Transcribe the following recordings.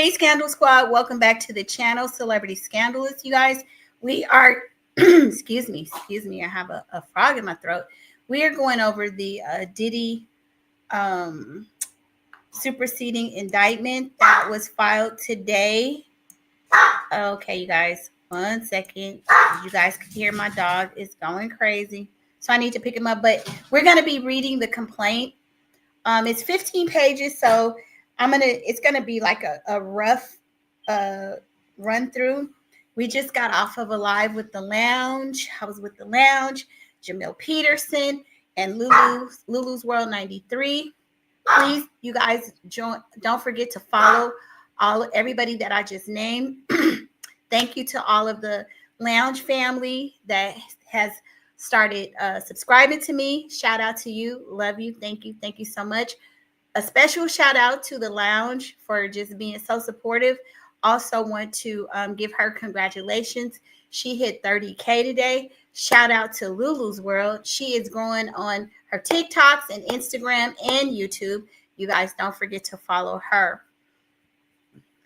Hey, Scandal Squad. Welcome back to the channel, Celebrity Scandalous, you guys. We are, excuse me. I have a frog in my throat. We are going over the Diddy superseding indictment that was filed today. Okay, you guys, 1 second. You guys can hear my dog is going crazy. So I need to pick him up, but we're going to be reading the complaint. It's 15 pages, so it's gonna be like a rough run through. We just got off of a live with the lounge. I was with the lounge, Jamil Peterson, and Lulu's World 93. Please, you guys, don't forget to follow everybody that I just named. Thank you to all of the lounge family that has started subscribing to me. Shout out to you. Love you. Thank you so much. A special shout out to the lounge for just being so supportive. Also want to give her congratulations. She hit 30K today. Shout out to Lulu's World. She is growing on her TikToks and Instagram and YouTube. You guys don't forget to follow her.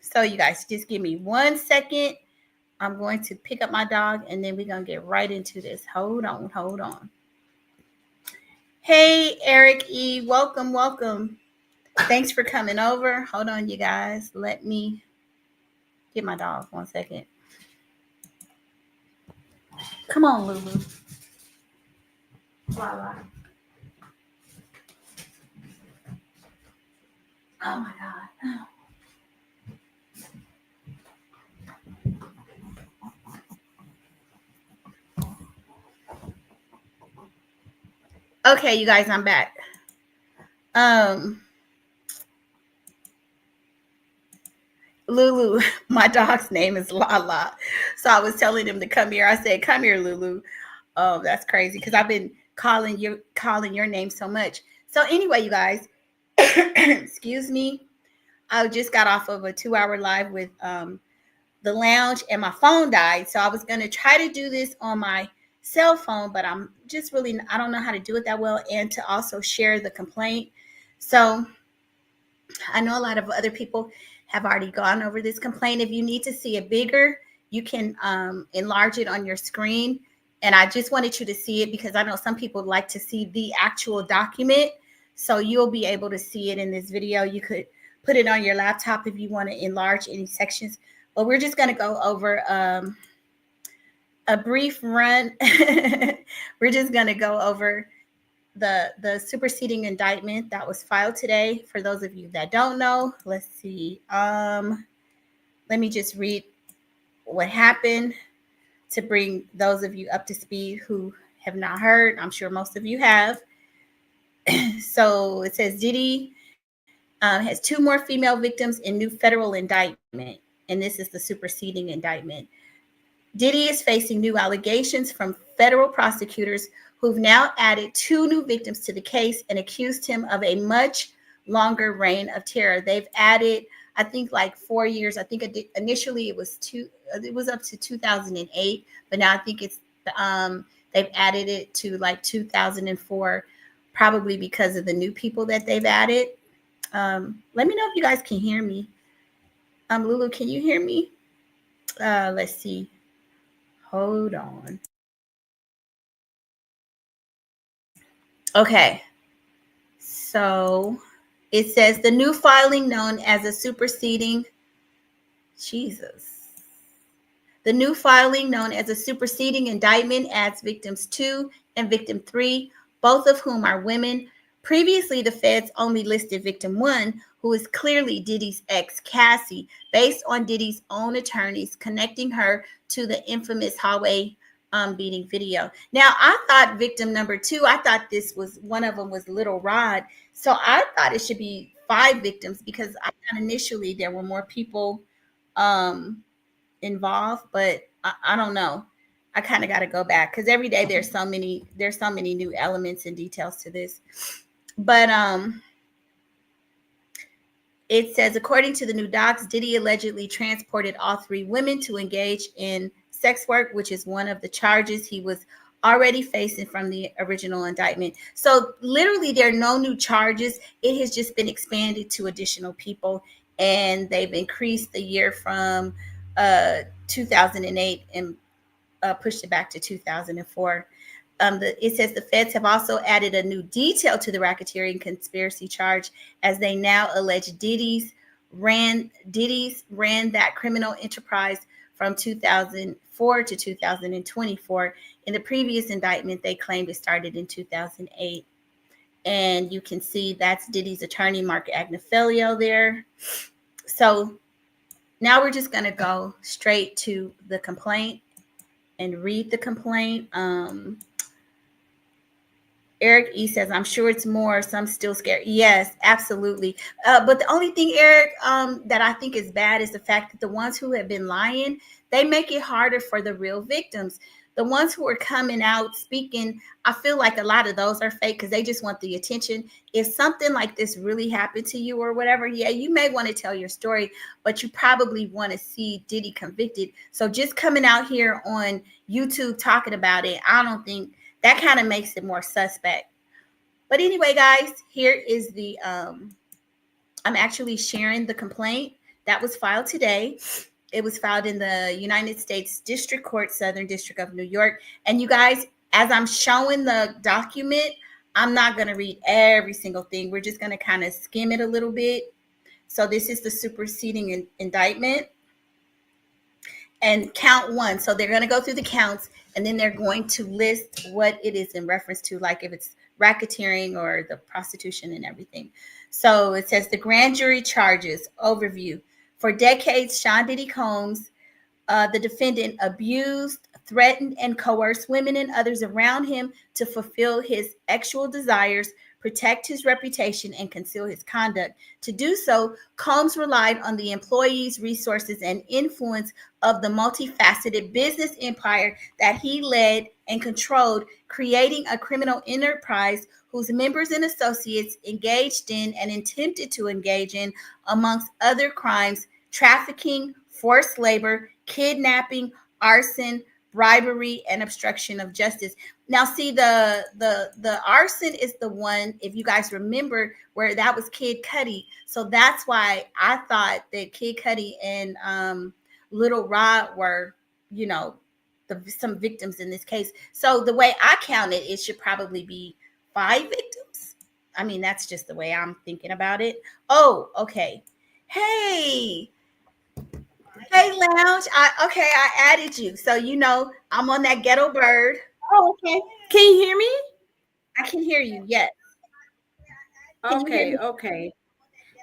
So you guys just give me 1 second. I'm going to pick up my dog and then we're going to get right into this. Hold on. Hey, Eric E. Welcome. Thanks for coming over. Hold on, you guys. Let me get my dog 1 second. Come on, Lulu. Voila. Oh, my God. Okay, you guys, I'm back. Lulu, my dog's name is Lala. So I was telling him to come here. I said, come here, Lulu. Oh, that's crazy because I've been calling your name so much. So anyway, you guys, excuse me. I just got off of a 2-hour live with the lounge and my phone died. So I was going to try to do this on my cell phone, but I don't know how to do it that well, and to also share the complaint. So I know a lot of other people have already gone over this complaint. If you need to see it bigger, you can enlarge it on your screen. And I just wanted you to see it because I know some people like to see the actual document. So you'll be able to see it in this video. You could put it on your laptop if you want to enlarge any sections. But we're just going to go over a brief run. We're just going to go over the superseding indictment that was filed today. For those of you that don't know, let's see. Let me just read what happened to bring those of you up to speed who have not heard. I'm sure most of you have. So it says Diddy has 2 more female victims in new federal indictment, and this is the superseding indictment. Diddy is facing new allegations from federal prosecutors who've now added 2 new victims to the case and accused him of a much longer reign of terror. They've added, I think, like 4 years. I think initially it was up to 2008, but now I think it's they've added it to like 2004, probably because of the new people that they've added. Let me know if you guys can hear me. Lulu, can you hear me? Let's see. Hold on. Okay. So it says the new filing known as a superseding. The new filing known as a superseding indictment adds victims 2 and victim 3, both of whom are women. Previously, the feds only listed victim 1, who is clearly Diddy's ex, Cassie, based on Diddy's own attorneys connecting her to the infamous hallway beating video. Now, I thought victim number 2, I thought one of them was Little Rod. So I thought it should be 5 victims because I thought initially there were more people involved, but I don't know. I kind of got to go back because every day there's so many new elements and details to this. But it says, according to the new docs, Diddy allegedly transported all 3 women to engage in sex work, which is one of the charges he was already facing from the original indictment. So literally there are no new charges. It has just been expanded to additional people. and they've increased the year from 2008 and pushed it back to 2004. It says the feds have also added a new detail to the racketeering conspiracy charge, as they now allege Diddy's ran that criminal enterprise from 2004 to 2024. In the previous indictment, they claimed it started in 2008. And you can see that's Diddy's attorney, Mark Agnofelio, there. So now we're just going to go straight to the complaint and read the complaint. Eric E says, I'm sure it's more. Some still scared. Yes, absolutely. But the only thing, Eric, that I think is bad is the fact that the ones who have been lying, they make it harder for the real victims. The ones who are coming out speaking, I feel like a lot of those are fake because they just want the attention. If something like this really happened to you or whatever, yeah, you may want to tell your story, but you probably want to see Diddy convicted. So just coming out here on YouTube talking about it, I don't think that kind of makes it more suspect. But anyway, guys, here is the I'm actually sharing the complaint that was filed today. It was filed in the United States District Court, Southern District of New York. And you guys, as I'm showing the document, I'm not going to read every single thing. We're just going to kind of skim it a little bit. So this is the superseding indictment and count one. So they're going to go through the counts, and then they're going to list what it is in reference to, like if it's racketeering or the prostitution and everything. So it says the grand jury charges overview. For decades, Sean Diddy Combs, the defendant, abused, threatened, and coerced women and others around him to fulfill his sexual desires, protect his reputation, and conceal his conduct. To do so, Combs relied on the employees, resources, and influence of the multifaceted business empire that he led and controlled, creating a criminal enterprise whose members and associates engaged in and attempted to engage in, amongst other crimes, trafficking, forced labor, kidnapping, arson, bribery, and obstruction of justice. Now, see, the arson is the one, if you guys remember, where that was Kid Cudi. So that's why I thought that Kid Cudi and Little Rod were, you know, some victims in this case. So the way I count it, it should probably be 5 victims. I mean, that's just the way I'm thinking about it. Oh, okay. Hey, hey, Lounge. I added you, so you know I'm on that ghetto bird. Oh, okay. Can you hear me? I can hear you. Yes. Can you hear Okay, me? okay.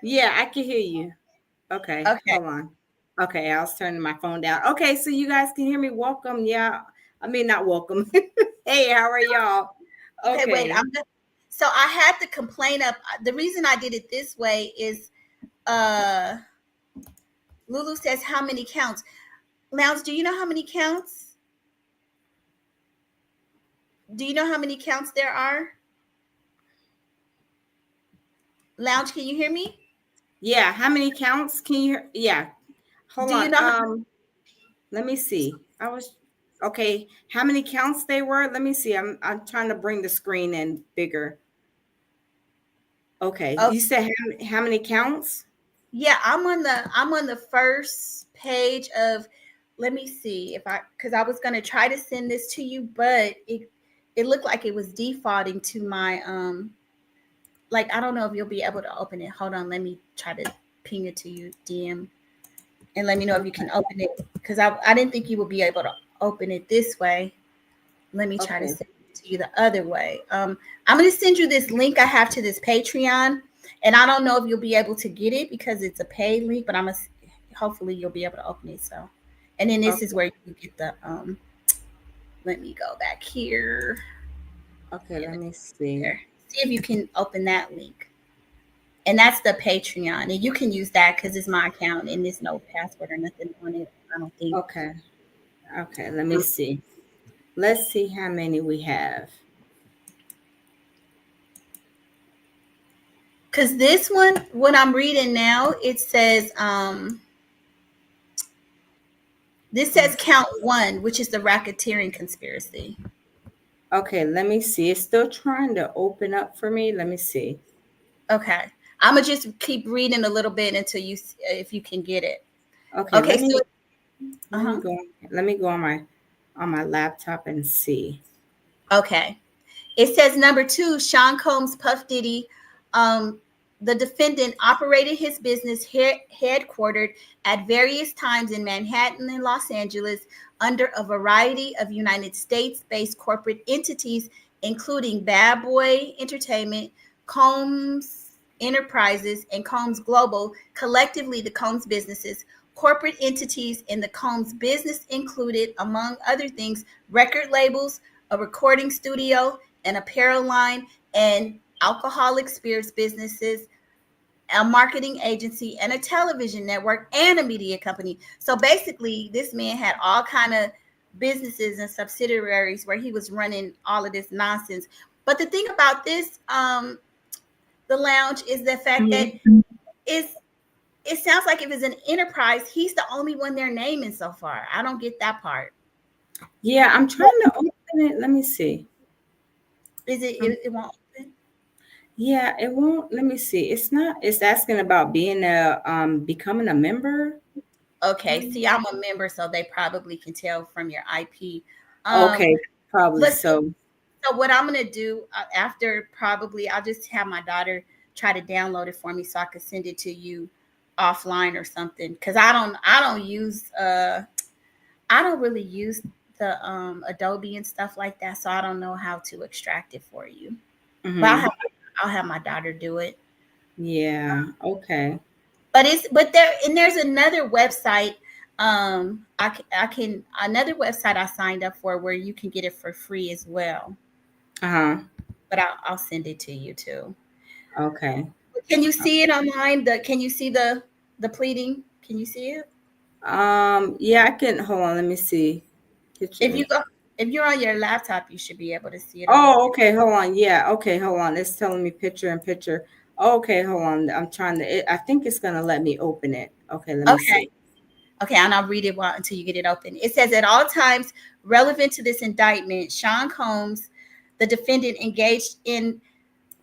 Yeah, I can hear you. Okay, Okay. hold on. Okay, I was turning my phone down. Okay, so you guys can hear me. Welcome. Yeah, I mean, not welcome. Hey, how are y'all? Okay. Wait. Okay, So I had to complain up. The reason I did it this way is, uh, Lulu says how many counts. Lounge, do you know how many counts? Do you know how many counts there are? Lounge, can you hear me? yeah. How many counts can you hear? Yeah, hold Do you on. know how? Let me see. I was okay. How many counts they were? Let me see. I'm trying to bring the screen in bigger. Okay, Oh, you said how many counts? yeah. I'm on the first page of. Let me see if I, because I was gonna try to send this to you, but it looked like it was defaulting to my like I don't know if you'll be able to open it. Hold on, let me try to ping it to you, DM, and let me know if you can Okay, open it because I didn't think you would be able to open it this way. Let me try to okay, send it to you the other way. I'm going to send you this link I have to this Patreon, and I don't know if you'll be able to get it because it's a paid link, but hopefully you'll be able to open it. So, and then this is okay, where you get the Let me go back here. okay. Yeah, Let me see. there. See if you can open that link. And that's the Patreon, and you can use that because it's my account and there's no password or nothing on it. I don't think. Okay, okay. Let me see. Let's see how many we have. Because this one, what I'm reading now, it says this says count one, which is the racketeering conspiracy. Okay, let me see. It's still trying to open up for me. Let me see. Okay. I'm gonna just keep reading a little bit until if you can get it. Okay, Okay, so uh let me huh. go let me go on my laptop and see. Okay. It says number two, Sean Combs, Puff Diddy, um, the defendant operated his business headquartered at various times in Manhattan and Los Angeles under a variety of United States-based corporate entities, including Bad Boy Entertainment, Combs Enterprises, and Combs Global. Collectively, the Combs businesses. Corporate entities in the Combs business included, among other things, record labels, a recording studio, an apparel line, and alcoholic spirits businesses, a marketing agency, and a television network, and a media company. So basically, this man had all kind of businesses and subsidiaries where he was running all of this nonsense. But the thing about this, the lounge, is the fact that Mhm. it's it sounds like if it's an enterprise, he's the only one they're naming so far. I don't get that part. Yeah, I'm trying to open it. Let me see. Is it? Um, It won't open. yeah, it won't. Let me see. It's not. It's asking about being a becoming a member. Okay, Um, see, I'm a member, so they probably can tell from your IP. Um, okay, probably but so. so what I'm gonna do after, probably I'll just have my daughter try to download it for me so I can send it to you offline or something. Cause I don't use I don't really use the Adobe and stuff like that, so I don't know how to extract it for you. But Hmm. I'll have my daughter do it. Yeah. Okay. But there's another website. I can another website I signed up for where you can get it for free as well. Uh-huh. But I'll send it to you too. Okay. Can you see it online? Can you see the pleading? Can you see it? Yeah, I can hold on, let me see. If Picture. you go if you're on your laptop, you should be able to see it on Oh, your. okay, hold on. Yeah, okay, hold on. It's telling me picture and picture. Okay, hold on. I'm trying to I think it's gonna let me open it. Okay, let me Okay. see. Okay, and I'll read it until you get it open. It says at all times relevant to this indictment, Sean Combs, the defendant, engaged in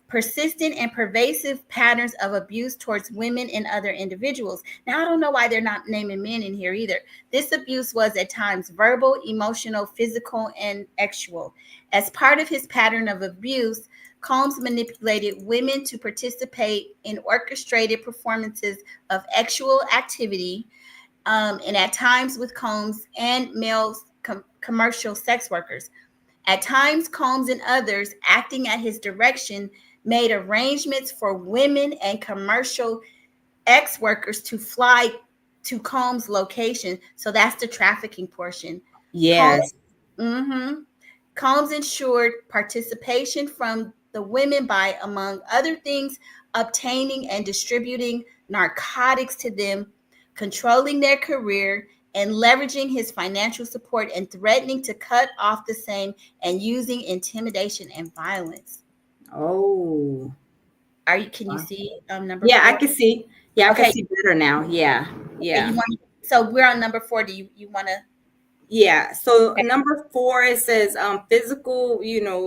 persistent and pervasive patterns of abuse towards women and other individuals. Now, I don't know why they're not naming men in here either. This abuse was at times verbal, emotional, physical, and sexual. As part of his pattern of abuse, Combs manipulated women to participate in orchestrated performances of sexual activity, and at times with Combs and male commercial sex workers. At times, Combs and others, acting at his direction, made arrangements for women and commercial ex workers to fly to Combs' location. So that's the trafficking portion. Combs, Yes. mm-hmm. Combs ensured participation from the women by, among other things, obtaining and distributing narcotics to them, controlling their career, and leveraging his financial support and threatening to cut off the same, and using intimidation and violence. Oh. Can you see number Yeah, I four? can see. Yeah, I can Okay. see better now. Yeah. Okay, Yeah. you want so we're on number four. Do you want to? Yeah. So Okay. number four, it says physical,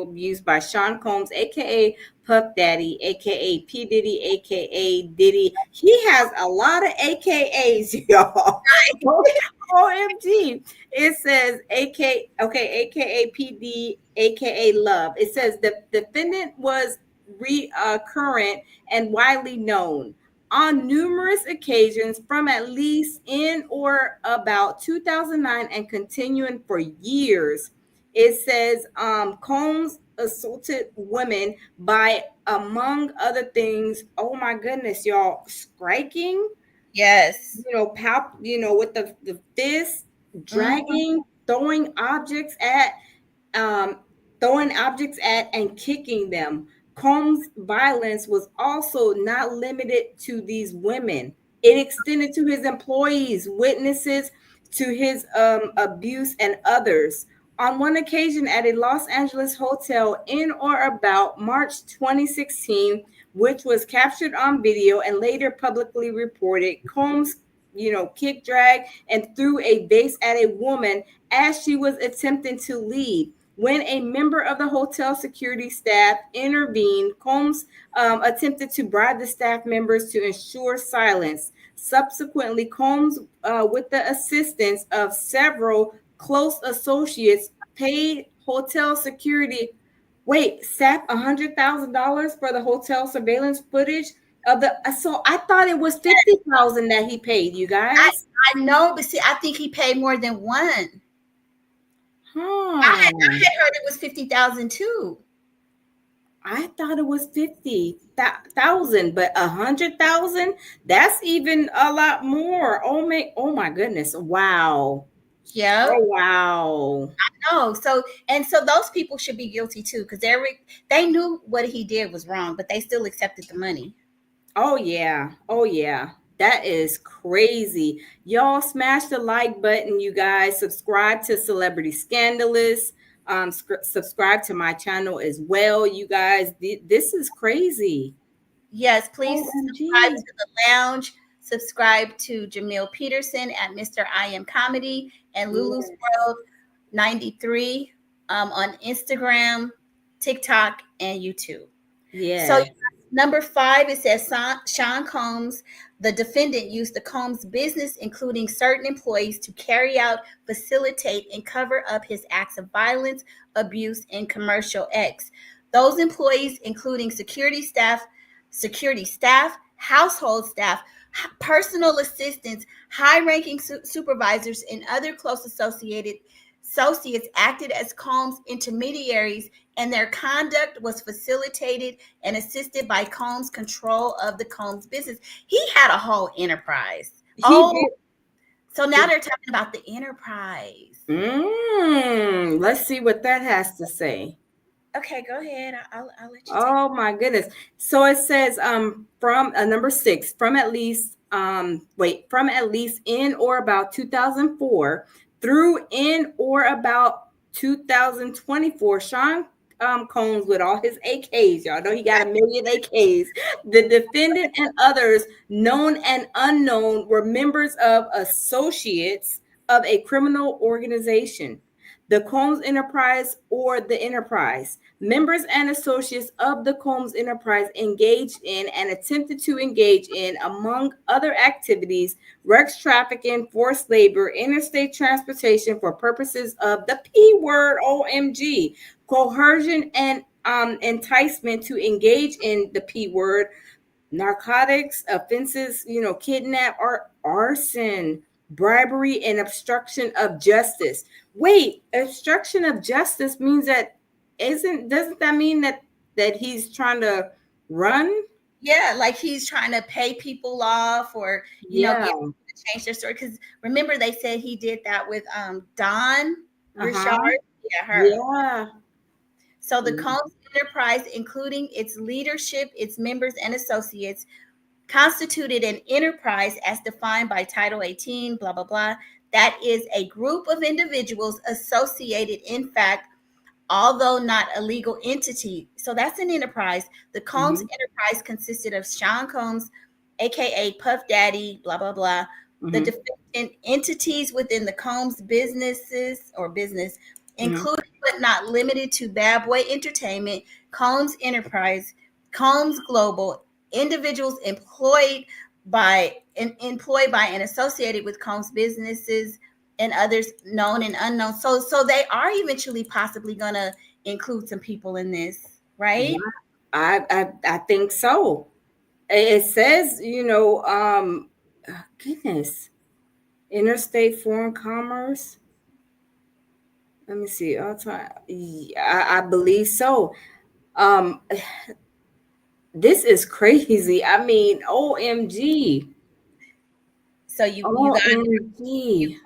abuse by Sean Combs, aka Puff Daddy, aka P Diddy, aka Diddy. He has a lot of AKAs, y'all. OMG. It says aka PD, aka Love. It says the defendant was recurrent and widely known on numerous occasions from at least in or about 2009 and continuing for years. It says Combs assaulted women by, among other things, oh my goodness, y'all, striking, Yes. with the fist, Mm-hmm. dragging, um, throwing objects at and kicking them. Combs' violence was also not limited to these women. It extended to his employees, witnesses to his abuse, and others. On one occasion at a Los Angeles hotel in or about March 2016, which was captured on video and later publicly reported, Combs, kick, drag, and threw a vase at a woman as she was attempting to leave. When a member of the hotel security staff intervened, Combs attempted to bribe the staff members to ensure silence. Subsequently, Combs, with the assistance of several close associates, paid hotel security. Wait, SAP $100,000 for the hotel surveillance footage of the. So I thought it was 50,000 that he paid. You I guys, I know, but see, I think he paid more than one. I huh? had heard it was 50,000 too. I thought it was 50,000, but 100,000. That's even a lot more. Oh my goodness! Wow! Yep. Oh wow! No. So those people should be guilty too, because they knew what he did was wrong, but they still accepted the money. Oh yeah. Oh yeah. That is crazy. Y'all smash the like button, you guys. Subscribe to Celebrity Scandalous. Subscribe to my channel as well, you guys. This is crazy. Yes, please subscribe OMG. to the lounge. Subscribe to Jamil Peterson at Mr. I Am Comedy and Lulu's Yes. World 93 on Instagram, TikTok, and YouTube. So Yes. number 5, it says Sean Combs, the defendant, used the Combs business, including certain employees, to carry out, facilitate, and cover up his acts of violence, abuse, and commercial acts. Those employees, including security staff, household staff, personal assistants, high-ranking supervisors, and other close associates acted as Combs intermediaries, and their conduct was facilitated and assisted by Combs' control of the Combs business. He had a whole enterprise. He Oh, did. so now they're talking about the enterprise. Let's see what that has to say. Okay, go ahead. I'll let you take. Oh my goodness. So it says from number 6, from at least from at least in or about 2004 through in or about 2024, Sean Combs, with all his AKs, y'all know he got a million AKs. The defendant and others, known and unknown, were members of associates of a criminal organization, the Combs Enterprise or the Enterprise. Members and associates of the Combs Enterprise engaged in and attempted to engage in, among other activities, sex trafficking, forced labor, interstate transportation for purposes of the P word, OMG, coercion and enticement to engage in the P word, narcotics offenses, kidnap or arson, bribery, and obstruction of justice. Wait, obstruction of justice means that doesn't that mean that he's trying to run? Yeah, like he's trying to pay people off, or Yeah. get them to change their story. Because remember, they said he did that with Don Richard. Uh-huh. Yeah, her. Yeah. So the Combs Enterprise, including its leadership, its members, and associates, constituted an enterprise as defined by Title 18, blah, blah, blah. That is a group of individuals associated, in fact, although not a legal entity. So that's an enterprise. The Combs Mm-hmm. Enterprise consisted of Sean Combs, aka Puff Daddy, blah, blah, blah. The Mm-hmm. defendant entities within the Combs business, Mm-hmm. including but not limited to Bad Boy Entertainment, Combs Enterprise, Combs Global, individuals employed by and associated with Combs businesses, and others known and unknown. So they are eventually possibly gonna include some people in this, Yeah, right? I think so. It says, goodness, interstate foreign commerce. Let me see. All time. Yeah, I believe so. Um, this is crazy. I mean, OMG. So you got OMG.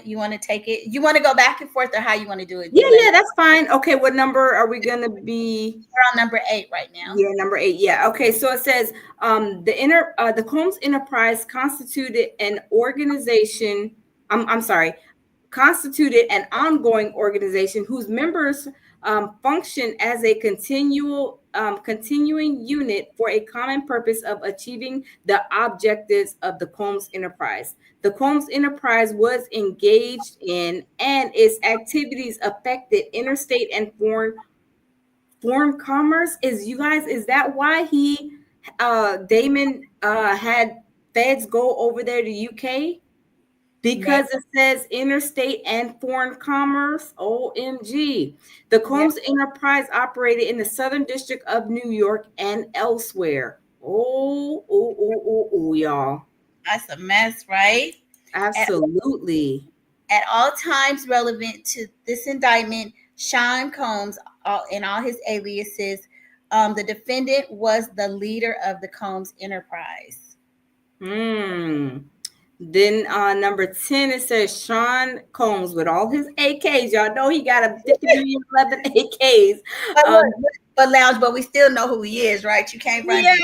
you want to take it. You want to go back and forth, or how you want to do it? Yeah, You let yeah, me. that's fine. Okay, what number are we gonna be? We're on number 8 right now. Yeah, number 8. Yeah. Okay. So it says the Combs Enterprise constituted an organization. I'm sorry, constituted an ongoing organization whose members function as a continuing unit for a common purpose of achieving the objectives of the Combs enterprise. The Combs enterprise was engaged in and its activities affected interstate and foreign commerce. Is you guys, is that why he Damon had feds go over there to UK? Maybe. Because it says interstate and foreign commerce. OMG. The Yeah, Combs enterprise operated in the Southern District of New York and elsewhere. Y'all. that's a mess, right? At, Absolutely. at all times relevant to this indictment, Sean Combs and all his aliases, the defendant was the leader of the Combs enterprise. Hmm. Then number 10, it says Sean Combs with all his AKs. Y'all know he got a 50 million 11 AKs. But Um, look, but Lounge, but we still know who he is, right? You can't run him.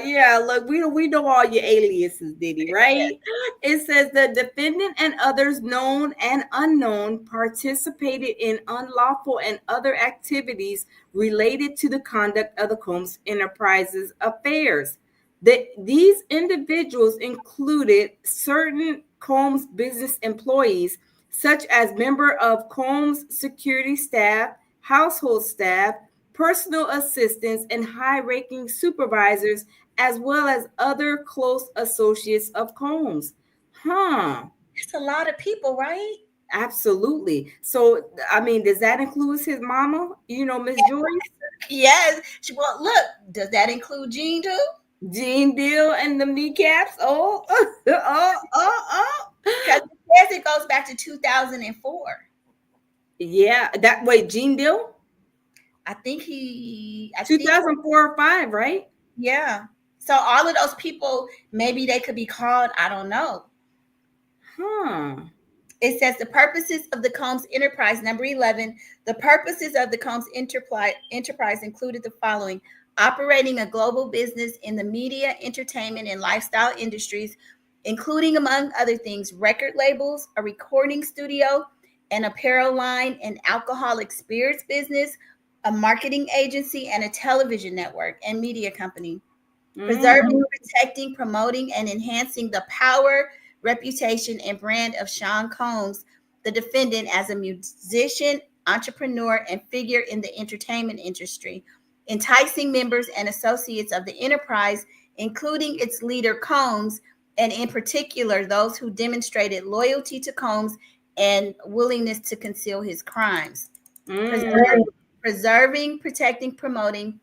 yeah. Look, we know all your aliases, Diddy, right? It says the defendant and others known and unknown participated in unlawful and other activities related to the conduct of the Combs Enterprises affairs. These individuals included certain Combs business employees, such as member of Combs security staff, household staff, personal assistants, and high-ranking supervisors, as well as other close associates of Combs. Huh. It's a lot of people, right? Absolutely. So, I mean, does that include his mama? Miss Joyce, Yes. Well, look, does that include Gene too? Jean Deal, and the kneecaps? Oh, oh. Because it says it goes back to 2004. Yeah, that way, Jean Deal, I think, 2004 or 5, right? yeah. So all of those people, maybe they could be called, I don't know. Huh. It says the purposes of the Combs Enterprise, number 11, the purposes of the Combs Enterprise included the following: operating a global business in the media, entertainment, and lifestyle industries, including, among other things, record labels, a recording studio, an apparel line, an alcoholic spirits business, a marketing agency, and a television network and media company. Preserving, Mm, protecting, promoting, and enhancing the power, reputation, and brand of Sean Combs, the defendant, as a musician, entrepreneur, and figure in the entertainment industry. Enticing members and associates of the enterprise, including its leader Combs, and in particular those who demonstrated loyalty to Combs and willingness to conceal his crimes. mm. Preserving, protecting, promoting.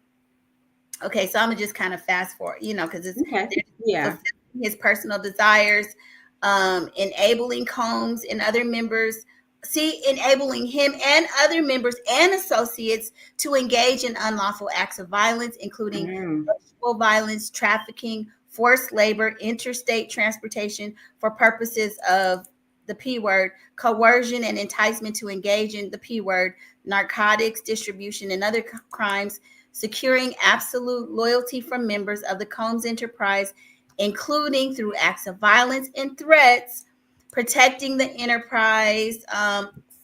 Okay, so I'm gonna just kind of fast forward, because it's Okay. there's Yeah. fulfilling his personal desires, enabling Combs and other members, enabling him and other members and associates to engage in unlawful acts of violence, including Mm, sexual violence, trafficking, forced labor, interstate transportation for purposes of the P word, coercion and enticement to engage in the P word, narcotics distribution and other crimes, securing absolute loyalty from members of the Combs enterprise, including through acts of violence and threats, protecting the enterprise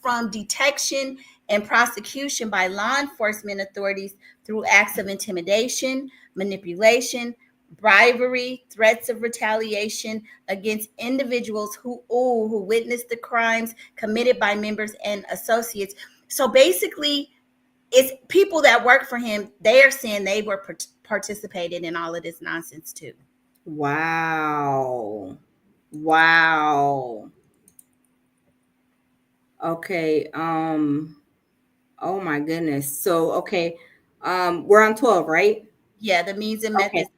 from detection and prosecution by law enforcement authorities through acts of intimidation, manipulation, bribery, threats of retaliation against individuals who witnessed the crimes committed by members and associates. So basically, it's people that work for him. They are saying they were participated in all of this nonsense too. wow. Wow. Okay. Oh my goodness. So, okay. We're on 12, right? Yeah, the means and Okay. methods.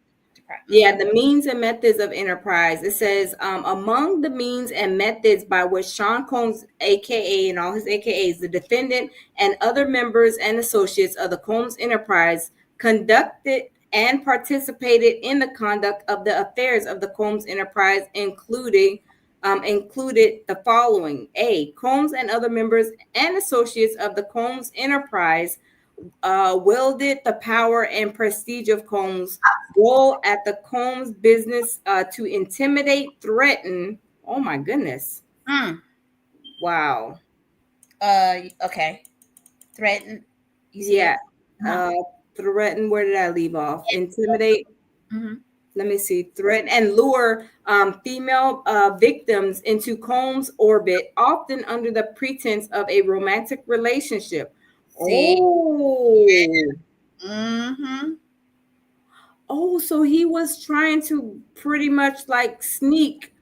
Yeah, the means and methods of enterprise. It says among the means and methods by which Sean Combs, aka, and all his AKAs, the defendant and other members and associates of the Combs enterprise conducted and participated in the conduct of the affairs of the Combs enterprise, included the following: A. Combs and other members and associates of the Combs enterprise wielded the power and prestige of Combs' role at the Combs business to intimidate, threaten. Oh my goodness! Mm. Wow. Okay. Threaten. You see Yeah. it? Uh-huh. Uh, threaten. Where did I leave off? Intimidate. Mm-hmm. Let me see. Threaten and lure female victims into Combs' orbit, often under the pretense of a romantic relationship. See. Oh, Mm-hmm. oh, so he was trying to pretty much like sneak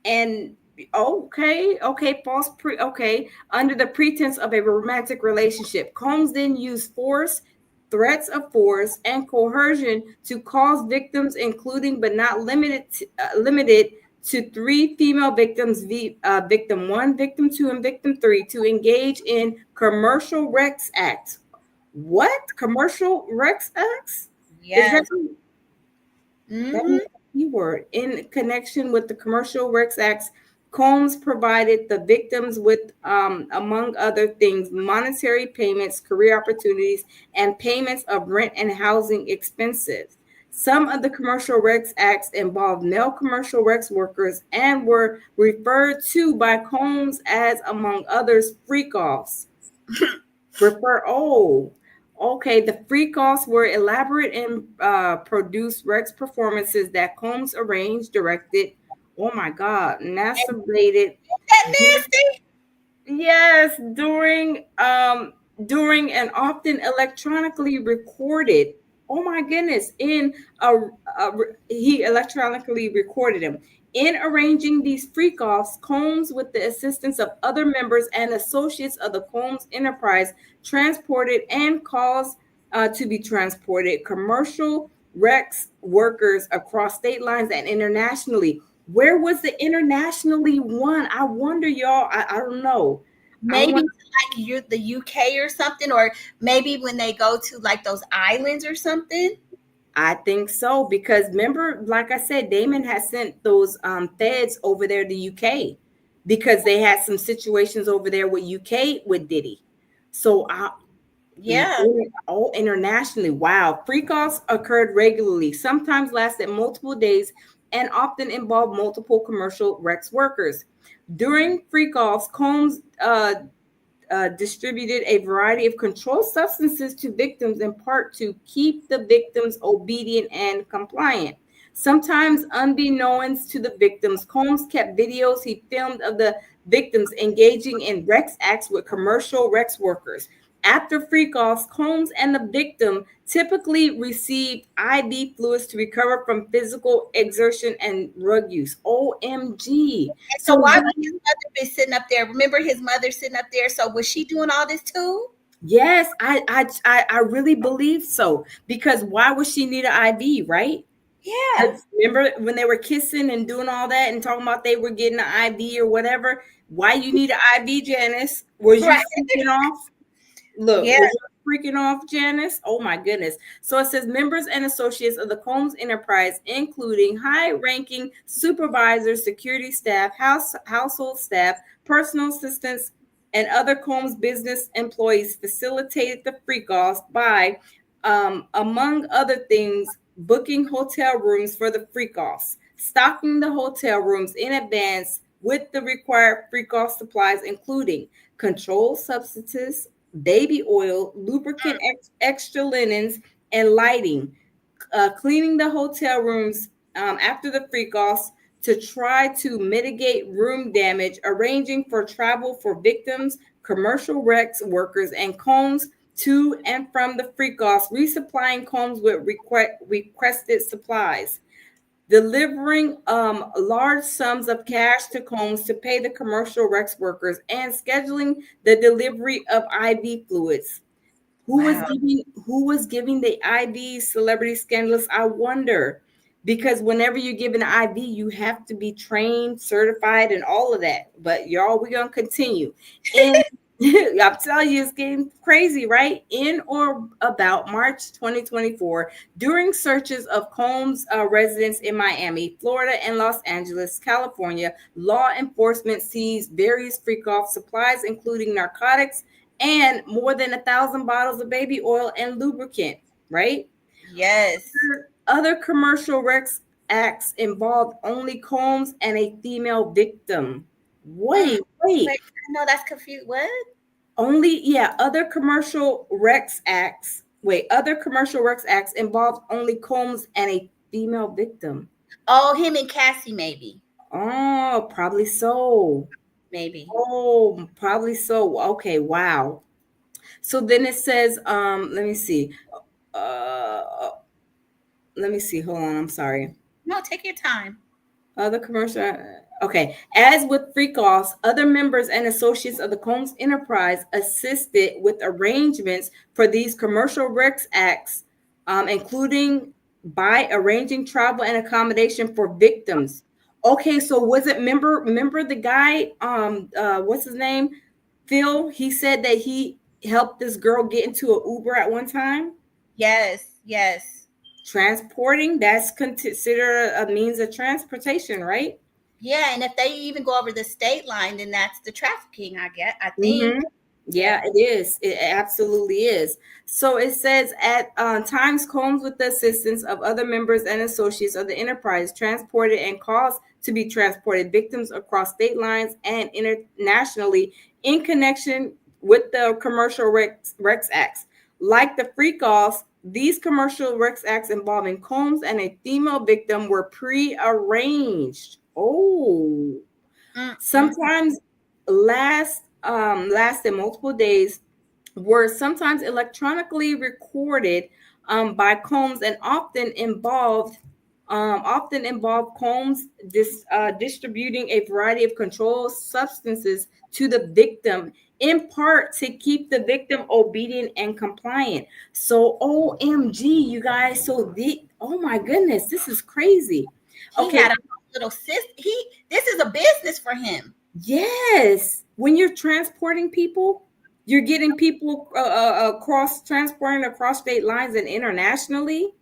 and okay, okay, under the pretense of a romantic relationship. Combs then used force, threats of force, and coercion to cause victims, including but not limited to three female victims, victim one, victim two, and victim three, to engage in commercial Rex acts. What commercial Rex acts? Is that Yes. that Mm-hmm. keyword? In connection with the commercial Rex Acts, Combs provided the victims with, among other things, monetary payments, career opportunities, and payments of rent and housing expenses. Some of the commercial Rex Acts involved male commercial Rex workers and were referred to by Combs as, among others, freak offs. Okay, the free costs were elaborate and produced Rex performances that Combs arranged, directed, oh my God, masturbated. That nasty. Yes, during and often electronically recorded. Oh my goodness! He electronically recorded him. In arranging these freak offs, Combs, with the assistance of other members and associates of the Combs enterprise, transported and caused to be transported commercial Rex workers across state lines and internationally. Where was the internationally one? I wonder, y'all. I don't know. I Maybe want. to like the UK or something, or maybe when they go to like those islands or something. I think so because remember, like I said, Damon has sent those feds over there to UK because they had some situations over there with UK with Diddy. So Yeah. all internationally. Wow. Free calls occurred regularly, sometimes lasted multiple days, and often involved multiple commercial Rex workers. During free calls, Combs distributed a variety of controlled substances to victims in part to keep the victims obedient and compliant. Sometimes unbeknownst to the victims, Combs kept videos he filmed of the victims engaging in Rex acts with commercial Rex workers. After freak-offs, Combs and the victim typically received IV fluids to recover from physical exertion and drug use. OMG. And so So why would his mother be sitting up there? Remember his mother sitting up there. So was she doing all this too? yes, I really believe so. Because why would she need an IV, right? Yeah. 'Cause remember when they were kissing and doing all that and talking about they were getting an IV or whatever? Why you need an IV, Janice? Was you Right. freaking off? Look, Yeah. was you freaking off, Janice? Oh my goodness. So it says members and associates of the Combs enterprise, including high-ranking supervisors, security staff, household staff, personal assistants, and other Combs business employees, facilitated the freak-offs by, among other things, booking hotel rooms for the freak-offs, stocking the hotel rooms in advance with the required freak-off supplies, including controlled substances, baby oil, lubricant, extra linens, and lighting. Cleaning the hotel rooms after the freak-offs to try to mitigate room damage, arranging for travel for victims, commercial Rex workers, and Combs to and from the freak-offs, resupplying Combs with requested supplies, delivering large sums of cash to Combs to pay the commercial Rex workers, and scheduling the delivery of IV fluids. Wow. Who was giving the IV celebrity scandalous? I wonder. Because whenever you're giving an IV, you have to be trained, certified, and all of that. But y'all, we're gonna continue. And I'm telling you, it's getting crazy, right? In or about March 2024, during searches of Combs' residence in Miami, Florida, and Los Angeles, California, law enforcement seized various freak-off supplies, including narcotics and more than 1,000 bottles of baby oil and lubricant, right? Yes. Other commercial Rex acts involved only Combs and a female victim. Mm. Wait. Wait, I know that's confused. What? Only, yeah, other commercial Rex acts. Wait, other commercial works acts involved only Combs and a female victim. Oh, him and Cassie, maybe. Oh, probably so. Maybe. Oh, probably so. Okay, wow. So then it says, let me see. Uh, let me see. Hold on. I'm sorry. No, take your time. Other commercial. Okay. As with freak offs, other members and associates of the Combs enterprise assisted with arrangements for these commercial Rex acts, including by arranging travel and accommodation for victims. Okay, so was it remember the guy? What's his name? Phil. He said that he helped this girl get into an Uber at one time. Yes, yes. Transporting, that's considered a means of transportation, right? Yeah, and if they even go over the state line, then that's the trafficking, I get, I think. Mm-hmm. Yeah. Yeah, it is. It absolutely is. So it says at times, Combs, with the assistance of other members and associates of the enterprise, transported and caused to be transported victims across state lines and internationally in connection with the commercial Rex acts. Like the freak offs, these commercial Rex acts involving Combs and a female victim were prearranged. Oh, Mm-mm. sometimes lasted multiple days, were sometimes electronically recorded by Combs, and often involved Combs distributing a variety of controlled substances to the victim, in part to keep the victim obedient and compliant. So, OMG, you guys! So the oh my goodness, this is crazy. He Okay, had a little sis. This is a business for him. yes, when you're transporting people, you're getting people across transporting across state lines and internationally.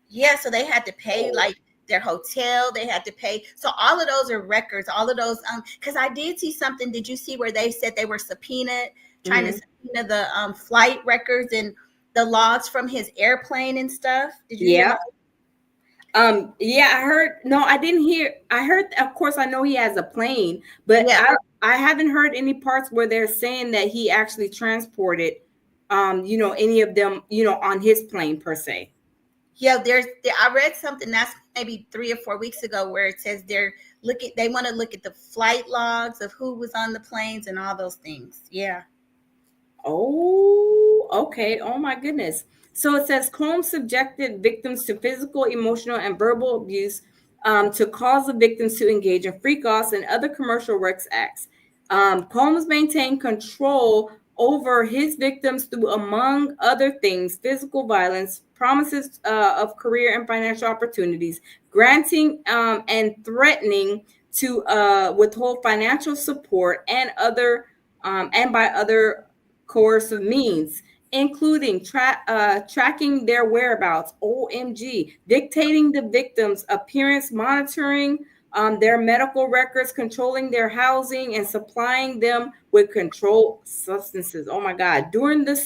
Yeah, so they had to pay like their hotel, they had to pay. So all of those are records, all of those because I did see something. Did you see where they said they were subpoenaed, trying to Hmm. subpoena the flight records and the logs from his airplane and stuff? Did you hear Yeah. about? Yeah, I heard. No, I didn't hear. I heard. Of course, I know he has a plane, but Yeah. I haven't heard any parts where they're saying that he actually transported, any of them, on his plane per se. Yeah, I read something that's maybe 3 or 4 weeks ago where it says they want to look at the flight logs of who was on the planes and all those things. Yeah. Oh, okay. Oh my goodness. So it says Combs subjected victims to physical, emotional, and verbal abuse to cause the victims to engage in freak offs and other commercial Rex acts. Combs maintained control over his victims through, among other things, physical violence, promises of career and financial opportunities, granting and threatening to withhold financial support and by other coercive means, including tracking their whereabouts, OMG, dictating the victim's appearance, monitoring their medical records, controlling their housing, and supplying them with controlled substances. Oh my God. During and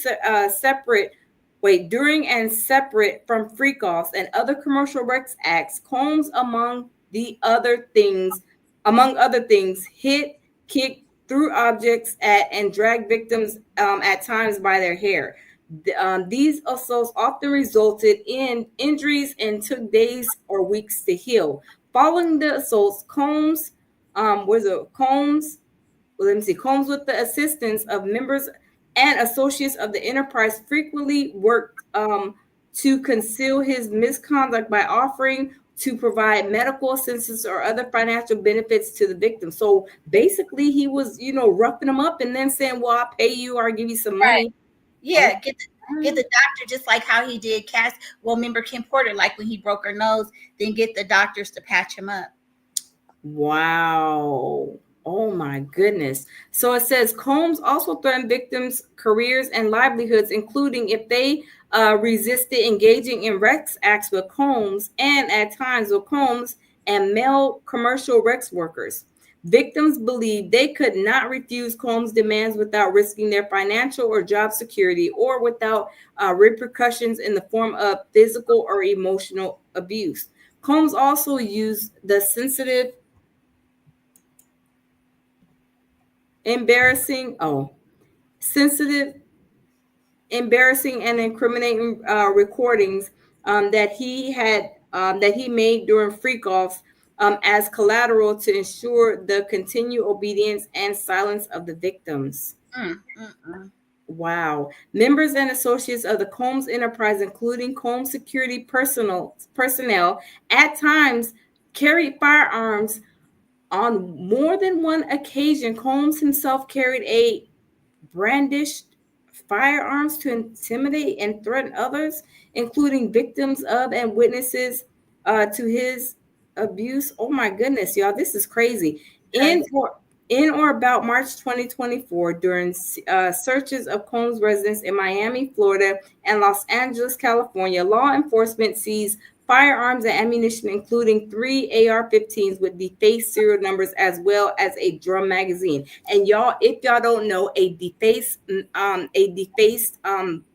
separate from freak offs and other commercial Rex acts, Combs, among other things, hit, kick, threw objects at, and dragged victims at times by their hair. These assaults often resulted in injuries and took days or weeks to heal. Following the assaults, Combs, let me see, Combs, with the assistance of members and associates of the enterprise, frequently worked to conceal his misconduct by offering to provide medical assistance or other financial benefits to the victim. So basically, he was, roughing them up and then saying, "Well, I'll pay you or I'll give you some Right. money." Oh, Yeah, get the doctor just like how he did Cass. Well, remember Kim Porter, like when he broke her nose, then get the doctors to patch him up. wow. Oh my goodness. So it says Combs also threatened victims' careers and livelihoods, including if they resisted engaging in Rex acts with Combs, and at times with Combs and male commercial Rex workers. Victims believed they could not refuse Combs' demands without risking their financial or job security, or without repercussions in the form of physical or emotional abuse. Combs also used the embarrassing, sensitive, embarrassing and incriminating recordings that he made during freak offs as collateral to ensure the continued obedience and silence of the victims. Mm, mm, mm. Wow. Members and associates of the Combs enterprise, including Combs security personnel, at times carried firearms. On more than one occasion, Combs himself carried a brandished firearms to intimidate and threaten others, including victims of and witnesses to his abuse. Oh my goodness, y'all, this is crazy. In Crazy. or in or about March 2024, during searches of Combs' residence in Miami, Florida, and Los Angeles, California, law enforcement seized firearms and ammunition, including three AR-15s with defaced serial numbers, as well as a drum magazine. And y'all, if y'all don't know, a defaced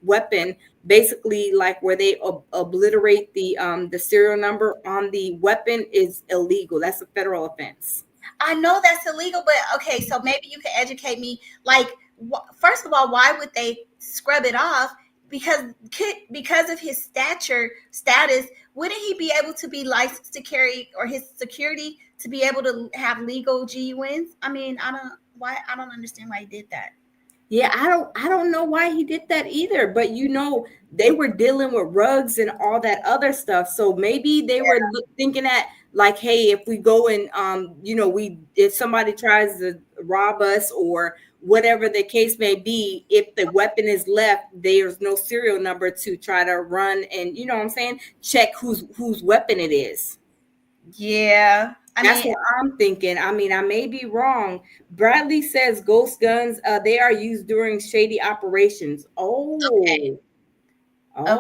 weapon, basically like where they obliterate the serial number on the weapon, is illegal. That's a federal offense. I know that's illegal, but okay, so maybe you can educate me. Like, first of all, why would they scrub it off? Because of his status, wouldn't he be able to be licensed to carry, or his security to be able to have legal GUNs? I mean, I don't understand why he did that. Yeah, I don't know why he did that either, but they were dealing with rugs and all that other stuff. So maybe they were thinking that, like, hey, if we go and we if somebody tries to rob us or whatever the case may be, if the weapon is left, there's no serial number to try to run and, you know what I'm saying, check whose weapon it is. Yeah, I That's mean, what I'm thinking. I mean, I may be wrong. Bradley says ghost guns, they are used during shady operations. okay, okay. Guys,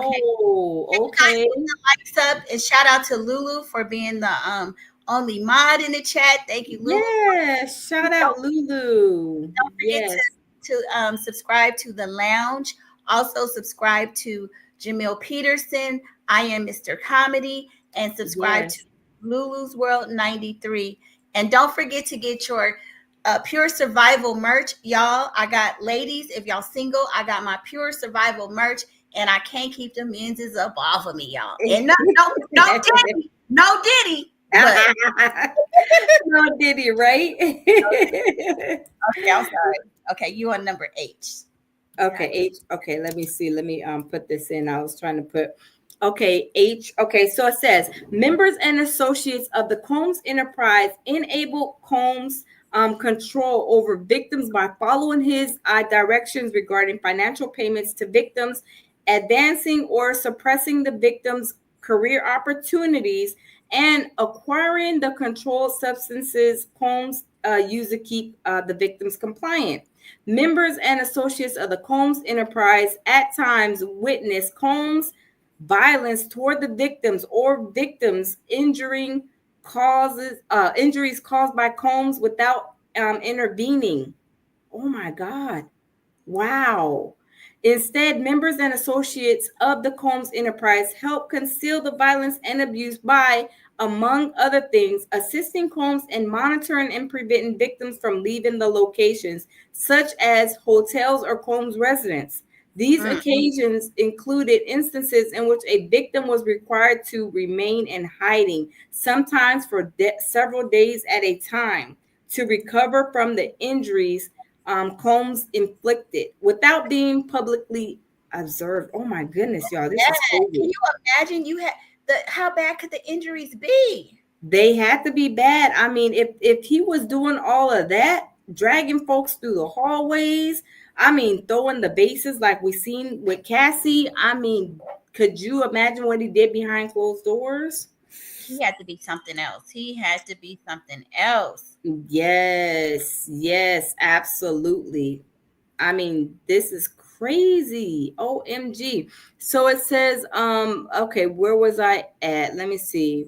Okay. put the likes up and shout out to Lulu for being the only mod in the chat. Thank you, Lulu. Yeah, shout out Lulu. Don't forget Yes, to subscribe to the lounge. Also subscribe to Jamil Peterson. I am Mr. Comedy, and subscribe to yes. Lulu's World 93. And don't forget to get your Pure Survival merch, y'all. I got, ladies, if y'all single, I got my Pure Survival merch, and I can't keep the menses up off of me, y'all. And no Diddy, no Diddy, but No Diddy, right? okay, I'm sorry. Okay, you on number 8. Okay, H. Okay, let me see. Let me put this in. I was trying to put. Okay, H. Okay, so it says members and associates of the Combs enterprise enable Combs control over victims by following his directions regarding financial payments to victims, advancing or suppressing the victims' career opportunities, and acquiring the controlled substances Combs use to keep the victims compliant. Members and associates of the Combs enterprise at times witness Combs violence toward the victims or victims injuries caused by Combs without intervening. Oh my God. Wow. Instead, members and associates of the Combs enterprise help conceal the violence and abuse by, among other things, assisting Combs in monitoring and preventing victims from leaving the locations, such as hotels or Combs residence. These Mm. occasions included instances in which a victim was required to remain in hiding, sometimes for several days at a time, to recover from the injuries Combs inflicted without being publicly observed. Oh my goodness, y'all, this is Bad. Can crazy. you imagine you had how bad could the injuries be? They had to be bad. I mean, if he was doing all of that, dragging folks through the hallways, I mean, throwing the bases like we seen with Cassie, I mean, could you imagine what he did behind closed doors? He had to be something else. He had to be something else. Yes, yes, absolutely. I mean, this is crazy. OMG. So it says, okay, where was I at? Let me see.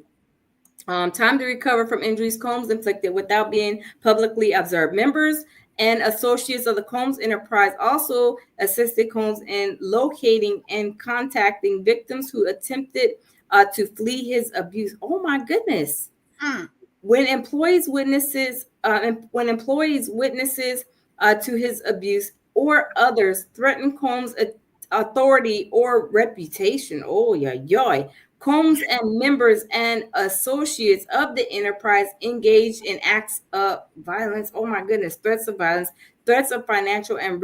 Time to recover from injuries Combs inflicted without being publicly observed. Members and associates of the Combs enterprise also assisted Combs in locating and contacting victims who attempted to flee his abuse. Oh my goodness. Mm. When employees witnesses to his abuse or others threaten Combs authority, or reputation. Oh, yeah, yeah. Combs and members and associates of the enterprise engaged in acts of violence. Oh my goodness, threats of violence, threats of financial and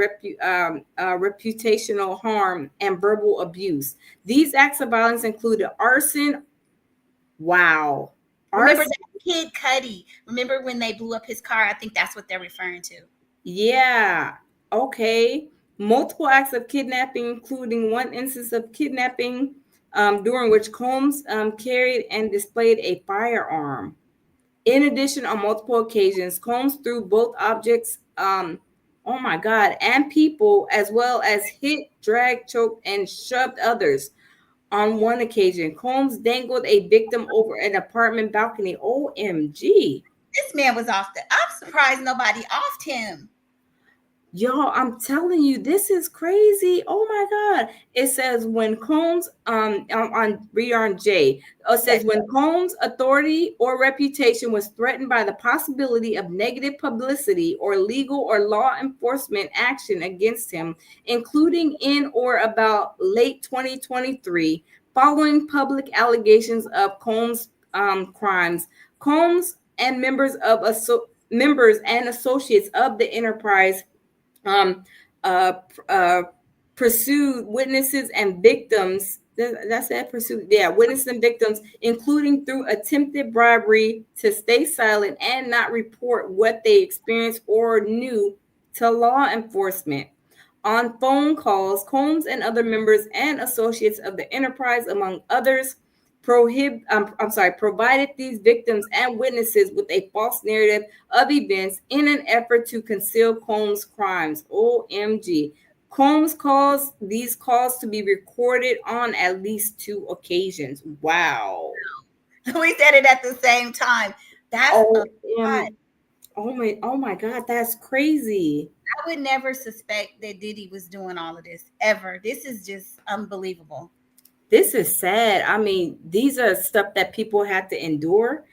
reputational harm, and verbal abuse. These acts of violence included arson. Wow. Remember Arson. that kid Cuddy? Remember when they blew up his car? I think that's what they're referring to. Yeah. Okay. Multiple acts of kidnapping, including one instance of kidnapping during which Combs carried and displayed a firearm. In addition, on multiple occasions, Combs threw both objects, oh my God, and people, as well as hit, dragged, choked, and shoved others. On one occasion, Combs dangled a victim over an apartment balcony. OMG. This man was off the. I'm surprised nobody offed him. Y'all, I'm telling you, this is crazy. Oh my God. It says when Combs on read on J. It says Yes. when Combs' authority or reputation was threatened by the possibility of negative publicity or legal or law enforcement action against him, including in or about late 2023, following public allegations of Combs' crimes, Combs and members and associates of the enterprise um, uh, uh, pursued witnesses and victims. That's that pursued. Yeah, witnesses and victims, including through attempted bribery, to stay silent and not report what they experienced or knew to law enforcement. On phone calls, Combs and other members and associates of the enterprise, among others, provided these victims and witnesses with a false narrative of events in an effort to conceal Combs' crimes. OMG. Combs caused these calls to be recorded on at least 2 occasions. Wow. We said it at the same time. That's a lot. Oh my God, that's crazy. I would never suspect that Diddy was doing all of this ever. This is just unbelievable. This is sad. I mean, these are stuff that people have to endure.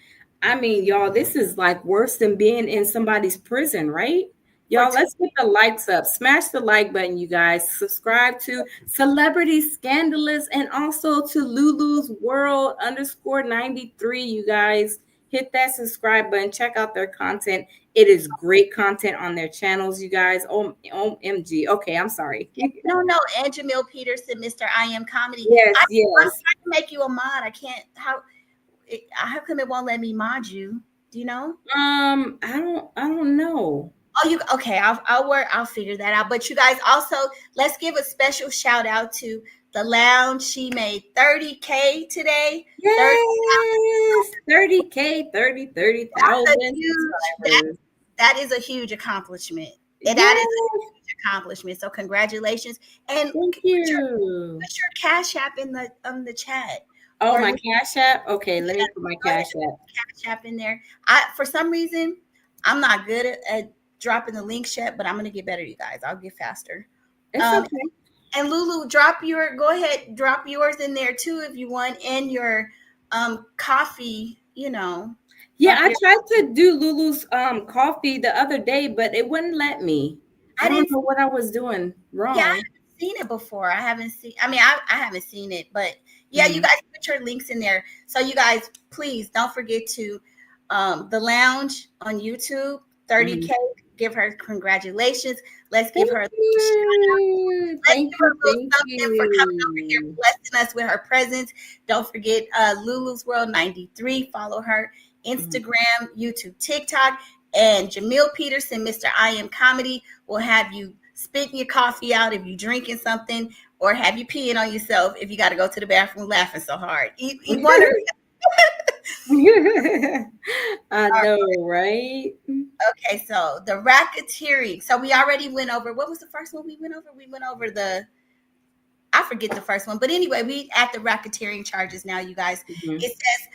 I mean, y'all, this is like worse than being in somebody's prison, right? For Y'all, let's get the likes up. Smash the like button, you guys. Subscribe to Celebrity Scandalous and also to Lulu's World _93, you guys. Hit that subscribe button. Check out their content. It is great content on their channels, you guys. OMG. Okay, I'm sorry. no, and Jamil Peterson, Mr. I Am Comedy. Yes, I'm yes. trying to make you a mod. I can't. How come it won't let me mod you? Do you know? I don't know. Oh, you okay? I'll work. I'll figure that out. But you guys also, let's give a special shout out to the lounge. She made 30K today. Yes, 30K, 30,000 subscribers. That is a huge accomplishment. And Yes. that is a huge accomplishment. So congratulations. And Thank put your you. Cash App in the chat. Oh, Or my you- Cash App? Okay, let me put my Cash App. Cash App in there. For some reason, I'm not good at dropping the links yet, but I'm gonna get better, you guys. I'll get faster. It's Um, okay. And Lulu, go ahead, drop yours in there too if you want, and your coffee, Yeah, drop I your- tried to do Lulu's coffee the other day, but it wouldn't let me. I don't know what I was doing wrong. Yeah, I haven't seen it before. I haven't seen. I mean, I haven't seen it, but yeah, you guys put your links in there. So you guys, please don't forget to the lounge on YouTube, 30K. Give her congratulations. Let's give her a little shout out. Let's give her a little something for coming over here, blessing us with her presence. Don't forget Lulu's World 93. Follow her Instagram, YouTube, TikTok, and Jamil Peterson, Mr. I Am Comedy, will have you spitting your coffee out if you're drinking something, or have you peeing on yourself if you got to go to the bathroom laughing so hard. Eat one or I know, right? Okay, so the racketeering. So we already went over. What was the first one we went over? We went over I forget the first one, but anyway, we at the racketeering charges now, you guys. It says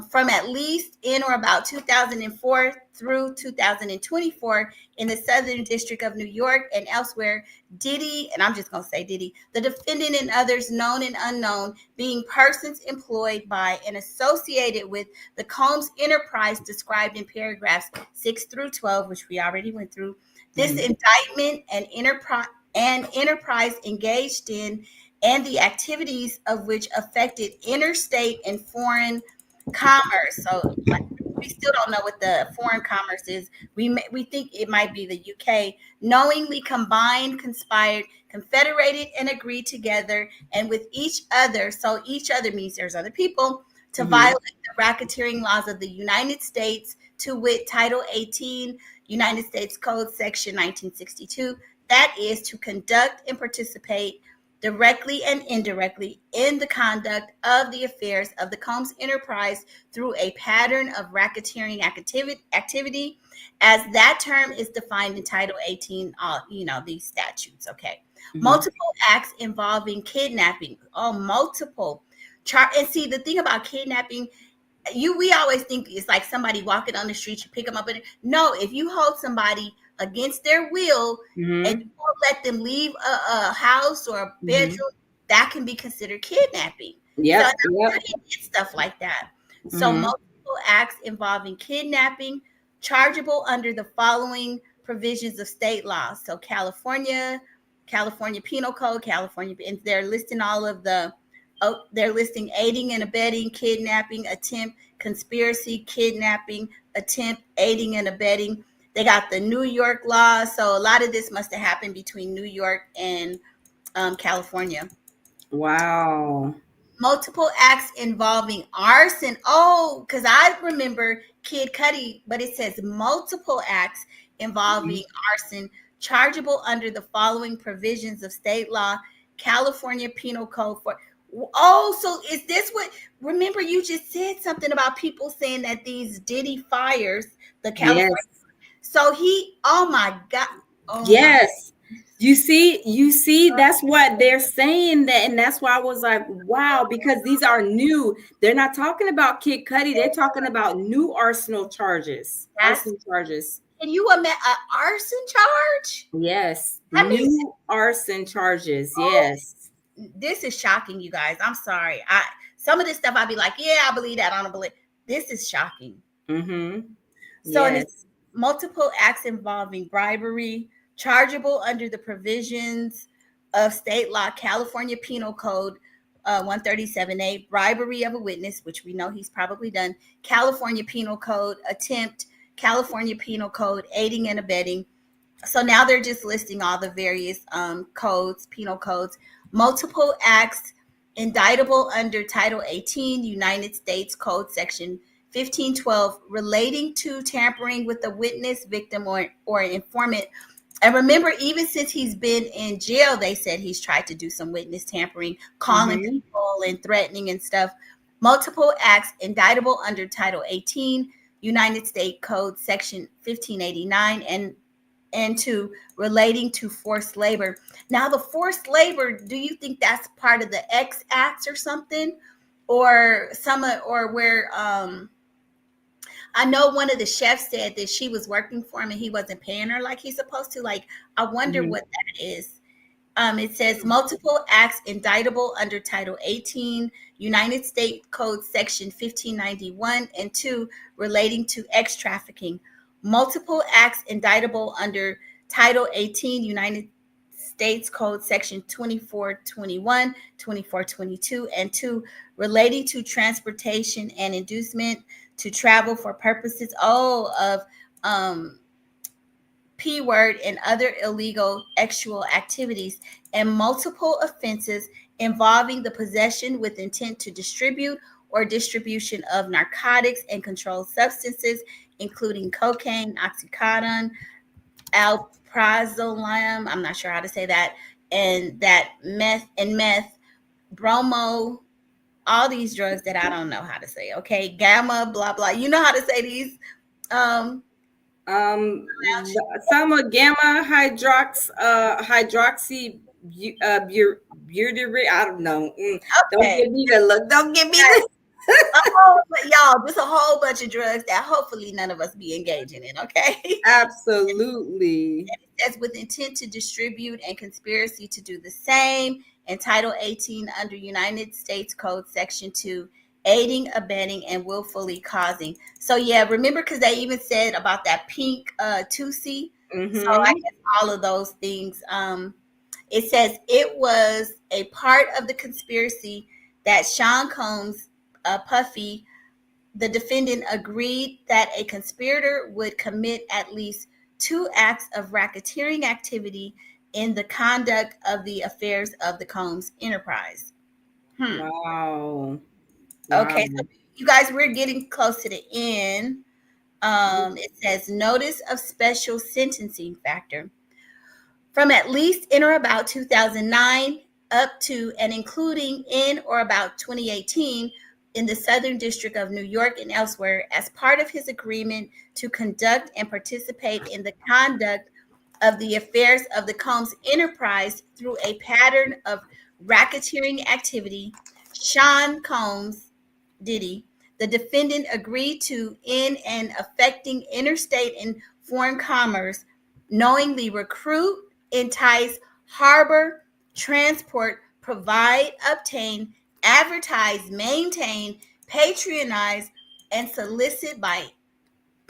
from at least in or about 2004 through 2024 in the Southern District of New York and elsewhere, Diddy, and I'm just going to say Diddy, the defendant and others known and unknown, being persons employed by and associated with the Combs enterprise described in paragraphs 6 through 12, which we already went through. This indictment and and enterprise engaged in, and the activities of which affected interstate and foreign commerce. So, like, we still don't know what the foreign commerce is. We think it might be the UK. Knowingly combined, conspired, confederated, and agreed together, and with each other. So each other means there's other people to Mm-hmm. violate the racketeering laws of the United States, to wit, Title 18, United States Code, Section 1962. That is to conduct and participate directly and indirectly in the conduct of the affairs of the Combs enterprise through a pattern of racketeering activity, as that term is defined in Title 18, these statutes. Okay. Mm-hmm. Multiple acts involving kidnapping. Oh, multiple. And see, the thing about kidnapping, we always think it's like somebody walking on the street, you pick them up. And no, if you hold somebody against their will and Mm-hmm. you won't let them leave a house or a Mm-hmm. bedroom, that can be considered kidnapping. So Yep. that's how Yep. you get stuff like that. So Mm-hmm. multiple acts involving kidnapping, chargeable under the following provisions of state law. So California Penal Code, California, and they're listing all of the. Oh, they're listing aiding and abetting, kidnapping, attempt, conspiracy, kidnapping, attempt, aiding and abetting. They got the New York law. So a lot of this must have happened between New York and California. Wow. Multiple acts involving arson. Oh, because I remember Kid Cudi, but it says multiple acts Mm-hmm. involving arson, chargeable under the following provisions of state law, California Penal Code for. Oh, so is this what? Remember, you just said something about people saying that these Diddy fires, the California. Yes. So he, oh my God, oh my. Yes. You see, that's what they're saying that, and that's why I was like, wow, because these are new. They're not talking about Kid Cudi, they're talking about new arsenal charges. That's, Arson charges. can you imagine an arson charge? Yes. That means, New arson charges. oh, Yes. this is shocking, you guys. I'm sorry. I Some of this stuff I'd be like, yeah, I believe that. I don't believe. This is shocking. Mm-hmm. So, and it's Yes. multiple acts involving bribery, chargeable under the provisions of state law, California Penal Code 137A, bribery of a witness, which we know he's probably done, California Penal Code, attempt, California Penal Code, aiding and abetting. So now they're just listing all the various codes, penal codes, multiple acts indictable under Title 18, United States Code Section 1512, relating to tampering with a witness, victim, or an informant. And remember, even since he's been in jail, they said he's tried to do some witness tampering, calling Mm-hmm. people and threatening and stuff. Multiple acts indictable under Title 18, United States Code Section 1589, and two, relating to forced labor. Now, the forced labor, do you think that's part of the X Acts or something, or or where I know one of the chefs said that she was working for him and he wasn't paying her like he's supposed to. Like, I wonder Mm-hmm. what that is. It says multiple acts indictable under Title 18, United States Code Section 1591, and two, relating to X trafficking. Multiple acts indictable under Title 18, United States Code Section 2421, 2422, and two, relating to transportation and inducement to travel for purposes of um, P word and other illegal sexual activities, and multiple offenses involving the possession with intent to distribute or distribution of narcotics and controlled substances, including cocaine, oxycodone, alprazolam, I'm not sure how to say that, and that meth, bromo, all these drugs that I don't know how to say. Okay, gamma, blah blah. You know how to say these. Um, Some are gamma hydroxy butyrate. I don't know. Don't okay. give me the look. Don't give me the. Y'all, there's a whole bunch of drugs that hopefully none of us be engaging in, okay? Absolutely. As with intent to distribute and conspiracy to do the same, and Title 18 under United States Code Section 2, aiding, abetting, and willfully causing. So yeah, remember, because they even said about that pink Tusi. So I Mm-hmm. guess all of those things. It says it was a part of the conspiracy that Sean Combs, Puffy, the defendant, agreed that a conspirator would commit at least two acts of racketeering activity in the conduct of the affairs of the Combs enterprise. Hmm. Wow. Wow. Okay, so you guys, we're getting close to the end. It says notice of special sentencing factor. From at least in or about 2009 up to and including in or about 2018 in the Southern District of New York and elsewhere as part of his agreement to conduct and participate in the conduct of the affairs of the Combs enterprise through a pattern of racketeering activity, Sean Combs, Diddy, the defendant, agreed to in and affecting interstate and foreign commerce, knowingly recruit, entice, harbor, transport, provide, obtain, advertise, maintain, patronize, and solicit by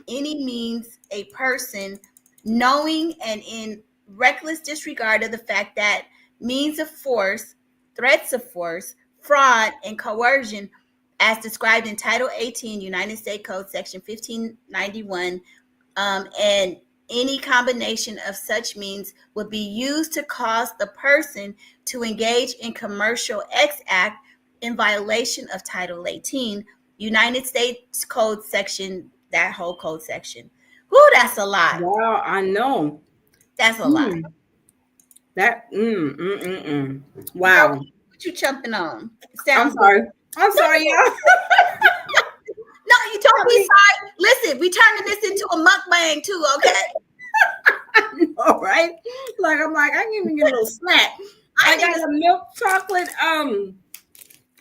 any means a person knowing and in reckless disregard of the fact that means of force, threats of force, fraud, and coercion, as described in Title 18 United States Code Section 1591, and any combination of such means would be used to cause the person to engage in commercial X act in violation of Title 18 United States Code Section, that whole code section. Whoo, that's a lot. Wow, I know. That's a lot. Mm, that. Girl, Wow. what you jumping on? It I'm sounds good. sorry. I'm No, sorry, y'all. no, you don't I be mean, sorry. Listen, we turning this into a mukbang too, okay? all right. Like I'm like, I can even get a little snack. I I need got a a milk chocolate.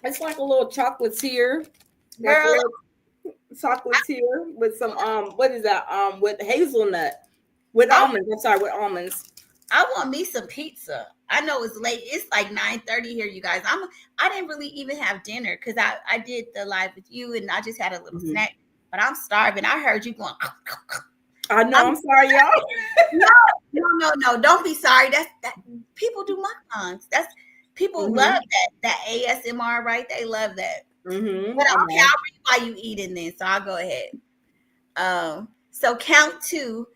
It's like a little chocolatier, like a girl. little chocolatier with some what is that? With hazelnut, with Oh, almonds. I'm sorry, with almonds. I want me some pizza. I know it's late. It's like 9:30 here, you guys. I didn't really even have dinner because I did the live with you and I just had a little Mhm. snack. But I'm starving. I heard you going. I know. I'm I'm sorry, y'all. no, no. Don't be sorry. That's that people do mukbangs. That's people love Mhm. that ASMR, right? They love that. But Mhm. I okay, know. I'll read why you eating this. So I'll go ahead. So count two,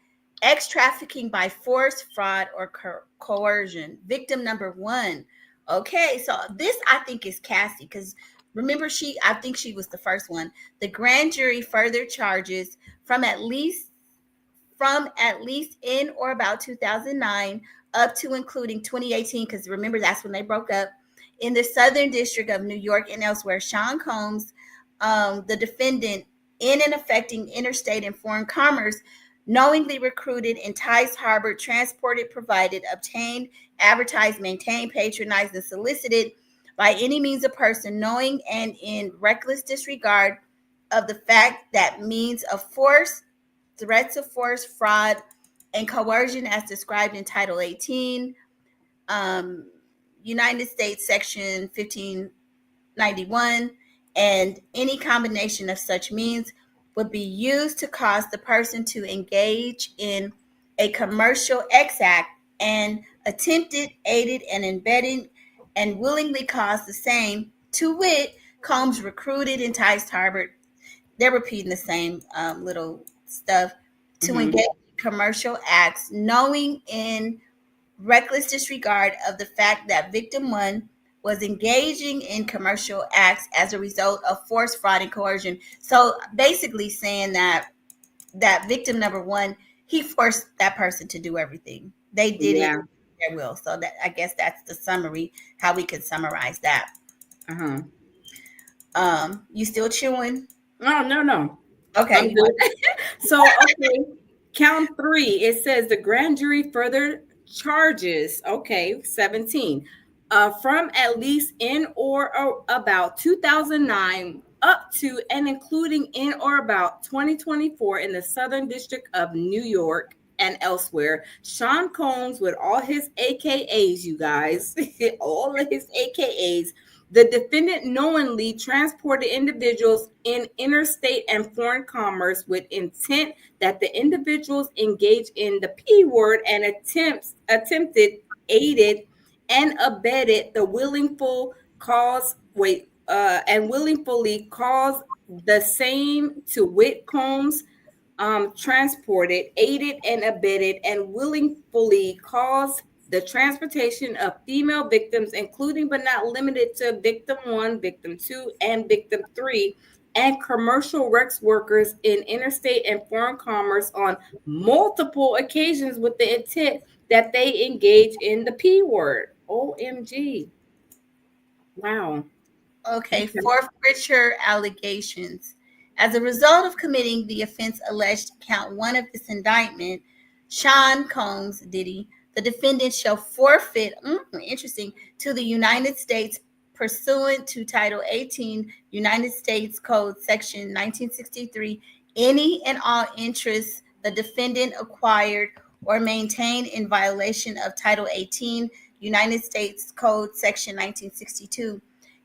X trafficking by force, fraud, or coercion. Victim number one. Okay, so this I think is Cassie because remember I think she was the first one. The grand jury further charges from at least in or about 2009 up to including 2018 because remember that's when they broke up in the Southern District of New York and elsewhere. Sean Combs, the defendant, in and affecting interstate and foreign commerce, knowingly recruited, enticed, harbored, transported, provided, obtained, advertised, maintained, patronized, and solicited by any means a person knowing and in reckless disregard of the fact that means of force, threats of force, fraud, and coercion as described in Title 18, um, United States Section 1591, and any combination of such means would be used to cause the person to engage in a commercial X act and attempted, aided, and embedded and willingly caused the same, to wit, Combs recruited, enticed, harbored, they're repeating the same little stuff to Mhm. engage in commercial acts, knowing in reckless disregard of the fact that victim one was engaging in commercial acts as a result of force, fraud, and coercion. So basically saying that victim number one, he forced that person to do everything. They did it Yeah. their will. So that I guess that's the summary, how we could summarize that. Uh huh. You still chewing? Oh no, no. Okay, I'm you good. want So, okay, count three. It says the grand jury further charges, okay, 17, from at least in or about 2009 up to and including in or about 2024 in the Southern District of New York and elsewhere. Sean Combs, with all his AKAs, you guys, all of his AKAs, the defendant knowingly transported individuals in interstate and foreign commerce with intent that the individuals engage in the P word and attempted, aided, and abetted the willful cause and willingly cause the same to wit Combs transported, aided and abetted, and willingly caused the transportation of female victims, including but not limited to victim one, victim two, and victim three, and commercial sex workers in interstate and foreign commerce on multiple occasions with the intent that they engage in the P word. OMG. Wow. Okay, Okay. forfeiture allegations. As a result of committing the offense alleged in count one of this indictment, Sean Combs, Diddy, the defendant shall forfeit, interesting, to the United States pursuant to Title 18 United States Code Section 1963 any and all interests the defendant acquired or maintained in violation of Title 18 United States Code Section 1962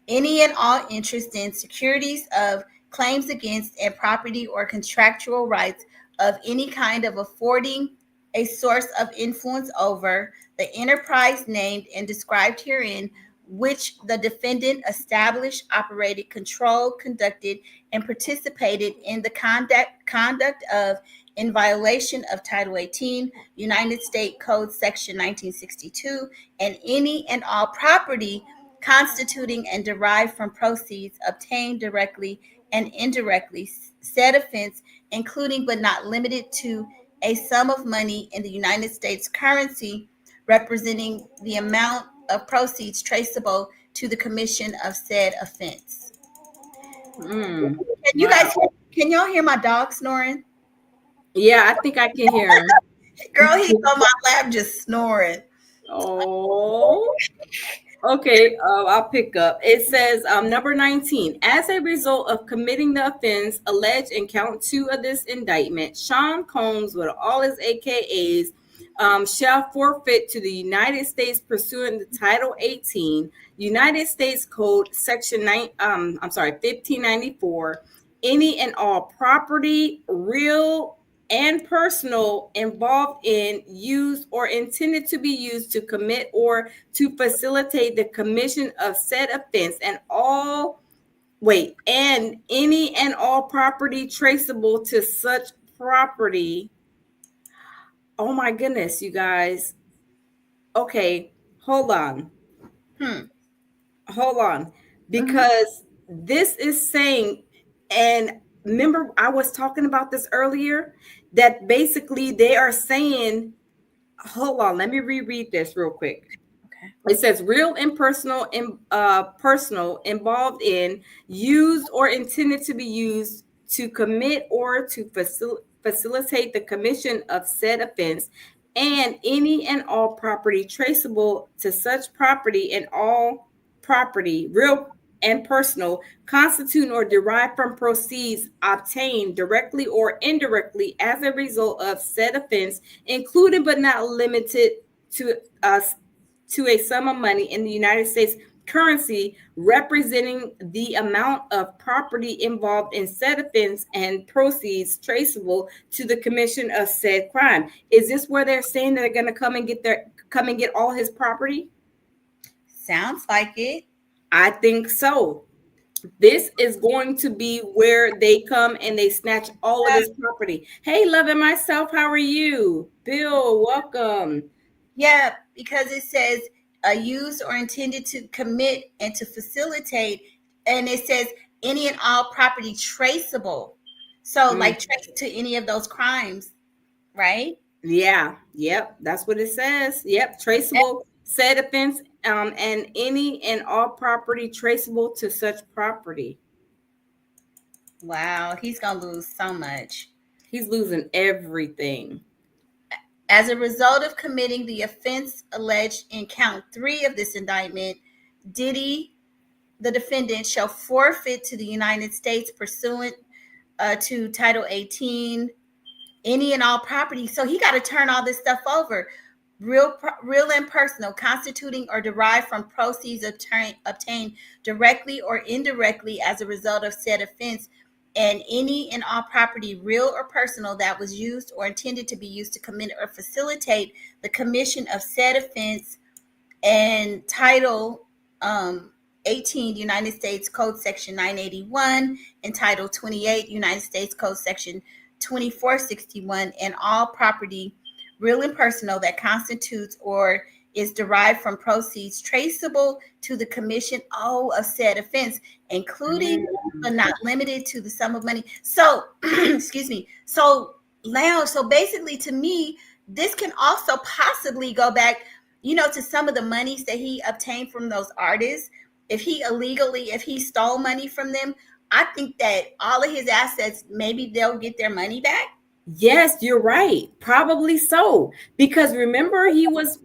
any and all interest in securities of claims against and property or contractual rights of any kind of affording a source of influence over the enterprise named and described herein, which the defendant established, operated, controlled, conducted, and participated in the conduct of in violation of Title 18, United States Code Section 1962, and any and all property constituting and derived from proceeds obtained directly and indirectly, said offense, including but not limited to a sum of money in the United States currency representing the amount of proceeds traceable to the commission of said offense. Can you guys Wow. hear, can y'all hear my dog snoring? Yeah, I think I can hear Girl, he's him. on my lap just snoring. Oh. Okay, I'll pick up. It says number 19. As a result of committing the offense alleged in count two of this indictment, Sean Combs, with all his AKAs, shall forfeit to the United States pursuant to Title 18, United States Code Section 1594, any and all property, real and personal, involved in, used, or intended to be used to commit or to facilitate the commission of said offense, and any and all property traceable to such property. Oh my goodness, you guys. Okay, hold on. Hmm. Hold on. Mm-hmm. Because this is saying, and remember, I was talking about this earlier, that basically they are saying, hold on, let me reread this real quick. Okay. It says real and personal involved in, used, or intended to be used to commit or to facilitate the commission of said offense, and any and all property traceable to such property, and all property, real and personal, constitute or derived from proceeds obtained directly or indirectly as a result of said offense, including but not limited to a sum of money in the United States currency representing the amount of property involved in said offense and proceeds traceable to the commission of said crime. Is this where they're saying that they're going to come and get all his property? Sounds like it. I think so. This is going to be where they come and they snatch all of his property. Hey, loving myself, how are you? Bill, welcome. Yeah, because it says used or intended to commit and to facilitate, and it says any and all property traceable. So, Mm. like, trace to any of those crimes, right? Yeah, yep, that's what it says. Yep, traceable said offense, and any and all property traceable to such property. Wow, he's gonna lose so much. He's losing everything. As a result of committing the offense alleged in count three of this indictment, Diddy, the defendant, shall forfeit to the United States pursuant to Title 18 any and all property. So he got to turn all this stuff over. Real and personal, constituting or derived from proceeds obtained directly or indirectly as a result of said offense, and any and all property, real or personal, that was used or intended to be used to commit or facilitate the commission of said offense, and Title um, 18 United States Code Section 981 and Title 28 United States Code Section 2461, and all property, real and personal, that constitutes or is derived from proceeds traceable to the commission of said offense, including but not limited to the sum of money. So, excuse me. So now, so basically, to me, this can also possibly go back, to some of the monies that he obtained from those artists. If he stole money from them, I think that all of his assets, maybe they'll get their money back. Yes, you're right. Probably so. Because remember, he was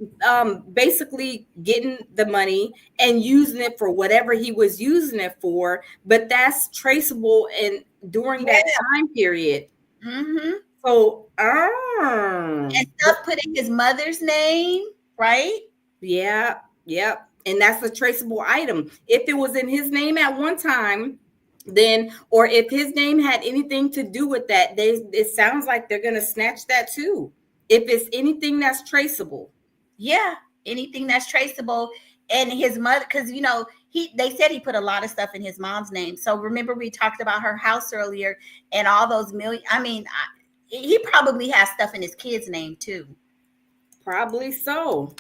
basically getting the money and using it for whatever he was using it for. But that's traceable and during that Yeah. time period. Mm-hmm. So, And stuff put in his mother's name, right? yeah, yep. And that's a traceable item. If it was in his name at one time, then, or if his name had anything to do with that, it sounds like they're gonna snatch that too. If it's anything that's traceable. Yeah, anything that's traceable. And his mother, because they said he put a lot of stuff in his mom's name. So remember, we talked about her house earlier and all those million. I mean, he probably has stuff in his kid's name too. Probably so.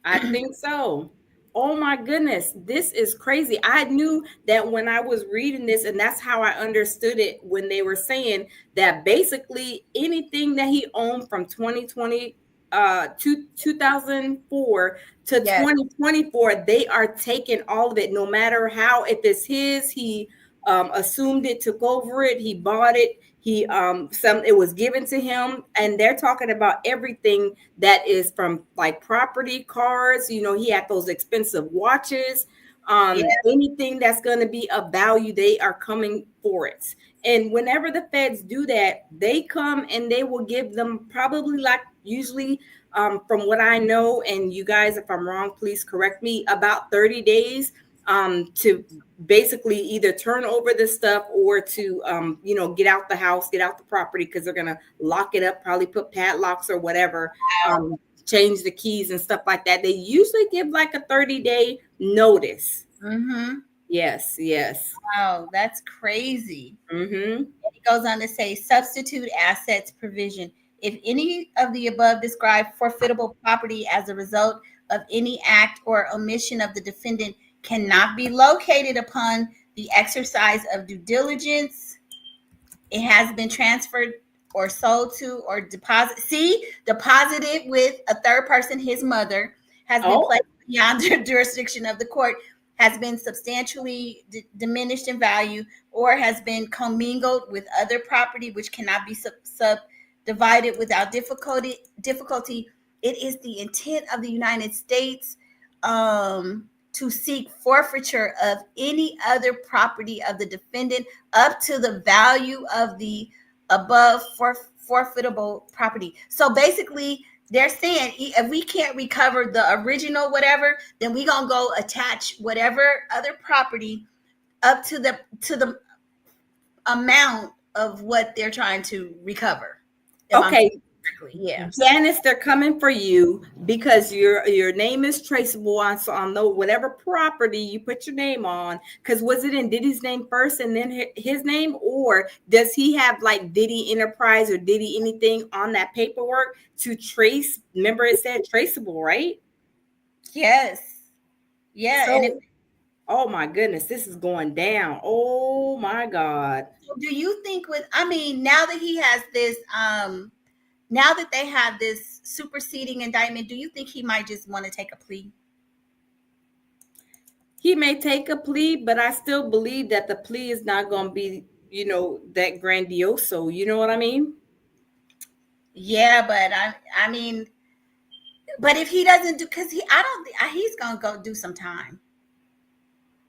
I think so. Oh my goodness, this is crazy. I knew that when I was reading this, and that's how I understood it when they were saying that basically anything that he owned from 2020 to 2004 to Yes. 2024, they are taking all of it, no matter how, if it's his, he assumed it, took over it, he bought it, he it was given to him, and they're talking about everything that is from like property, cars, he had those expensive watches, Yeah. anything that's going to be of value, they are coming for it. And whenever the feds do that, they come and they will give them probably, like, usually, from what I know, and you guys, if I'm wrong, please correct me, about 30 days to basically either turn over the stuff or to get out the house, get out the property, because they're gonna lock it up, probably put padlocks or whatever, Wow. change the keys and stuff like that. They usually give like a 30-day notice. Mm-hmm. Yes, yes. Wow, that's crazy. Mm-hmm. He goes on to say substitute assets provision. If any of the above described forfeitable property as a result of any act or omission of the defendant cannot be located upon the exercise of due diligence, it has been transferred or sold to or deposited with a third person, his mother, has been Oh, placed beyond the jurisdiction of the court, has been substantially diminished in value, or has been commingled with other property which cannot be subdivided without difficulty. It is the intent of the United States to seek forfeiture of any other property of the defendant up to the value of the above forfeitable property. So basically, they're saying if we can't recover the original whatever, then we gonna go attach whatever other property up to the amount of what they're trying to recover. If I'm okay. saying correctly, yeah. Janice, they're coming for you because your name is traceable on the whatever property you put your name on. Because was it in Diddy's name first and then his name, or does he have like Diddy Enterprise or Diddy anything on that paperwork to trace? Remember, it said traceable, right? Yes. Yeah. And if So, oh my goodness, this is going down. Oh my God. do you think with I mean, now that he has this now that they have this superseding indictment, do you think he might just want to take a plea? He may take a plea, but I still believe that the plea is not going to be, that grandiose. So, you know what I mean? Yeah, but I mean, but if he doesn't do, because I don't think he's gonna go do some time.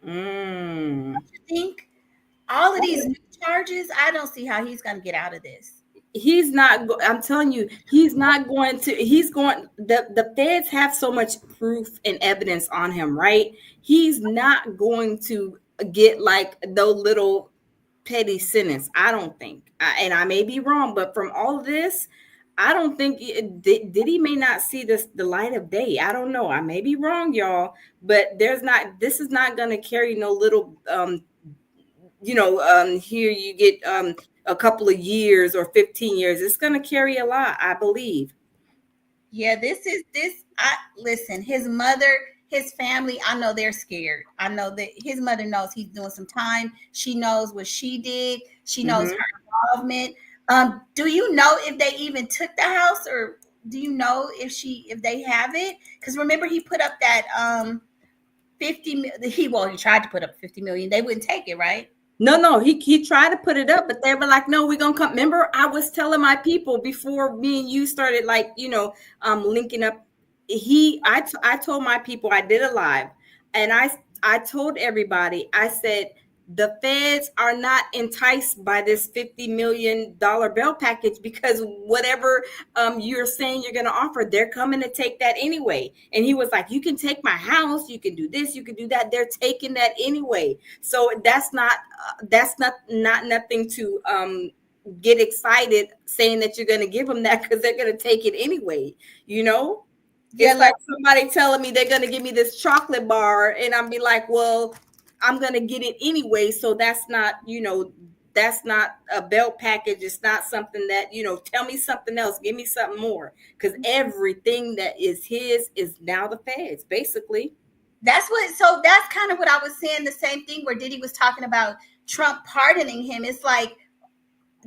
Mm. You think all of these new charges? I don't see how he's gonna get out of this. He's not, I'm telling you, he's not going to, he's going, the feds have so much proof and evidence on him, right? He's not going to get like those little petty sentence. I don't think, and I may be wrong, but from all of this, I don't think Diddy may not see the light of day. I don't know. I may be wrong, y'all, but there's not. This is not going to carry no little. Here you get a couple of years or 15 years. It's going to carry a lot, I believe. Yeah, this is this. I listen. His mother, his family. I know they're scared. I know that his mother knows he's doing some time. She knows what she did. She knows Hmm. her involvement. Do you know if they even took the house, or do you know if they have it? Because remember, he put up that 50. He tried to put up 50 million. They wouldn't take it, right? No, he tried to put it up, but they were like, "No, we're gonna come." Remember, I was telling my people before me and you started, like, linking up. I told my people, I did a live, and I told everybody, I said the feds are not enticed by this $50 million bail package, because whatever you're saying you're gonna offer, they're coming to take that anyway. And he was like, "You can take my house, you can do this, you can do that." They're taking that anyway, so that's not nothing to get excited saying that you're going to give them that, because they're going to take it anyway. you know Yeah, it's like somebody telling me they're going to give me this chocolate bar, and I'm be like, well, I'm going to get it anyway. So that's not a belt package. It's not something that, tell me something else, give me something more, because everything that is his is now the feds, basically. that's what. So that's kind of what I was saying. The same thing where Diddy was talking about Trump pardoning him. It's like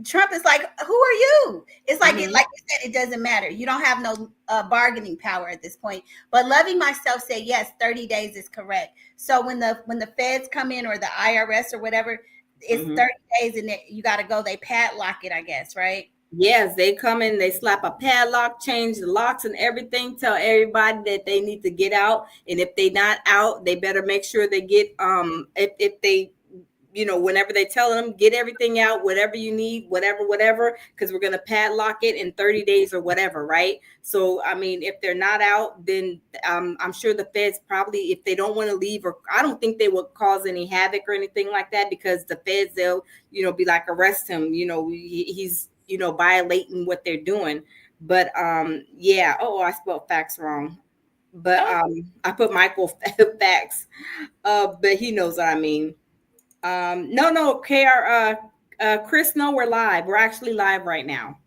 Trump is like, who are you? It's like you said, it doesn't matter. You don't have no bargaining power at this point. But Loving Myself said yes, 30 days is correct. So when the feds come in, or the IRS or whatever, it's Hmm. 30 days, and you got to go. They padlock it, I guess, right? Yes, they come in, they slap a padlock, change the locks and everything, tell everybody that they need to get out. And if they not out, they better make sure they get if they whenever they tell them, get everything out, whatever you need, whatever, because we're gonna padlock it in 30 days or whatever, right? So I mean, if they're not out, then I'm sure the feds probably, if they don't want to leave, or I don't think they would cause any havoc or anything like that, because the feds, they'll be like, arrest him, he's violating what they're doing. But yeah, oh, I spelled facts wrong, but Oh, I put Michael facts, but he knows what I mean. No, KR, Chris, no, we're live. We're actually live right now.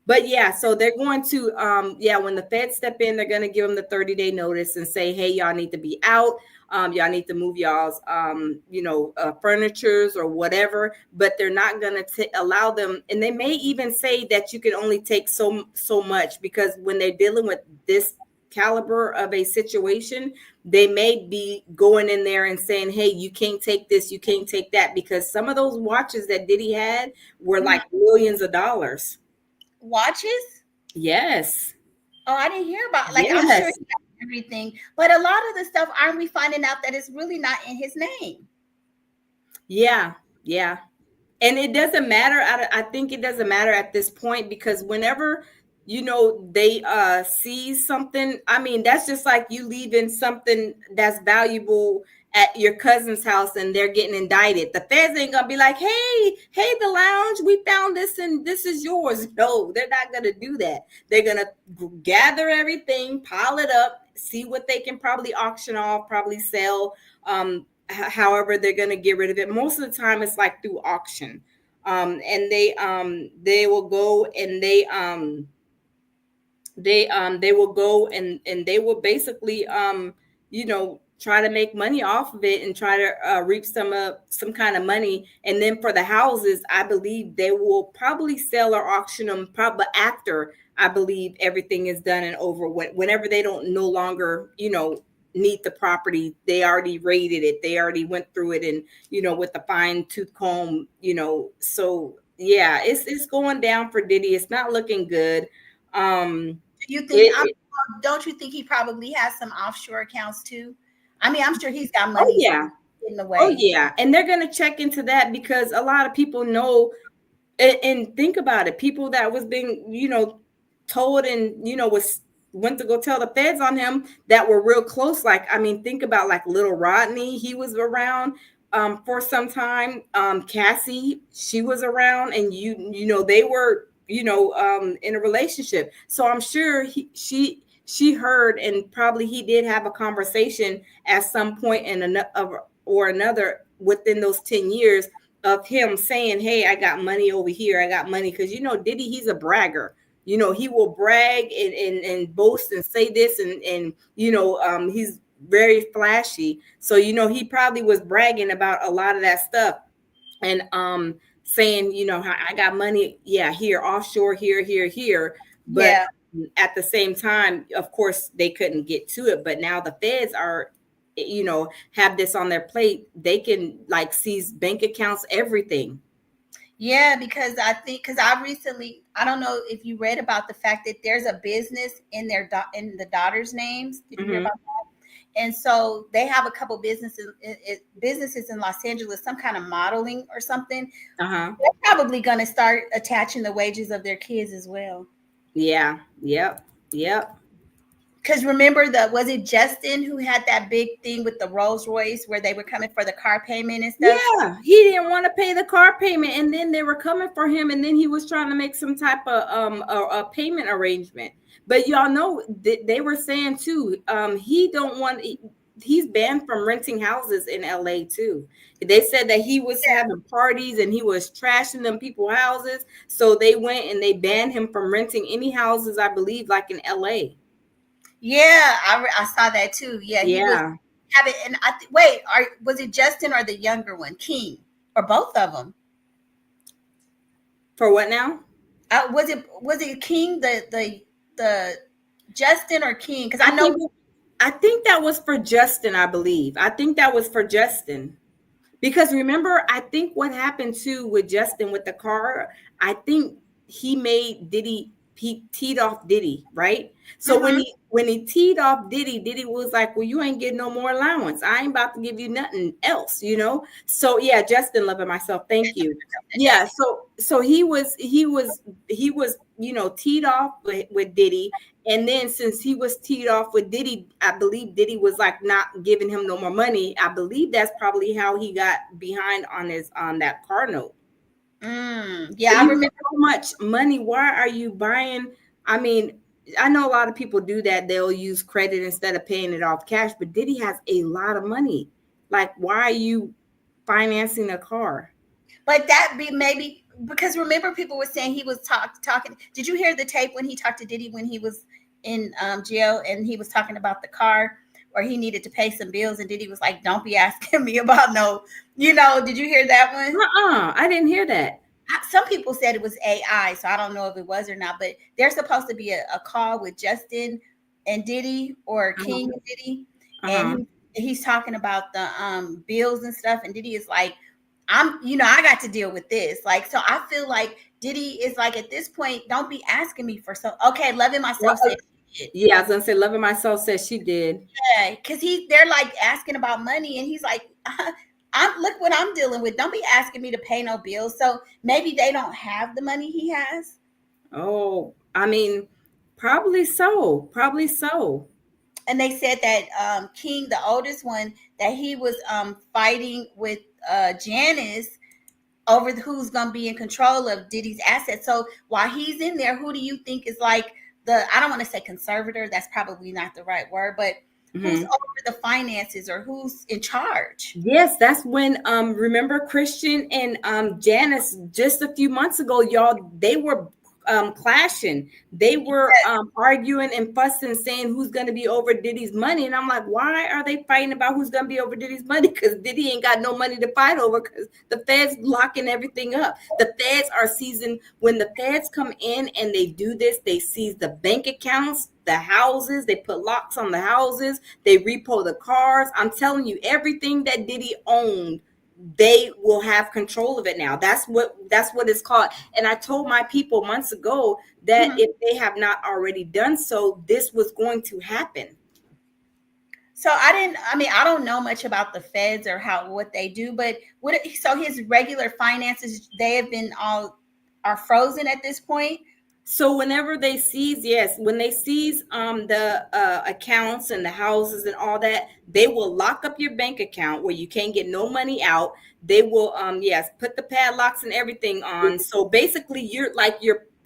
But yeah, so they're going to, yeah, when the feds step in, they're going to give them the 30-day notice and say, hey, y'all need to be out. Y'all need to move y'all's, furnitures or whatever. But they're not going to allow them. And they may even say that you can only take so much, because when they're dealing with this caliber of a situation, they may be going in there and saying, hey, you can't take this, you can't take that, because some of those watches that Diddy had were mhm. like millions of dollars. Watches? Yes. Oh, I didn't hear about. Like, I'm sure Yes. he got everything, but a lot of the stuff, aren't we finding out that it's really not in his name? Yeah. Yeah. And it doesn't matter. I think it doesn't matter at this point, because whenever they see something, I mean, that's just like you leaving something that's valuable at your cousin's house and they're getting indicted. The feds ain't gonna be like, hey, the lounge, we found this and this is yours. No, they're not gonna do that. They're gonna gather everything, pile it up, see what they can probably auction off, probably sell. However they're going to get rid of it. Most of the time it's like through auction. And they will go and they will go and they will basically try to make money off of it and try to reap some kind of money. And then for the houses, I believe they will probably sell or auction them probably after, I believe, everything is done and over. Whenever they don't no longer need the property, they already rated it, they already went through it, and with the fine tooth comb, so yeah, it's going down for Diddy. It's not looking good. um Do you think? it, Don't you think he probably has some offshore accounts too? I mean, I'm sure he's got oh money yeah. in the Oh way. yeah, and they're going to check into that, because a lot of people know. And think about it, people that was being told and was went to go tell the feds on him, that were real close. Like, I mean, think about like little Rodney, he was around for some time. Cassie, she was around, and they were in a relationship. So I'm sure she heard, and probably he did have a conversation at some point in another within those 10 years of him saying, hey, I got money over here, I got money. Because Diddy, he's a bragger. He will brag and boast and say this, and he's very flashy. So he probably was bragging about a lot of that stuff, and saying, how I got money, yeah, here offshore, here. But Yeah. at the same time, of course, they couldn't get to it. But now the feds are, have this on their plate. They can like seize bank accounts, everything. Yeah, because I think because I don't know if you read about the fact that there's a business in in the daughters' names. Did you hear Mm-hmm. about that? And so they have a couple businesses in Los Angeles, some kind of modeling or something. Uh-huh. They're probably going to start attaching the wages of their kids as well. Yeah. Yep. Because remember, was it Justin who had that big thing with the Rolls Royce where they were coming for the car payment and stuff? Yeah, he didn't want to pay the car payment, and then they were coming for him, and then he was trying to make some type of a payment arrangement. But y'all know they were saying too, he don't want. He's banned from renting houses in LA too. They said that he was having parties and he was trashing them people's houses, so they went and they banned him from renting any houses, I believe, like in LA. Yeah, I saw that too. Yeah, he was Yeah. having, and wait, was it Justin or the younger one, King, or both of them? For what now? Was it King, the Justin or King? Because I I know. think I think that was for Justin, I believe. I think that was for Justin. Because remember, I think what happened too with Justin with the car, I think he made Diddy, he teed off Diddy, right? So when Mhm. he teed off Diddy, Diddy was like, well, you ain't getting no more allowance. I ain't about to give you nothing else. So yeah, Justin, loving myself, thank you. Yeah, so he was teed off with Diddy, and then since he was teed off with Diddy, I believe Diddy was like not giving him no more money. I believe that's probably how he got behind on his on that car note. Yeah, But I remember. so much money. Why are you buying? I mean, I know a lot of people do that. They'll use credit instead of paying it off cash. But Diddy has a lot of money. Like, why are you financing a car? But that be maybe because remember people were saying he was talking. Did you hear the tape when he talked to Diddy when he was in jail and he was talking about the car or he needed to pay some bills and Diddy was like, "Don't be asking me about no." Did you hear that one? I didn't hear that. Some people said it was AI, so I don't know if it was or not. But there's supposed to be a call with Justin and Diddy or King and Diddy, Uh and huh. he's talking about the bills and stuff, and Diddy is like, I got to deal with this. Like, so I feel like Diddy is like at this point, don't be asking me for so. Okay, loving Well, myself said she did. yeah, I was gonna say, loving my soul says she did. Yeah, because they're like asking about money, and he's like, I'm look what I'm dealing with. Don't be asking me to pay no bills. So maybe they don't have the money he has. Oh, I mean, probably so. Probably so. And they said that King, the oldest one, that he was fighting with Janice over who's going to be in control of Diddy's assets. So while he's in there, who do you think is like I don't want to say conservator, that's probably not the right word, but who's Hmm. over the finances or who's in charge? Yes, that's when remember Christian and Janice just a few months ago, y'all, they were clashing. They were arguing and fussing, saying who's gonna be over Diddy's money. And I'm like, why are they fighting about who's gonna be over Diddy's money? Because Diddy ain't got no money to fight over because the feds locking everything up. The feds are seizing when the feds come in and they do this, they seize the bank accounts, the houses, they put locks on the houses, they repo the cars. I'm telling you, everything that Diddy owned, they will have control of it now. That's what it's called. And I told my people months ago that Mhm. if they have not already done so, this was going to happen. So I don't know much about the feds or what they do, but so his regular finances, they have been all are frozen at this point. So whenever they seize, yes, when they seize the accounts and the houses and all that, they will lock up your bank account where you can't get no money out. They will yes, put the padlocks and everything on. So basically you're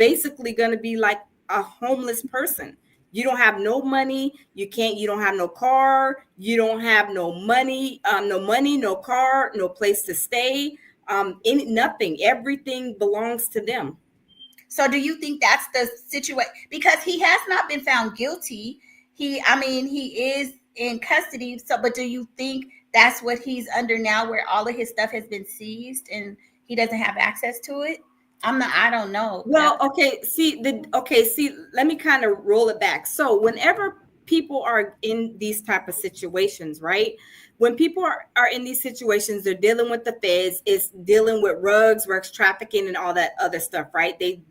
basically going to be like a homeless person. You don't have no money. You don't have no car. You don't have no car, no place to stay. Nothing. Everything belongs to them. So do you think that's the situation? Because he has not been found guilty. I mean, he is in custody. So, but do you think that's what he's under now, where all of his stuff has been seized and he doesn't have access to it? I don't know. Well, see, let me kind of roll it back. So whenever people are in these type of situations, right? When people are in these situations, they're dealing with the feds, it's dealing with drugs trafficking and all that other stuff, right? They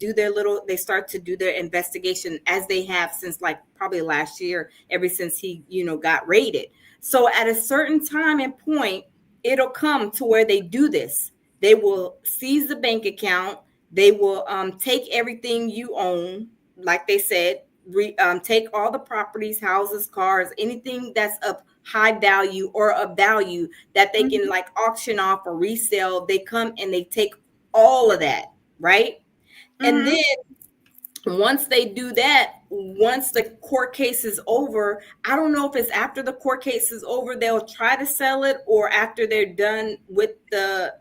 start to do their investigation as they have since like probably last year, ever since he, got raided. So at a certain time and point, it'll come to where they do this. They will seize the bank account, they will take everything you own, like they said, take all the properties, houses, cars, anything that's of high value or of value that they can Mhm. like auction off or resell. They come and they take all of that, right? And then Mhm. once they do that, once the court case is over, I don't know if it's after the court case is over, they'll try to sell it, or after they're done with the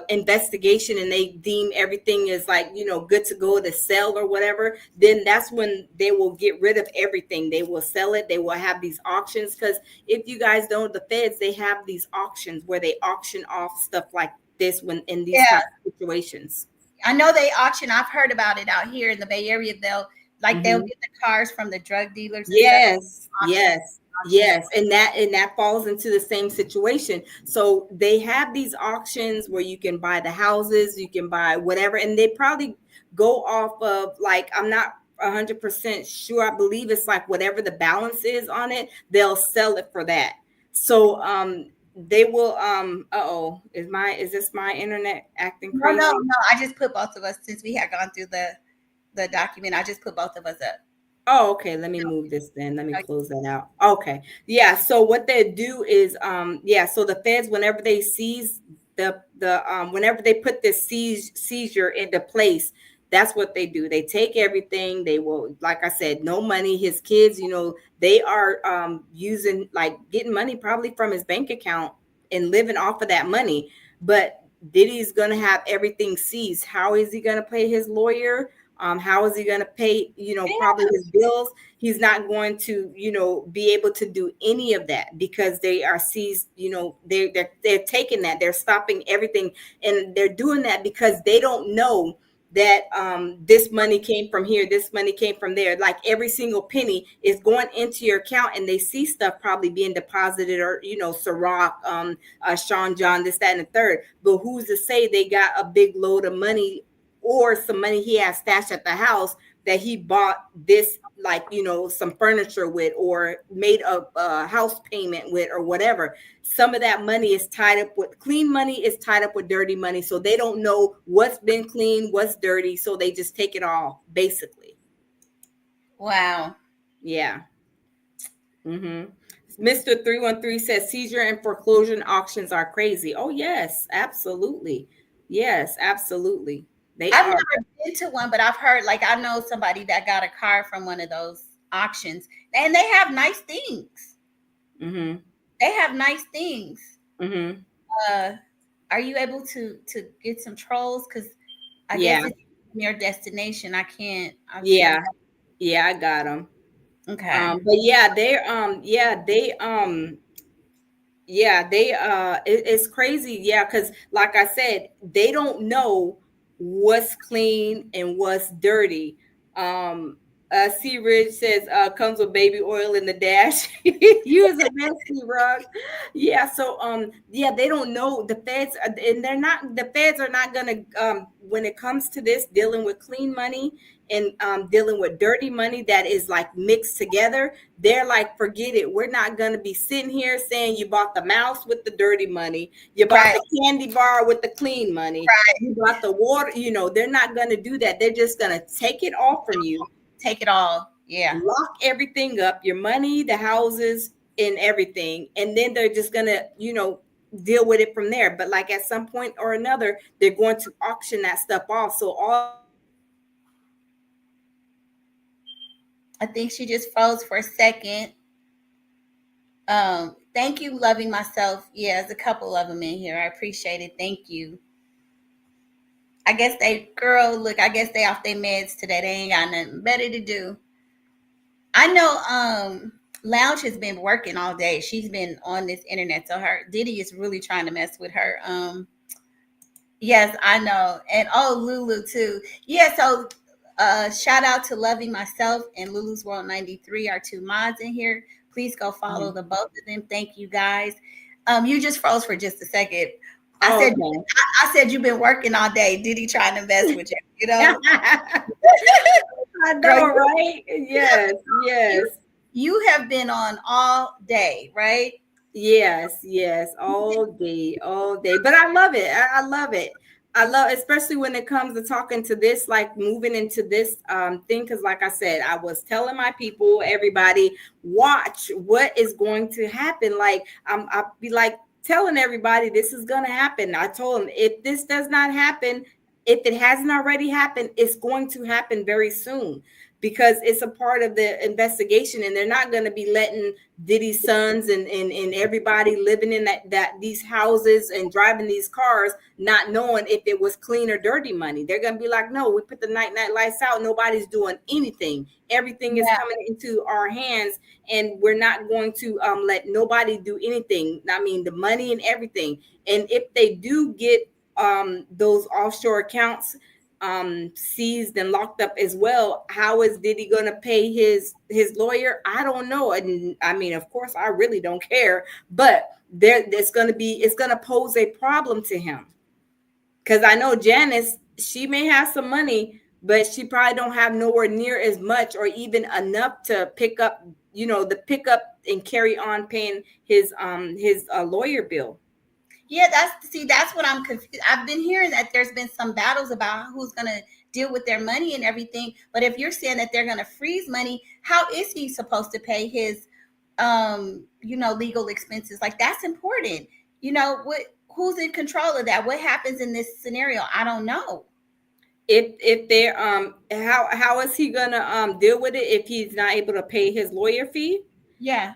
investigation and they deem everything is like, good to go to sell or whatever, then that's when they will get rid of everything. They will sell it. They will have these auctions, because if you guys don't, the feds, they have these auctions where they auction off stuff like this when in these Yeah, type of situations. I know they auction. I've heard about it out here in the Bay Area. They'll Mhm. get the cars from the drug dealers and stuff, Yes, auction yes, auction it. yes. And that falls into the same situation. So they have these auctions where you can buy the houses, you can buy whatever, and they probably go off of, like, I'm not 100% sure. I believe it's like whatever the balance is on it, they'll sell it for that. So they will is this my internet acting No, no, crazy? no. I just put both of us since we had gone through the document. I just put both of us up. Oh, okay. Let me move this then. Let me close that out. Okay. Yeah. So what they do is, so the feds, whenever they seize whenever they put this seizure into place, that's what they do. They take everything. They will, like I said, no money. His kids, they are using, like, getting money probably from his bank account and living off of that money. But Diddy's gonna have everything seized. How is he gonna pay his lawyer? How is he going to pay, probably his bills? He's not going to, be able to do any of that because they are seized. They're taking that, they're stopping everything, and they're doing that because they don't know that this money came from here, this money came from there. Like every single penny is going into your account, and they see stuff probably being deposited, or Ciroc, Sean John, this, that, and the third. But who's to say they got a big load of money or some money he has stashed at the house that he bought this, like, some furniture with, or made a house payment with, or whatever. Some of that money is tied up with clean money, is tied up with dirty money, so they don't know what's been clean, what's dirty, so they just take it all, basically. Wow. Yeah. Mm-hmm. Mr. 313 says seizure and foreclosure auctions are crazy. Oh yes, absolutely. Yes, absolutely, they I've are. never been to one, but I've heard, like, I know somebody that got a car from one of those auctions, and they have nice things. Mm-hmm. They have nice things. Mm-hmm. Uh, are you able to get some trolls? Because I guess Yeah, it's your destination. I can't. Obviously, I'm yeah, yeah. I got them. okay. But yeah, it's crazy. Yeah, because like I said, they don't know what's clean and what's dirty. um C Ridge says comes with baby oil in the dash. Use a messy rug. Yeah, so yeah, they don't know. The feds and the feds are not gonna, when it comes to this, dealing with clean money and dealing with dirty money that is like mixed together. They're like, forget it. We're not going to be sitting here saying you bought the mouse with the dirty money, you bought Right, the candy bar with the clean money, right. you bought the water. They're not going to do that. They're just going to take it all from you, Take it all. Yeah. lock everything up, your money, the houses, and everything. And then they're just going to, deal with it from there. But like at some point or another, they're going to auction that stuff off. So all I think she just froze for a second. Thank you, loving myself. Yeah, there's a couple of them in here. I appreciate it. Thank you. I guess girl, look, I guess they off their meds today. They ain't got nothing better to do. I know Lounge has been working all day. She's been on this internet. So her Diddy is really trying to mess with her. Yes, I know. And oh, Lulu too. Yeah, so shout out to Loving Myself and Lulu's World 93, our two mods in here. Please go follow Mhm. the both of them. Thank you guys. You just froze for just a second. I Oh, said okay. I said you've been working all day. Diddy trying to mess with you, you know? I Girl, know, right? Yes, you yes. you have been on all day, right? Yes, yes, all day. But I love it. I love it. I love, especially when it comes to talking to this, like moving into this thing. Because, like I said, I was telling my people, everybody, watch what is going to happen. Like I'll be like telling everybody this is going to happen. I told them if this does not happen, if it hasn't already happened, it's going to happen very soon because it's a part of the investigation, and they're not going to be letting Diddy's sons and everybody living in that these houses and driving these cars, not knowing if it was clean or dirty money. They're gonna be like, no, we put the night lights out. Nobody's doing anything. Everything is Yeah. coming into our hands, and we're not going to let nobody do anything. I mean, the money and everything. And if they do get those offshore accounts seized and locked up as well, how is Diddy going to pay his lawyer? I don't know. And I mean, of course I really don't care, but it's going to pose a problem to him, because I know Janice, she may have some money, but she probably don't have nowhere near as much or even enough to pick up, the pick up and carry on paying his lawyer bill. Yeah, that's what I'm confused. I've been hearing that there's been some battles about who's going to deal with their money and everything. But if you're saying that they're going to freeze money, how is he supposed to pay his, legal expenses? Like that's important. Who's in control of that? What happens in this scenario? I don't know. If they're how is he gonna deal with it if he's not able to pay his lawyer fee? Yeah.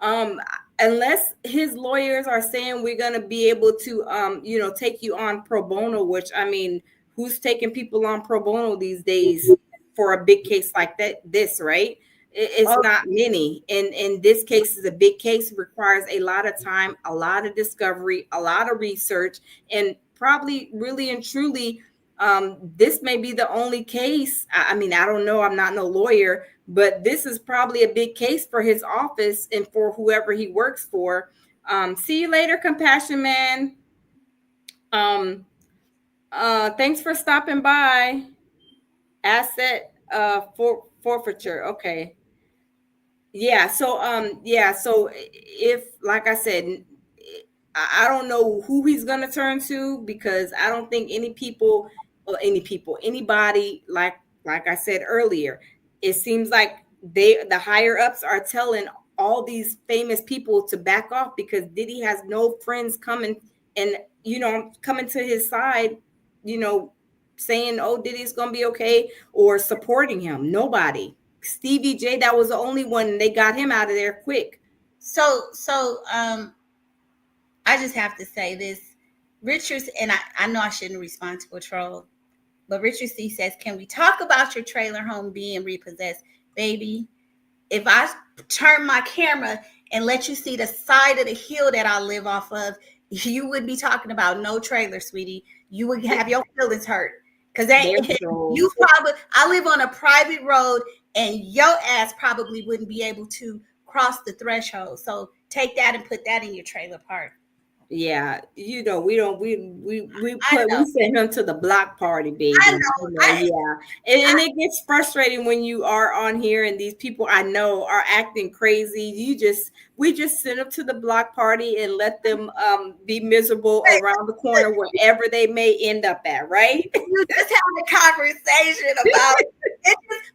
um Unless his lawyers are saying we're going to be able to take you on pro bono, which I mean, who's taking people on pro bono these days for a big case like this, right? It's Oh, not many, and this case is a big case, requires a lot of time, a lot of discovery, a lot of research, and probably really and truly this may be the only case. I mean, I don't know, I'm not no lawyer, but this is probably a big case for his office and for whoever he works for. See you later, Compassion Man. Um, Thanks for stopping by. Asset forfeiture. Okay. So if, like I said, I don't know who he's gonna turn to, because I don't think anybody, like I said earlier, it seems like the higher ups are telling all these famous people to back off, because Diddy has no friends coming and coming to his side, you know, saying, oh, Diddy's gonna be okay, or supporting him. Nobody. Stevie J, that was the only one, and they got him out of there quick. so I just have to say this. Richards, and I know I shouldn't respond to a troll, but Richard C says, can we talk about your trailer home being repossessed? Baby, if I turn my camera and let you see the side of the hill that I live off of, you would be talking about no trailer, sweetie. You would have your feelings hurt. Because They're you trolls. probably, I live on a private road and your ass probably wouldn't be able to cross the threshold. So take that and put that in your trailer park. Yeah, we don't I know, we send him to the block party, I baby. know. Yeah. And it gets frustrating when you are on here and these people I know are acting crazy. We just send them to the block party and let them be miserable around the corner wherever they may end up at, right? You just having a conversation about it,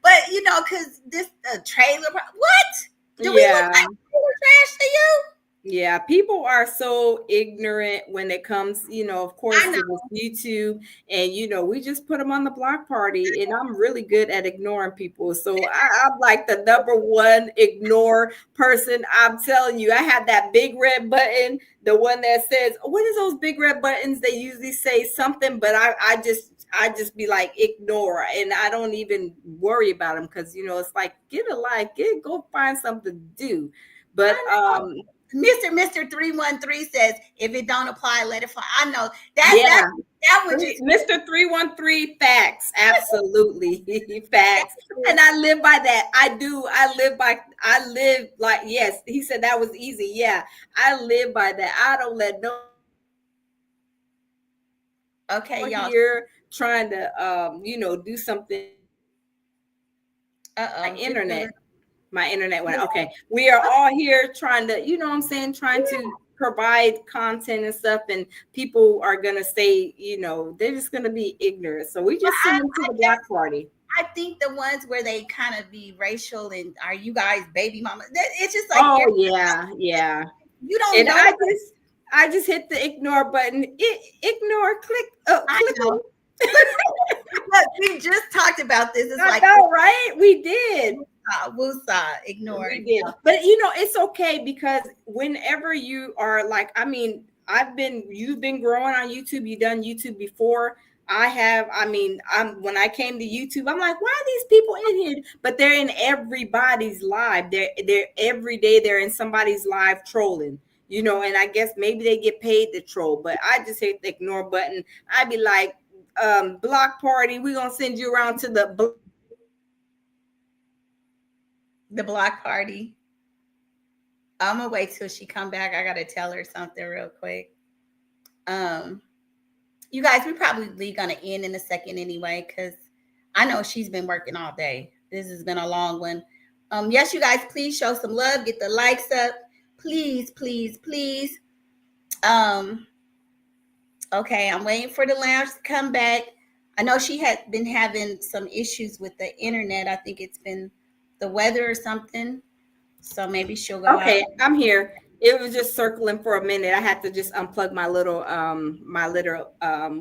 but because this trailer. What do we look Yeah. like trailer trash to you? Yeah, people are so ignorant when it comes, of I course, know. to this YouTube, and we just put them on the block party, and I'm really good at ignoring people. So I'm like the number one ignore person. I'm telling you, I have that big red button, the one that says, "What is those big red buttons?" They usually say something, but I just be like ignore, and I don't even worry about them because it's like get a life, go find something to do. But I know. Mr. 313 says, if it don't apply, let it fly. I know. yeah. That would just Mr. 313, facts. Absolutely. Facts. that And I live by that. I do. I live like, yes, he said that was easy. Yeah. I live by that. I don't let no okay, y'all. here trying to do something. My Uh-oh. It's a internet. little My internet went yeah. okay. We are all here trying to, what I'm saying, trying to provide content and stuff, and people are gonna say, they're just gonna be ignorant. So we But just send them to the block party. I think the ones where they kind of be racial and are you guys baby mama? It's just like Oh yeah, yeah. you don't And know. I just hit the ignore button. Ignore, click, I click know. on. Look, we just talked about this. It's I like know, right? We did. woosah, ignore. We did. But it's okay because whenever you are like, I mean, you've been growing on YouTube, you've done YouTube before. I have, I mean, when I came to YouTube, I'm like, why are these people in here? But they're in everybody's live. They're every day they're in somebody's live trolling. And I guess maybe they get paid to troll, but I just hit the ignore button. I'd be like, block party, we're gonna send you around to the The block party. I'm gonna wait till she come back. I gotta tell her something real quick. Um, you guys, we probably gonna end in a second anyway, because I know she's been working all day. This has been a long one. Yes, you guys, please show some love, get the likes up. Please, please, please. Um, okay, I'm waiting for the lounge to come back. I know she had been having some issues with the internet. I think it's been the weather or something. So maybe she'll go out. Okay, I'm here. It was just circling for a minute. I had to just unplug my little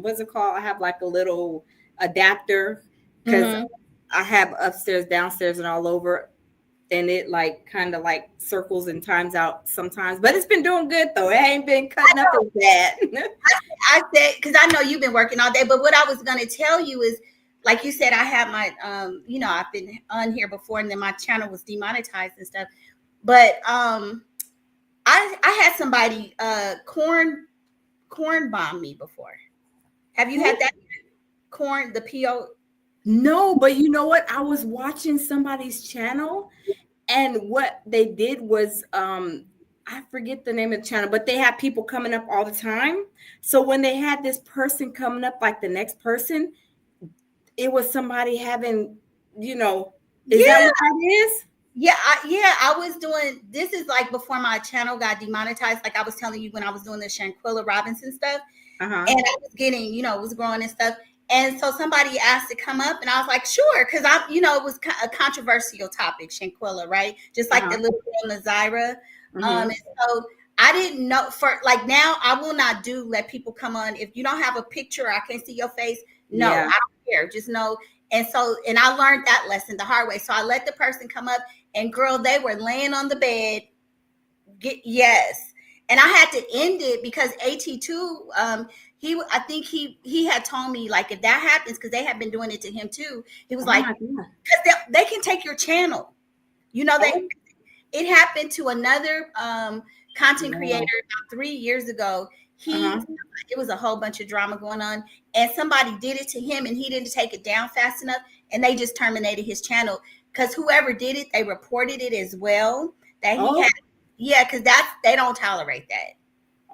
what's it called? I have like a little adapter because Mm-hmm. I have upstairs, downstairs, and all over, and it like kind of like circles and times out sometimes. But it's been doing good though. It ain't been cutting up as bad. I said, because I know you've been working all day, but what I was going to tell you is, like you said, I have my, I've been on here before, and then my channel was demonetized and stuff. But I had somebody corn bomb me before. Have you had Who? that corn? The po. No, but you know what? I was watching somebody's channel, and what they did was I forget the name of the channel, but they had people coming up all the time. So when they had this person coming up, like the next person, it was somebody having, is that Yeah, what that is? I was doing. This is like before my channel got demonetized. Like I was telling you when I was doing the Shanquilla Robinson stuff. Uh-huh. And I was getting, was growing and stuff. And so somebody asked to come up, and I was like, sure, because it was a controversial topic, Shanquilla, right? Just like the Uh-huh. little girl Nazira. Mm-hmm. And so I didn't know for like now I will not let people come on if you don't have a picture. I can't see your face. No, I Yeah. don't care. Just know. And I learned that lesson the hard way. So I let the person come up, and girl, they were laying on the bed. Yes, and I had to end it because AT2, I think he had told me like if that happens, because they have been doing it to him too. He was Oh like, my God. because they can take your channel. They Oh, it happened to another content creator wow. about 3 years ago. He Uh-huh. It was a whole bunch of drama going on, and somebody did it to him, and he didn't take it down fast enough, and they just terminated his channel because whoever did it, they reported it as well that he had. Oh, Yeah, because they don't tolerate that.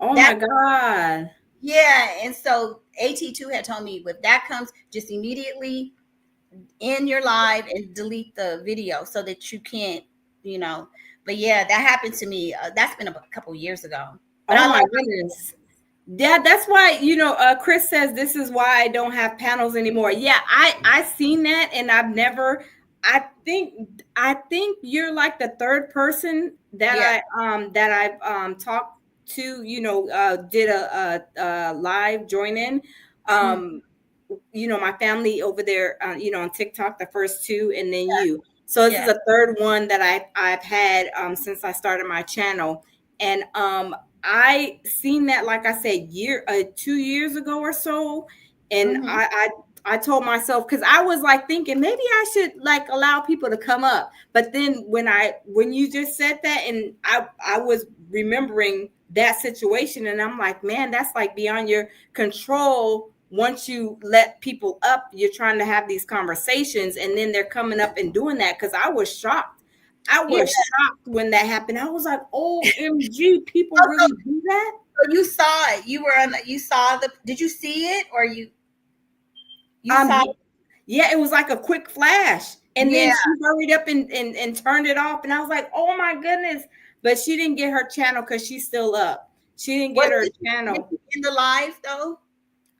oh That my God. yeah, and so AT2 had told me if that comes, just immediately end your live and delete the video so that you can't, you know. But yeah, that happened to me. That's been a couple years ago. But Oh I my love. goodness. Yeah, that's why, Chris says this is why I don't have panels anymore. Yeah, I seen that, and I've never I think you're like the third person Yeah. that I've talked to, did a live join in. Mhm. Um my family over there, on TikTok, the first two, and then you. So this is Yeah. a third one that I've had since I started my channel, and I seen that, like I said, 2 years ago or so, and Mhm. I told myself, because I was like thinking maybe I should like allow people to come up, but then when you just said that, and I was remembering that situation, and I'm like, man, that's like beyond your control. Once you let people up, you're trying to have these conversations, and then they're coming up and doing that. Because I was shocked. I Yeah. was shocked when that happened. I was like, OMG, people Oh, so, really do that? so you saw it. You were on. You saw the. Did you see it or you saw? Yeah, yeah, it was like a quick flash. And Yeah. then she hurried up and turned it off. And I was like, oh my goodness. But she didn't get her channel because she's still up. She didn't What get her did channel. she end the live though?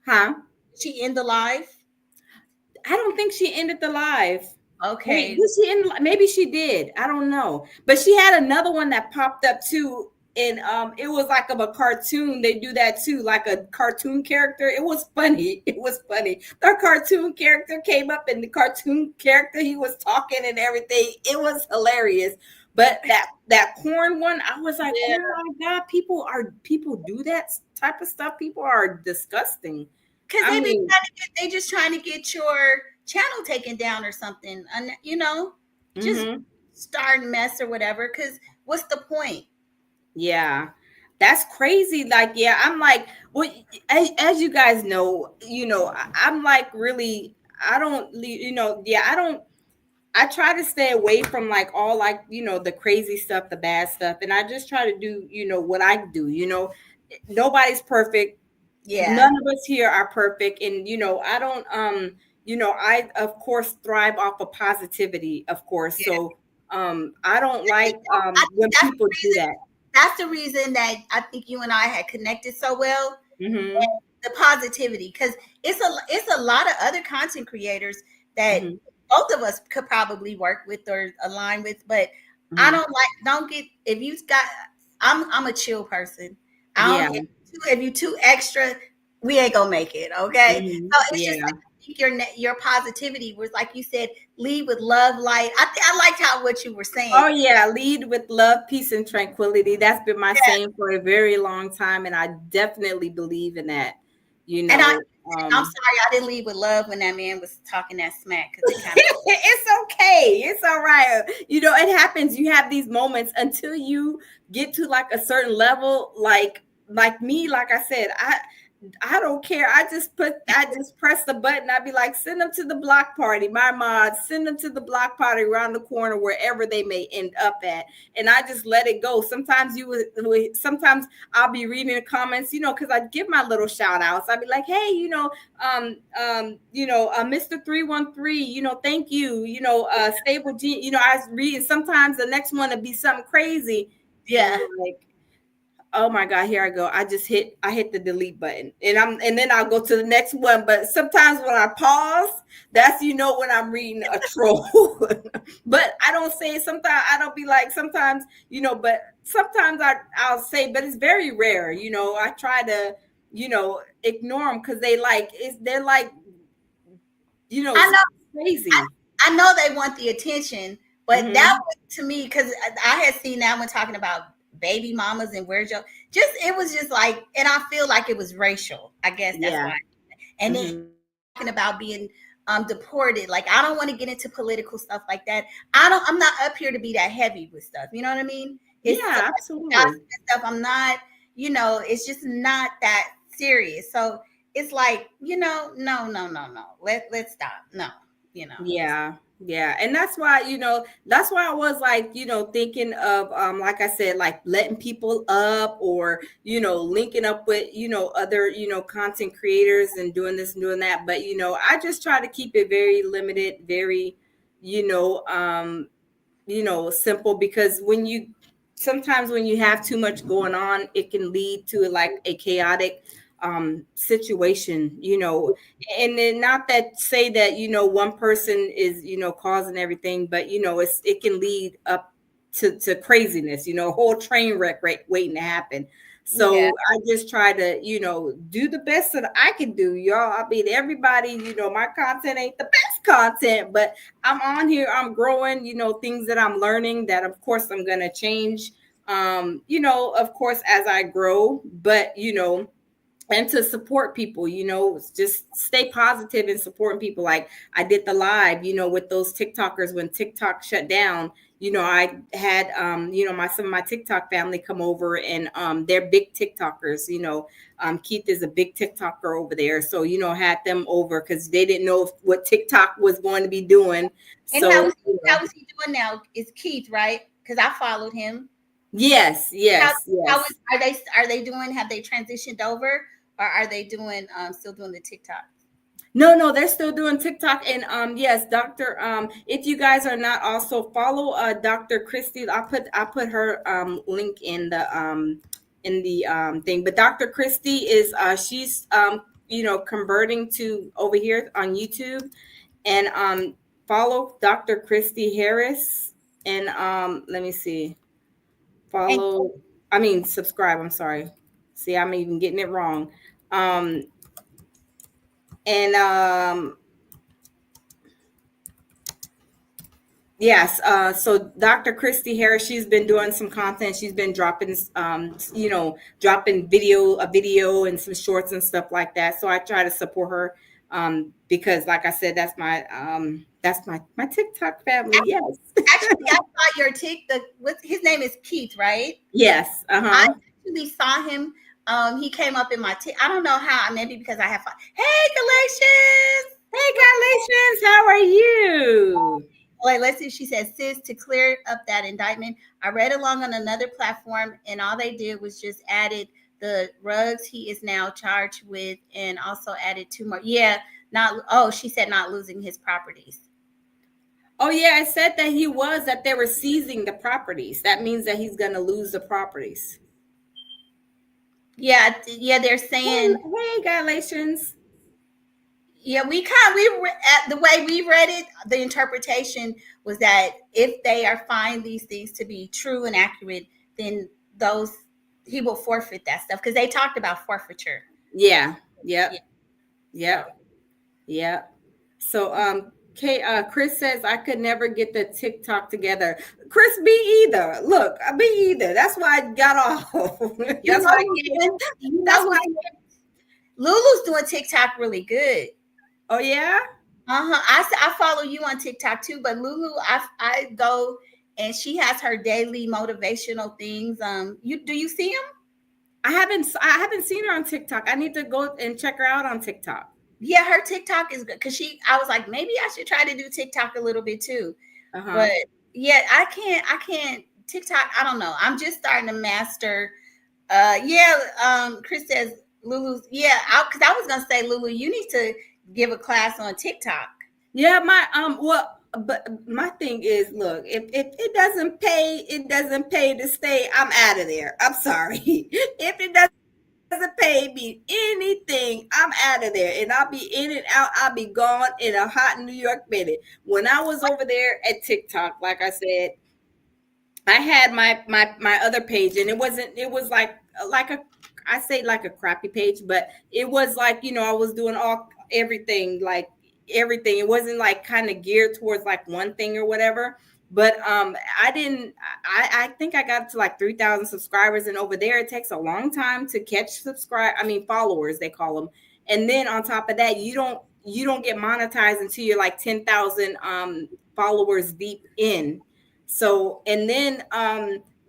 Huh? Did she end the live? I don't think she ended the live. Wait, Okay. did she end? Maybe she did. I don't know. But she had another one that popped up too, and it was like of a cartoon. They do that too, like a cartoon character. It was funny. It was funny. Their cartoon character came up, and the cartoon character, he was talking and everything. It was hilarious. But that corn one, I was like, oh Yeah. my god, people do that type of stuff. People are disgusting. Because I they be mean, trying to get. They just trying to get your channel taken down or something. And just mhm. start mess or whatever. Because what's the point? Yeah, that's crazy. Like, yeah, I'm like, well, as you guys know, I'm like really, I don't, yeah, I try to stay away from like all like, the crazy stuff, the bad stuff. And I just try to do, what I do, nobody's perfect. Yeah. None of us here are perfect. And, I don't, I, of course, thrive off of positivity, of course. Yeah. So, I don't like, I think when people do that. that's the reason that I think you and I had connected so well. Hmm. The positivity, because it's a lot of other content creators that Hmm. both of us could probably work with or align with, but I Hmm. don't get if you got. I'm a chill person. I Yeah. don't if you too extra, we ain't gonna make it. Okay, Mhm. so it's just Yeah. like I think your positivity was like you said, lead with love, light. I liked how what you were saying. Oh yeah, lead with love, peace, and tranquility. That's been my Yeah. saying for a very long time, and I definitely believe in that. You And know, I'm sorry I didn't lead with love when that man was talking that smack because it kind of it's okay. It's all right. It happens. You have these moments until you get to like a certain level. Like me, like I said, I don't care. I just press the button. I'd be like, send them to the block party. My mods, send them to the block party around the corner, wherever they may end up at. And I just let it go. Sometimes sometimes I'll be reading the comments, because I give my little shout outs. I'd be like, hey, Mr. 313, thank you, Stable G, I was reading. Sometimes the next one would be something crazy. And yeah. I'm like, oh my God, here I go. I hit the delete button, and then I'll go to the next one. But sometimes when I pause, that's when I'm reading a troll. But I don't say it. Sometimes I don't be like, sometimes, but sometimes I'll say, but it's very rare. I try to, ignore them, because they're like, I know I, crazy. I know they want the attention, but that Hmm. was to me because I had seen that one talking about baby mamas and where's your just it was just like and I feel like it was racial. I guess that's Yeah. why. And then Hmm. talking about being deported. Like I don't want to get into political stuff like that. I'm not up here to be that heavy with stuff. You know what I mean? It's Yeah, gossip absolutely. and stuff. I'm not, it's just not that serious. So it's like, no. Let's stop. No, you know. Yeah, yeah. And that's why I was like, thinking of like I said, like letting people up, or, linking up with, other, content creators, and doing this and doing that. But, I just try to keep it very limited, very, you know, um, simple, because sometimes when you have too much going on, it can lead to like a chaotic situation, and then not that say that, one person is, causing everything, but, it can lead up to craziness, a whole train wreck waiting to happen. Yeah. So I just try to, do the best that I can do, y'all. I mean, everybody, my content ain't the best content, but I'm on here, I'm growing, things that I'm learning that of course I'm gonna change, of course, as I grow, but and to support people, just stay positive and supporting people. Like I did the live, with those TikTokers when TikTok shut down. I had my some of my TikTok family come over, and they're big TikTokers. Keith is a big TikToker over there, so had them over because they didn't know what TikTok was going to be doing. And So how is he doing now? Is Keith, right? Because I followed him. yes, How yes, how yes. is are they doing? Have they transitioned over, or are they doing still doing the TikTok? No, no, they're still doing TikTok. And yes, Dr. If you guys are not, also follow Dr. Christie. I put her link in the thing. But Dr. Christie is she's converting to over here on YouTube, and follow Dr. Christie Harris, and let me see. And Follow, I mean subscribe, I'm sorry. See, I'm even getting it wrong. Um and Yes, so Dr. Christy Harris, she's been doing some content. She's been dropping, dropping a video and some shorts and stuff like that. So I try to support her, because, like I said, that's my TikTok family. Yes, actually, I saw your TikTok. What's his name is Keith, right? yes, I uh-huh. actually saw him. He came up in my. I don't know how. Maybe because I have. Hey, Galatians. Hey, Galatians, how are you? Wait, let's see. She said, sis, to clear up that indictment, I read along on another platform, and all they did was just added the rugs he is now charged with, and also added two more. Yeah, not. Oh, she said not losing his properties. Oh yeah, I said that they were seizing the properties. That means that he's gonna lose the properties. Yeah, yeah. They're saying. Hey, Galatians. Yeah, at the way we read it, the interpretation was that if they are find these things to be true and accurate, then those he will forfeit that stuff because they talked about forfeiture. Yeah. Yeah. Yep. So Yep. Yep. So Chris says I could never get the TikTok together. Chris, me either. Look, me either. That's why I got off. you That's know why I who's can't. doing, you That's know why. who's Lulu's doing TikTok really good. Oh yeah. Uh-huh. I follow you on TikTok too, but Lulu, I go and she has her daily motivational things. You do you see them? I haven't seen her on TikTok. I need to go and check her out on TikTok. Yeah, her TikTok is good because I was like, maybe I should try to do TikTok a little bit too. Uh huh. But yeah, I can't TikTok. I don't know. I'm just starting to master. Yeah. Chris says Lulu. Yeah, because I was gonna say Lulu, you need to give a class on TikTok. Yeah, but my thing is, look, if it doesn't pay, it doesn't pay to stay. I'm out of there. I'm sorry. If it doesn't pay me anything, I'm out of there, and I'll be in and out. I'll be gone in a hot New York minute. When I was over there at TikTok, like I said, I had my other page, and it wasn't. It was like a, I say like a crappy page, but it was like, I was doing everything, like everything. It wasn't like kind of geared towards like one thing or whatever. But I didn't. I think I got to like 3,000 subscribers, and over there it takes a long time to catch followers they call them. And then on top of that, you don't get monetized until you're like 10,000 followers deep in. So, and then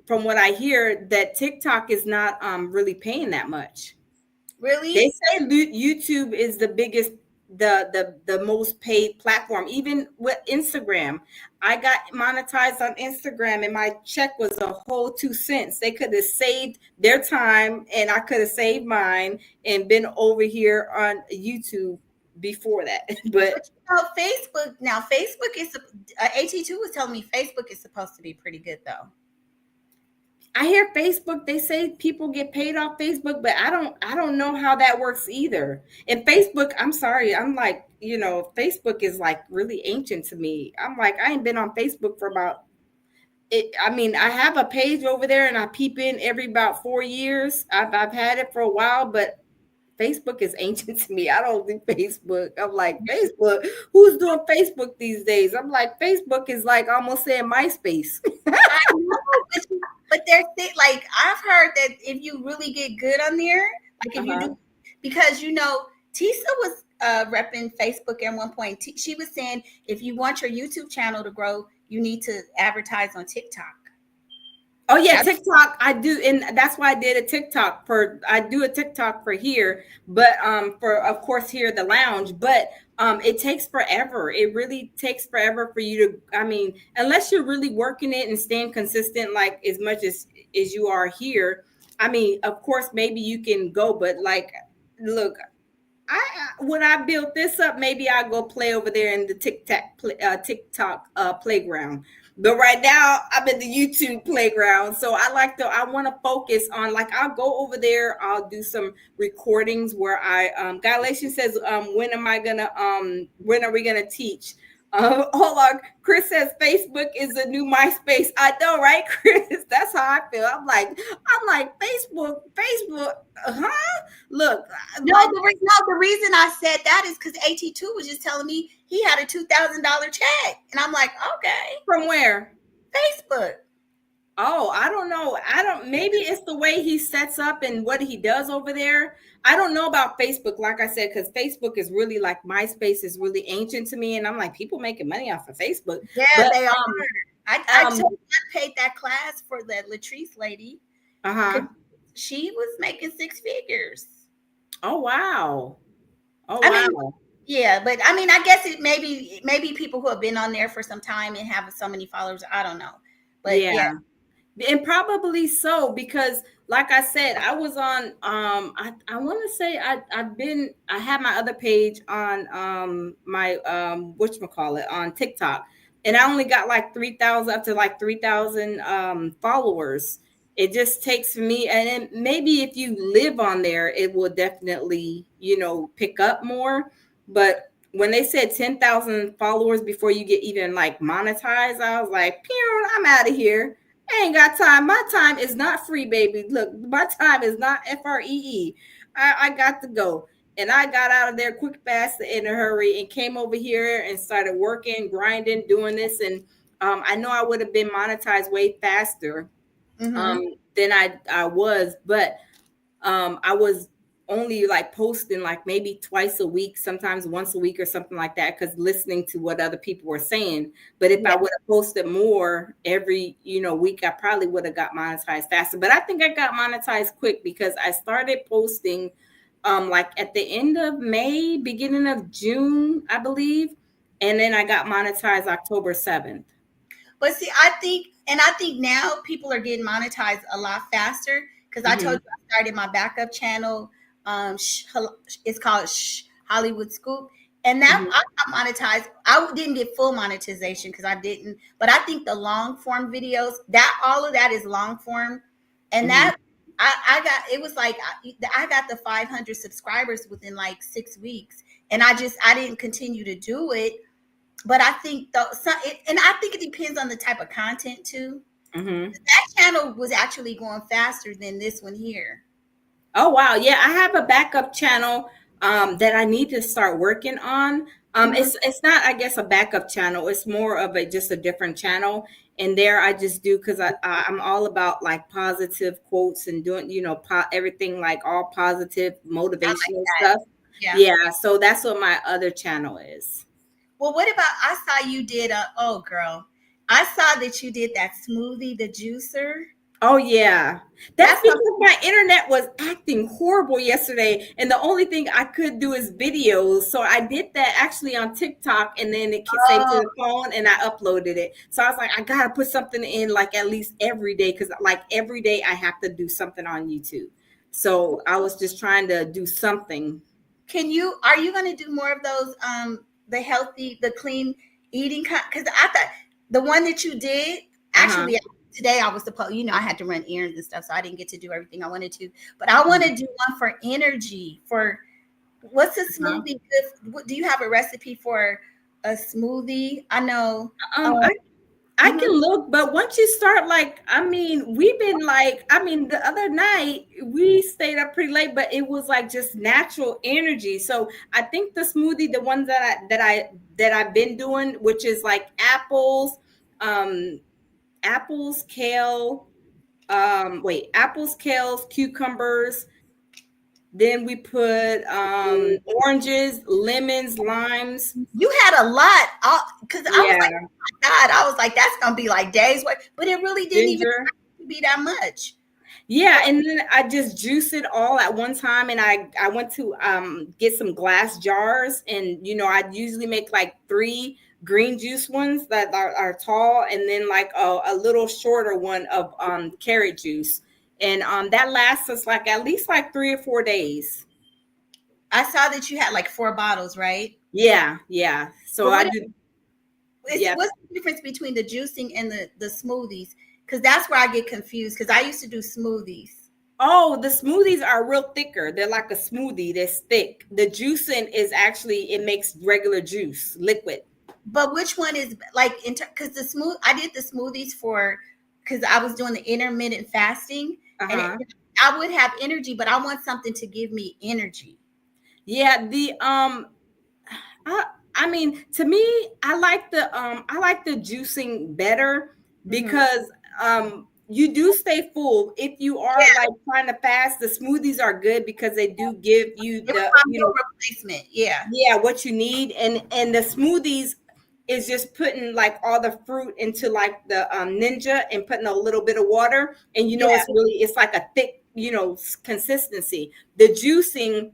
from what I hear, that TikTok is not really paying that much. They Really? say YouTube is the biggest, the most paid platform. Even with Instagram, I got monetized on Instagram, and my check was a whole 2 cents. They could have saved their time, and I could have saved mine and been over here on YouTube before that. But But Facebook now. Facebook is AT2 was telling me Facebook is supposed to be pretty good though. I hear Facebook, they say people get paid off Facebook, but I don't know how that works either. And Facebook, I'm sorry, I'm like, Facebook is like really ancient to me. I'm like, I ain't been on Facebook for about it. I mean, I have a page over there and I peep in every about 4 years. I've had it for a while, but Facebook is ancient to me. I don't do Facebook. I'm like, Facebook, who's doing Facebook these days? I'm like, Facebook is like almost saying MySpace. I know, but there's like I've heard that if you really get good on there, like if you Uh-huh. do, because Tisa was repping Facebook at one point. She was saying if you want your YouTube channel to grow, you need to advertise on TikTok. Oh yeah, That's TikTok. I do, and that's why I did a TikTok for. I do a TikTok for here, but for of course here the lounge. But it takes forever. It really takes forever for you to. I mean, unless you're really working it and staying consistent, like as much as you are here. I mean, of course, maybe you can go, but like, look, when I built this up, maybe I'll go play over there in the TikTok playground. But right now, I'm in the YouTube playground, so I want to focus on like I'll go over there. I'll do some recordings where Galatians says, when are we gonna teach? Hold on, Chris says Facebook is the new MySpace. I know, right, Chris? That's how I feel. I'm like Facebook, huh? Look, no, my the reason I said that is because AT2 was just telling me he had a $2,000 check, and I'm like, okay, from where? Facebook. Oh, I don't know. I don't, maybe it's the way he sets up and what he does over there. I don't know about Facebook, like I said, because Facebook is really like MySpace is really ancient to me. And I'm like, people making money off of Facebook. Yeah, But they are. I um told you I paid that class for the Latrice lady uh-huh. because she was making six figures. Oh wow. Oh I mean, wow. yeah, but I mean, I guess it maybe people who have been on there for some time and have so many followers. I don't know, but yeah. Yeah. And probably so because like I said, I was on I want to say I had my other page on my whatchamacallit on TikTok, and I only got like 3,000 up to like 3,000 followers. It just takes for me, and then maybe if you live on there it will definitely pick up more. But when they said 10,000 followers before you get even like monetized, I was like, Pew, I'm out of here. I ain't got time. My time is not free, baby. Look, my time is not free. I got to go. And I got out of there quick, fast, in a hurry and came over here and started working, grinding, doing this. And I know I would have been monetized way faster Mm-hmm. than I was, but I was only like posting like maybe twice a week, sometimes once a week or something like that, because listening to what other people were saying. But if I Yeah. would have posted more every week, I probably would have got monetized faster. But I think I got monetized quick because I started posting like at the end of May, beginning of June, I believe. And then I got monetized October 7th. But see, I think now people are getting monetized a lot faster because I told Hmm. you I started my backup channel. It's called Hollywood Scoop, and that Hmm. I got monetized. I didn't get full monetization because I didn't, but I think the long form videos, that all of that is long form, and Hmm. that I got it was like I got the 500 subscribers within like 6 weeks, and I didn't continue to do it, but I think and I think it depends on the type of content too. Hmm. That channel was actually going faster than this one here. Oh wow, yeah, I have a backup channel that I need to start working on. Hmm. It's not, I guess, a backup channel. It's more of a just a different channel. And there, I just do because I'm all about like positive quotes and doing everything like all positive I like motivational that. stuff. Yeah. Yeah, so that's what my other channel is. Well, what about I saw you did oh girl, I saw that you did that smoothie, the juicer. Oh yeah. That's That's because something. my internet was acting horrible yesterday and the only thing I could do is videos. So I did that actually on TikTok and then it saved to Oh, the phone and I uploaded it. So I was like I got to put something in like at least every day cuz like every day I have to do something on YouTube. So I was just trying to do something. are you going to do more of those the healthy, the clean eating because I thought the one that you did Uh-huh. actually today I was supposed, I had to run errands and stuff, so I didn't get to do everything I wanted to. But I want to do one for energy. For what's a Uh-huh. smoothie? Do you have a recipe for a smoothie? I know. Um, I I Mhm. can look, but once you start, like, I mean, we've been like, I mean, the other night we stayed up pretty late, but it was like just natural energy. So I think the smoothie, the ones that I've been doing, which is like um, apples, kale, apples, kales, cucumbers. Then we put oranges, lemons, limes. You had a lot, because I was like, Yeah, oh my God, I was like, that's gonna be like days work, but it really didn't even ginger. have to be that much. Yeah, and then I just juice it all at one time, and I went to get some glass jars, and I usually make like three green juice ones that are tall, and then like a little shorter one of carrot juice, and that lasts us like at least like 3 or 4 days. I saw that you had like 4 bottles, right? Yeah, yeah. So But I what do. is Yeah. what's the difference between the juicing and the smoothies? Because that's where I get confused. Because I used to do smoothies, Oh, the smoothies are real thicker. They're like a smoothie. They're thick. The juicing is actually, it makes regular juice liquid. but which one is like because I did the smoothies for because I was doing the intermittent fasting, and Uh-huh. I would have energy, but I want something to give me energy. Yeah, I, I mean, to me, I like the juicing better Hmm. because you do stay full. If you are Yeah, like trying to fast, the smoothies are good because they do give you it was the, my meal replacement. Yeah, yeah, what you need. And the smoothies is just putting like all the fruit into like the ninja and putting a little bit of water, and yeah, it's like a thick, consistency. The juicing,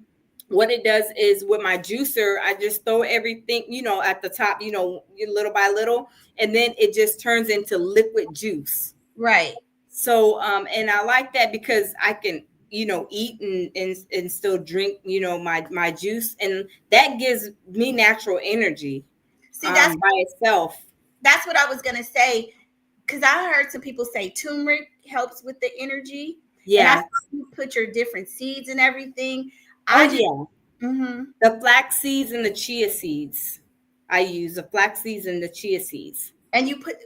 what it does is with my juicer, I just throw everything, at the top, little by little, and then it just turns into liquid juice. right. So and I like that because I can, eat and still drink, my juice, and that gives me natural energy See, that's by itself. that's what I was gonna say because I heard some people say turmeric helps with the energy, and I saw Yeah. you put your different seeds and everything. Oh I just, yeah. hmm The flax seeds and the chia seeds. I use the flax seeds and the chia seeds. and you put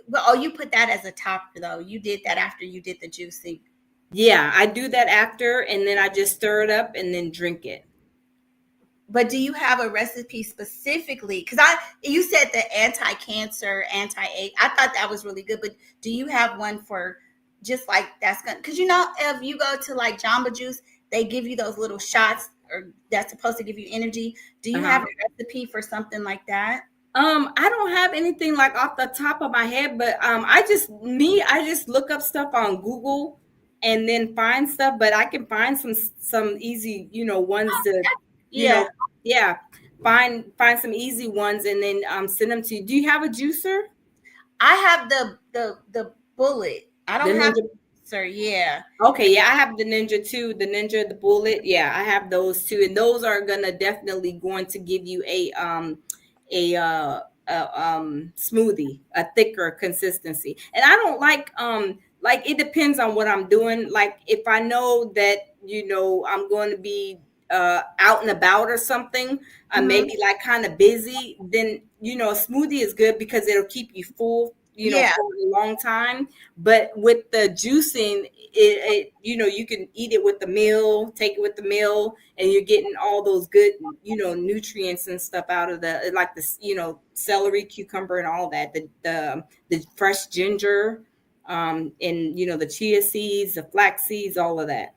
that as a topper though. You did that after you did the juicing. Yeah, I do that after, and then I just stir it up and then drink it. But do you have a recipe specifically? Because you said the anti-cancer, anti-AIDS. I thought that was really good. But do you have one for just like that's gonna? Because if you go to like Jamba Juice, they give you those little shots, or that's supposed to give you energy. Do you have Uh-huh. a recipe for something like that? I don't have anything like off the top of my head, but I just look up stuff on Google and then find stuff, but I can find some easy, ones to, you Yeah, know, yeah, find some easy ones and then send them to you. Do you have a juicer? I have the bullet. I The don't have, Ninja. sir. Yeah, Okay, yeah, I have the Ninja too. The Ninja, the Bullet. Yeah, I have those too, and those are gonna definitely going to give you a smoothie, a thicker consistency. And I don't like it depends on what I'm doing. Like if I know that I'm going to be out and about or something, hmm, maybe like kind of busy, then a smoothie is good because it'll keep you full, yeah, for a long time. But with the juicing, you can eat it with the meal, take it with the meal, and you're getting all those good, nutrients and stuff out of the, like this, celery, cucumber, and all that. The fresh ginger, and the chia seeds, the flax seeds, all of that.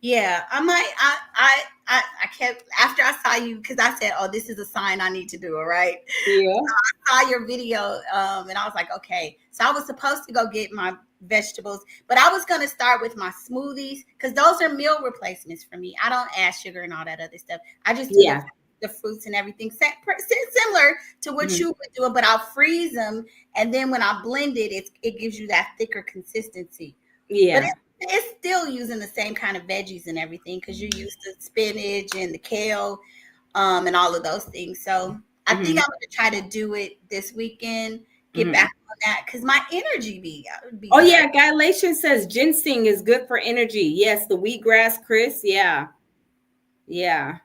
yeah. I might. I kept after I saw you because I said, "Oh, this is a sign I need to do it." Right. Yeah. Saw your video, and I was like, okay. So I was supposed to go get my vegetables, but I was gonna start with my smoothies because those are meal replacements for me. I don't add sugar and all that other stuff. I just do Yeah. the fruits and everything, similar to what Mhm. you would do, but I'll freeze them, and then when I blend it, it gives you that thicker consistency. But Yeah. it's still using the same kind of veggies and everything because you use the spinach and the kale, and all of those things. So I think Hmm. I'm going to try to do it this weekend get Mhm. back on that because my energy be Oh good. yeah, Galatians says ginseng is good for energy. Yes, the wheatgrass, Chris. Yeah, yeah.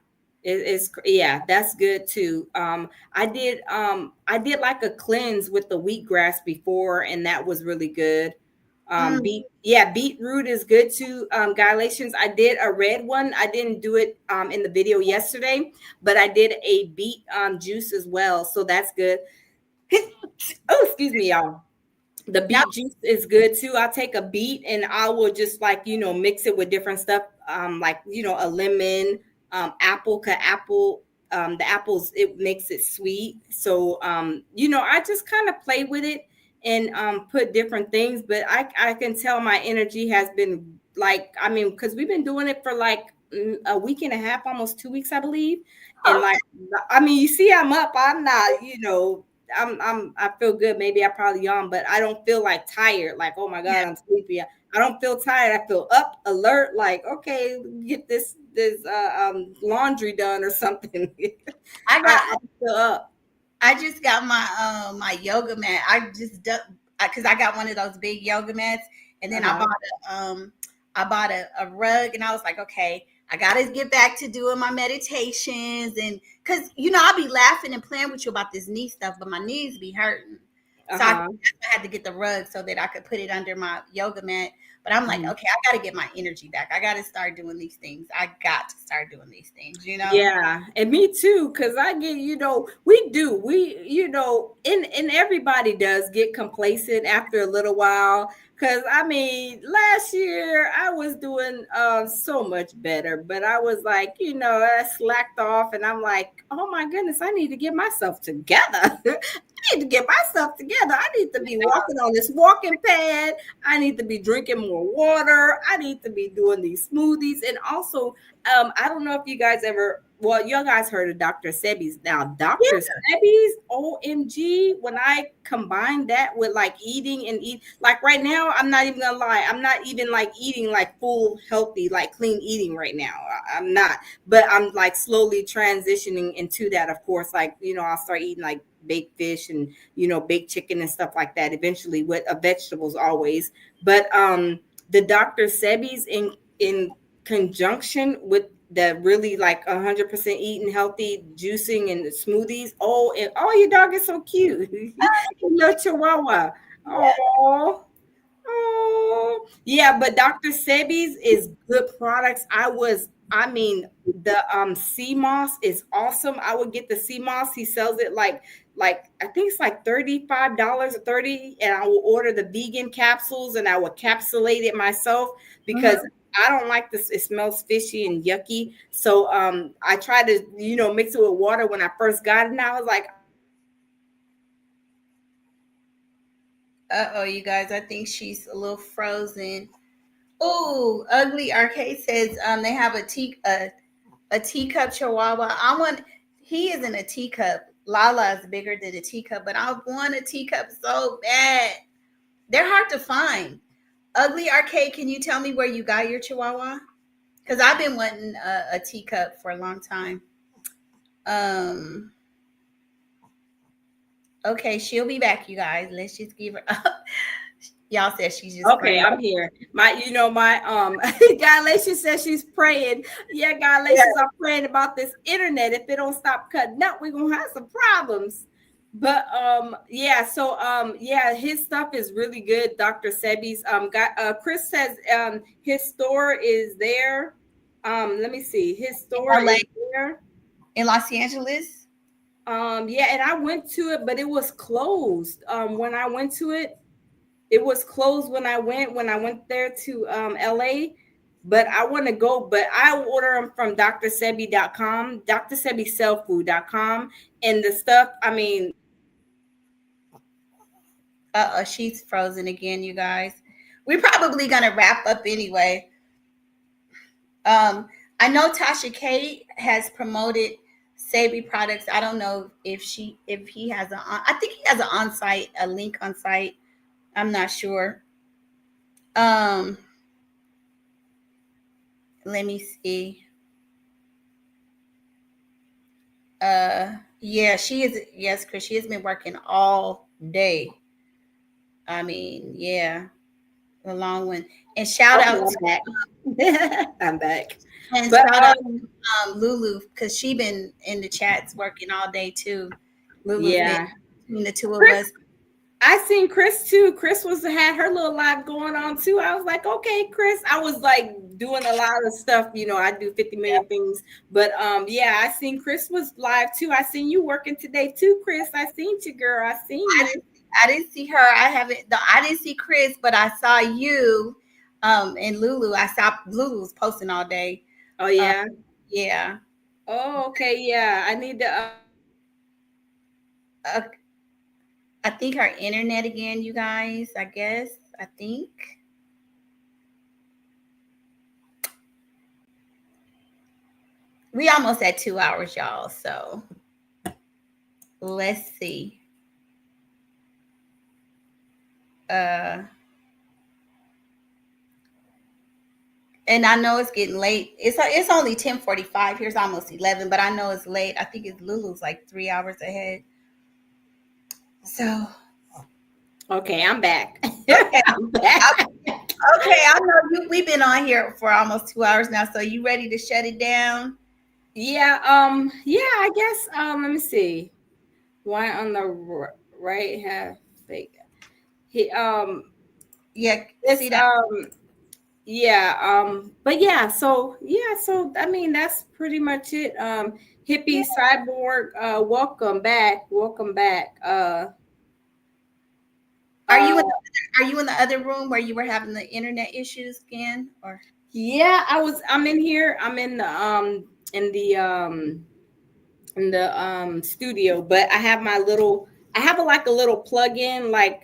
It's yeah, that's good too. I did like a cleanse with the wheatgrass before, and that was really good. Mm, Beetroot is good too. Galatians, I did a red one. I didn't do it in the video yesterday, but I did a beet juice as well, so that's good. Oh, excuse me, y'all. The now, beet juice is good too. I'll take a beet and I will just like, mix it with different stuff. Like, a lemon, apple, the apples, it makes it sweet. So, I just kind of play with it and put different things, but I can tell my energy has been like, I mean, because we've been doing it for like a week and a half, almost 2 weeks, I believe. And okay, like, I mean, you see, I'm up, I'm not, I feel good. Maybe I probably yawn, but I don't feel like tired. Like, oh my yeah, God, I'm sleepy. I don't feel tired. I feel up, alert. Like, okay, get this laundry done or something. I got. I feel up. I just got my yoga mat. Because I got one of those big yoga mats, and Uh then huh. I bought a rug, and I was like, okay, I gotta get back to doing my meditations, and because I'll be laughing and playing with you about this knee stuff, but my knees be hurting, Uh so huh. I had to get the rug so that I could put it under my yoga mat. But I'm like, Mm-hmm. okay, I got to get my energy back. I got to start doing these things. I got to start doing these things. Yeah, and me too, because I get, we do, and everybody does get complacent after a little while. Because I mean, last year I was doing so much better, but I was like, I slacked off, and I'm like, oh my goodness, I need to get myself together. I need to get myself together. I need to be walking on this walking pad. I need to be drinking more water. I need to be doing these smoothies, and also I don't know if you guys ever, well, you guys heard of Dr. Sebi's. Now, Dr. Yeah. Sebi's, OMG, when I combine that with like eating and eat, like right now, I'm not even gonna lie, I'm not even like eating like full, healthy, like clean eating right now. I'm not, but I'm like slowly transitioning into that, of course. Like, I'll start eating like baked fish and, baked chicken and stuff like that eventually with vegetables always. But the Dr. Sebi's in conjunction with the really like 100% eating healthy juicing and smoothies. Oh, and oh, your dog is so cute. Little chihuahua. Oh, oh, yeah, but Dr. Sebi's is good products. I mean, the sea moss is awesome. I would get the sea moss. He sells it like I think it's like $35 or 30, and I will order the vegan capsules and I will capsulate it myself because Mhm. I don't like this. It smells fishy and yucky. So I tried to, mix it with water when I first got it. And I was like, Uh-oh, you guys, I think she's a little frozen. Oh, Ugly Arcade says they have a teacup chihuahua. He isn't a teacup. Lala is bigger than a teacup, but I want a teacup so bad. They're hard to find. Ugly Arcade, can you tell me where you got your chihuahua? Because I've been wanting a teacup for a long time. Um, okay, she'll be back, you guys. Let's just give her Y'all said she's just okay, praying. I'm here. My Galatians says she's praying. Yeah, Yeah. Galatians are praying about this internet. If it don't stop cutting up, we're gonna have some problems. But yeah, so yeah, his stuff is really good. Dr. Sebi's got Chris says his store is there. Let me see. His In store LA, is there. in Los Angeles. Yeah, and I went to it, but it was closed. When I went to it, it was closed when I went there to LA. But I want to go, but I order them from drsebi.com, drsebiselffood.com, and the stuff, I mean, She's frozen again, you guys. We're probably gonna wrap up anyway. Um, I know Tasha K has promoted Sabi products. I don't know if he has I think he has an on site, a link on site. I'm not sure. Um, Let me see. Uh, Yeah, she is. Yes, Chris. She has been working all day. I mean, yeah, a long one. And shout Okay, out to I'm back. I'm back. and But shout out to Lulu because she been in the chats working all day too. Lulu's been yeah. between the two of Chris, us. I seen Chris too. Chris was had her little live going on too. I was like, okay, Chris. I was like doing a lot of stuff. I do 50 million things. But yeah, I seen Chris was live too. I seen you working today too, Chris. I seen you, girl. I seen I you. didn't, I didn't see her. I haven't. I didn't see Chris, but I saw you. And Lulu. I saw Lulu was posting all day. Oh Uh, yeah. yeah. Oh, okay, yeah. I need to Uh, I think her internet again, you guys. I guess. I think we almost at 2 hours, y'all. So let's see. Uh, and I know it's getting late. It's only 10:45. Here's almost 11, but I know it's late. I think it's Lulu's like 3 hours ahead. So okay, I'm back. okay, I'm back. okay. I know you. We've been on here for almost 2 hours now. So you ready to shut it down? Yeah, yeah, I guess let me see. Why on the right half fake he Yeah. this See that? yeah, but yeah, so I mean that's pretty much it. Yeah. Hippie cyborg, welcome back. Welcome back. Are you Uh in Are you in the other room where you were having the internet issues again? Or yeah, I'm in here. I'm in the studio, but I have like a little plug-in like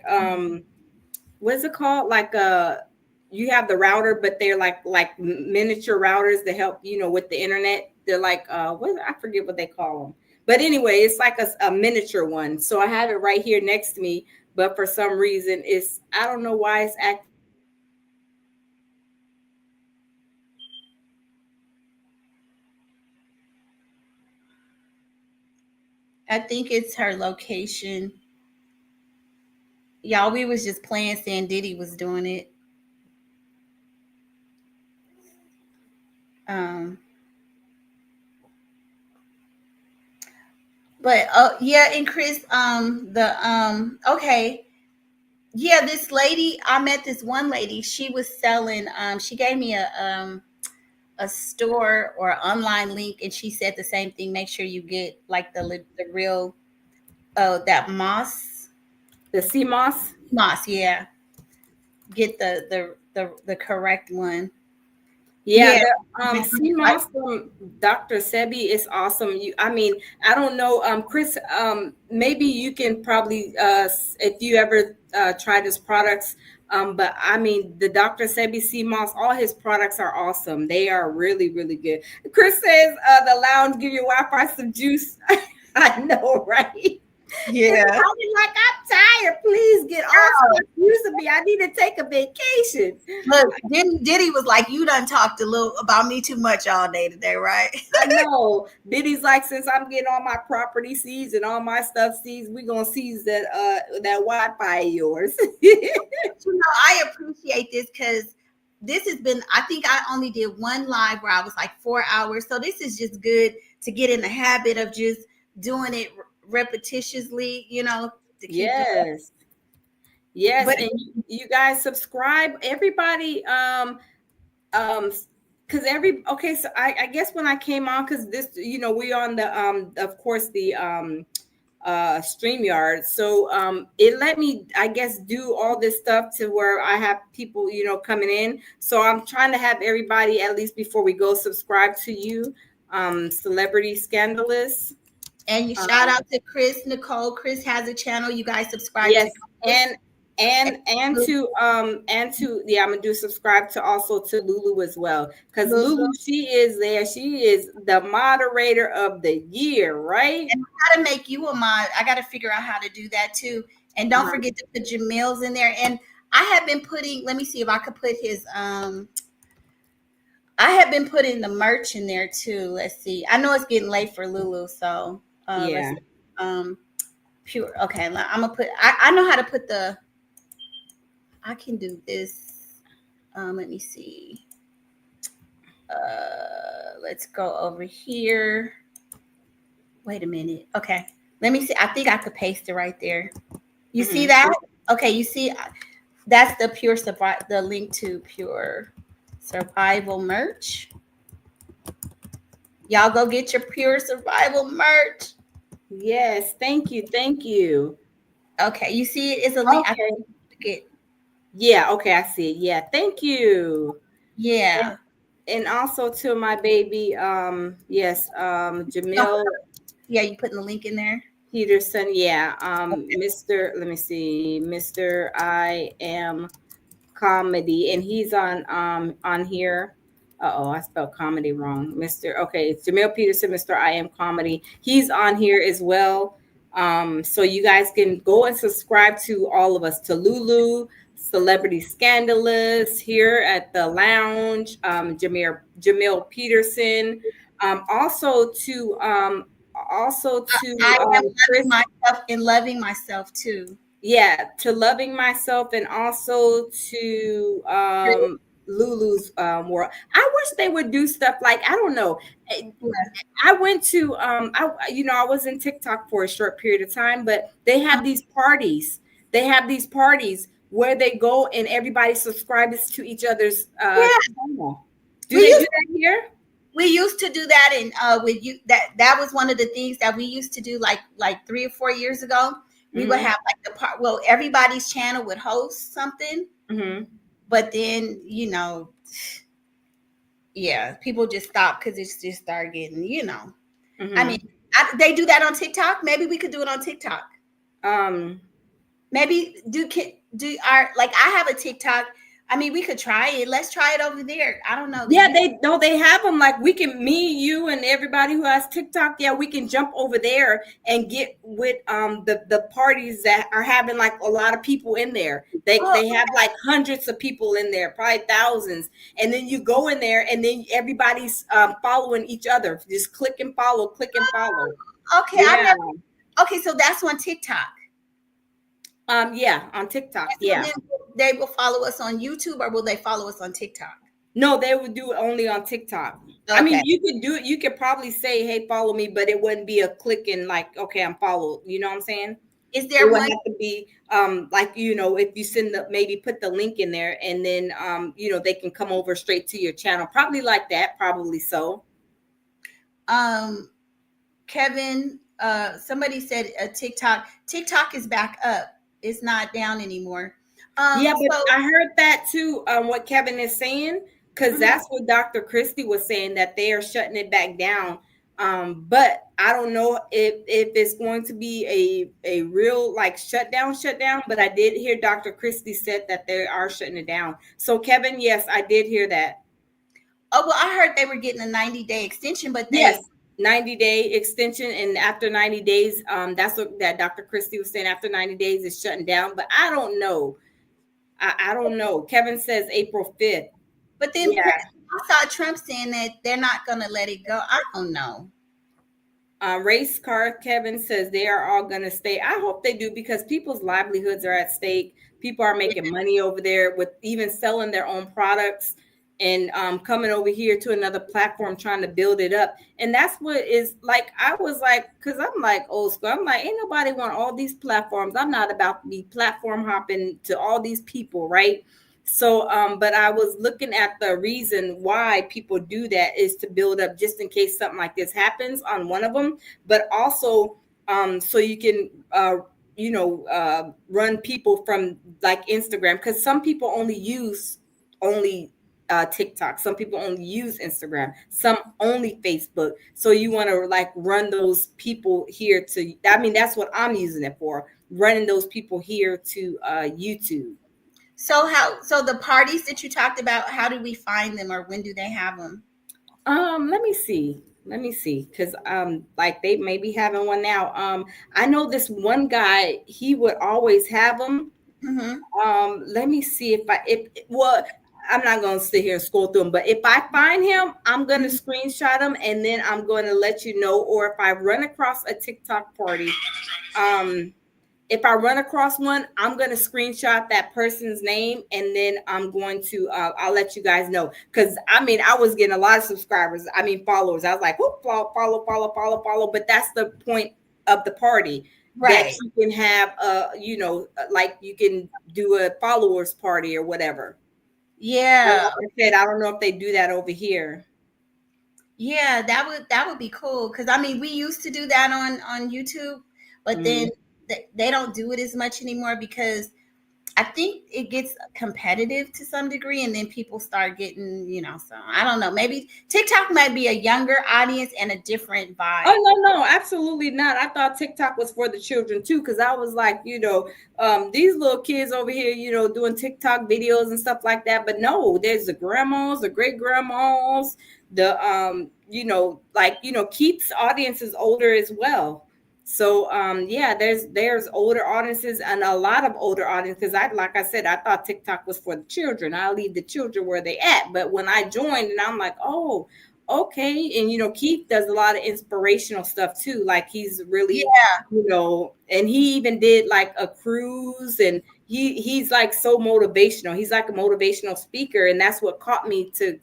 what is it called? Like you have the router, but they're like miniature routers that help with the internet. They're like I forget what they call them. But anyway, it's like a miniature one. So I have it right here next to me, but for some reason I don't know why it's acting. I think it's her location. Y'all, we was just playing saying Diddy was doing it. Um, but yeah, and Chris, okay. Yeah, this lady, I met this one lady. She was selling, she gave me a store or online link, and she said the same thing. Make sure you get like the real that The CMOS. moss, yeah. Get the correct one. Yeah, Yeah. the I, CMOS from Dr. Sebi is awesome. I mean, I don't know, Chris. Maybe you can probably, if you ever tried his products. But I mean, the Dr. Sebi CMOS, all his products are awesome. They are really, really good. Chris says, "The lounge give your Wi-Fi some juice." I know, right? And yeah. I'll be like, "I'm tired. Please get off my using me. I need to take a vacation." Look, Diddy was like, "You done talked a little about me too much all day today, right?" I know. Diddy's like, since I'm getting all my property seized and all my stuff seized, we gonna seize that Wi-Fi of yours. I appreciate this because this has been. I think I only did one live where I was like 4 hours, so this is just good to get in the habit of just doing it repetitiously. To keep doing. Yes. Yes, But and you guys subscribe, everybody. Um, because okay, so I guess when I came on, because this, we on the of course the StreamYard. So it let me, I guess, do all this stuff to where I have people, coming in. So I'm trying to have everybody, at least before we go, subscribe to you, Celebrity Scandalous. and you shout Um, out to Chris, Nicole. Chris has a channel. You guys subscribe to yes, Chris. and to yeah, I'm gonna do subscribe to also to Lulu as well, because Lulu. Lulu, she is there. She is the moderator of the year, right? And I gotta make you a mod. I gotta figure out how to do that too. And don't Uh-huh. forget to put Jamil's in there. And I have been putting. Let me see if I could put his. I have been putting the merch in there too. Let's see. I know it's getting late for Lulu, so let's Yeah. see. Um, pure. Okay, I'm gonna put. I know how to put the. I can do this. Let me see. Let's go over here. Wait a minute. Okay, let me see. I think I could paste it right there. You see Mhm. that? Okay, you see that's the pure survival. The link to pure survival merch. Y'all go get your pure survival merch. Yes, thank you, thank you. Okay, you see it is a link. I Okay. get. Yeah, okay, I see it. Yeah, thank you. And Yeah. and also to my baby, yes, Don't put Jamil yeah, you putting the link in there? Peterson. Yeah, Mr. Let me see, Mr. I am comedy, and he's on here. Oh, I spelled comedy wrong. Mr. Okay, it's Jamil Peterson, Mr. I am comedy. He's on here as well. So you guys can go and subscribe to all of us, to Lulu, Celebrity Scandalous here at the lounge, Jamil Peterson, also to I am loving Chris, myself and loving myself too. yeah, to loving myself, and also to Lulu's world. I wish they would do stuff like, I don't know. I went to I was in TikTok for a short period of time, but they have these parties. They have these parties where they go and everybody subscribes to each other's Yeah, channel. Do we they do used that here? we used to do that, and with you that was one of the things that we used to do like 3 or 4 years ago. We would Mm-hmm. have like the part. Well, everybody's channel would host something, Mm-hmm. but then yeah, people just stopped because it's just started getting. I mean, Mm-hmm. they do that on TikTok. Maybe we could do it on TikTok. Um, Maybe do our like I have a TikTok. I mean, we could try it. Let's try it over there. I don't know. Yeah, they no, they have them like we can, me, you, and everybody who has TikTok. Yeah, we can jump over there and get with the parties that are having like a lot of people in there. Oh, They have like hundreds of people in there, probably thousands. And then you go in there, and then everybody's following each other. Just click and follow, click and follow. okay. I Yeah. never. Okay, so that's on TikTok. Yeah, on TikTok. And so Yeah. then they will follow us on YouTube, or will they follow us on TikTok? No, they would do it only on TikTok. I mean, Okay. you could do it. You could probably say, "Hey, follow me," but it wouldn't be a click and like, "Okay, I'm followed." You know what I'm saying? Is It there would one? have to be like, if you send the, maybe put the link in there, and then they can come over straight to your channel. Probably like that. Probably so. Um, Kevin. Somebody said TikTok. TikTok is back up. It's not down anymore. Yeah, but So I heard that too, what Kevin is saying, because mhm. that's what Dr. Christie was saying, that they are shutting it back down. But I don't know if it's going to be a real like shutdown, but I did hear Dr. Christie said that they are shutting it down. So Kevin, yes, I did hear that. Oh well, I heard they were getting a 90-day extension, but Yes, they 90-day extension, and after 90 days, that's what that Dr. Christie was saying. After 90 days, it's shutting down. But I don't know. I don't know. Kevin says April 5th. but then Yeah. I saw Trump saying that they're not going to let it go. I don't know. Race car Kevin says they are all going to stay. I hope they do, because people's livelihoods are at stake. People are making money over there with even selling their own products, and coming over here to another platform trying to build it up. And that's what is like, I was like, because I'm like old school. I'm like, ain't nobody want all these platforms. I'm not about to be platform hopping to all these people, right? So, but I was looking at the reason why people do that is to build up just in case something like this happens on one of them, but also so you can run people from like Instagram, because some people only TikTok, some people only use Instagram, some only Facebook. So you want to like run those people here to, I mean, that's what I'm using it for, running those people here to YouTube. So the parties that you talked about, how do we find them, or when do they have them? Let me see. Let me see. Cause like they may be having one now. I know this one guy, he would always have them. Mm-hmm. Let me see if well, I'm not going to sit here and scroll through them, but if I find him, I'm going to Mhm. screenshot him and then I'm going to let you know. Or if I run across a TikTok party, um, if I run across one, I'm going to screenshot that person's name and then I'm going to, I'll let you guys know. Cause I mean, I was getting a lot of subscribers. I mean, followers. I was like, whoop, follow, follow, follow, follow, follow. But that's the point of the party, that Right. you can have you know, like you can do a followers party or whatever. And Yeah. like I said, I don't know if they do that over here. Yeah, that would be cool because I mean we used to do that on YouTube, but then Mm. they don't do it as much anymore because I think it gets competitive to some degree, and then people start getting, so I don't know. Maybe TikTok might be a younger audience and a different Oh vibe. no, no, absolutely not. I thought TikTok was for the children too, because I was like, you know, these little kids over here, you know, doing TikTok videos and stuff like that. But no, there's the grandmas, the great grandmas, the you know, like Keith's audience is older as well. So yeah, there's older audiences and a lot of older audiences. Because I, like I said, I thought TikTok was for the children. I leave the children where they at. But when I joined, and I'm like, oh, okay. And Keith does a lot of inspirational stuff too. Like he's really, Yeah, and he even did like a cruise, and he's like so motivational. He's like a motivational speaker, and that's what caught me to,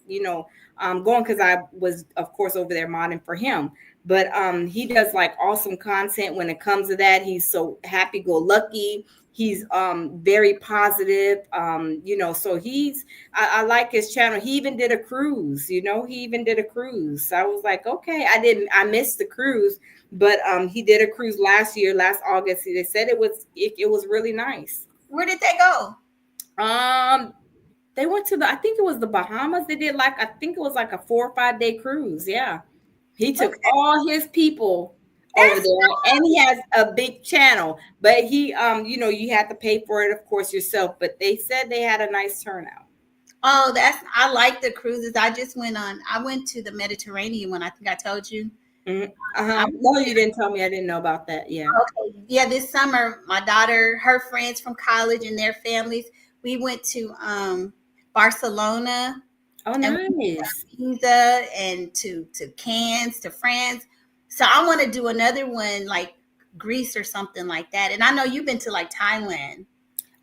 going, because I was of course over there modding for him. But he does like awesome content when it comes to that. He's so happy go lucky. He's very positive. So I like his channel. He even did a cruise, he even did a cruise. So I was like, okay, I missed the cruise, but he did a cruise last year, last August. They said it was really nice. where did they go? Um, they went to I think it was the Bahamas. They did like, I think it was like a 4 or 5 day cruise. Yeah. He took Okay, all his people over that's there, and he has a big channel, but he you had to pay for it, of course, yourself, but they said they had a nice turnout. oh, I like the cruises. I went to the Mediterranean one. I think I told you. Mhm. I Uh-huh. went No, you there. didn't tell me. I didn't know about that. Yeah. Okay. Yeah, this summer, my daughter, her friends from college and their families, we went to Barcelona, Oh, and we went nice. to Pisa and to Cannes, to France. So I want to do another one like Greece or something like that. And I know you've been to like Thailand.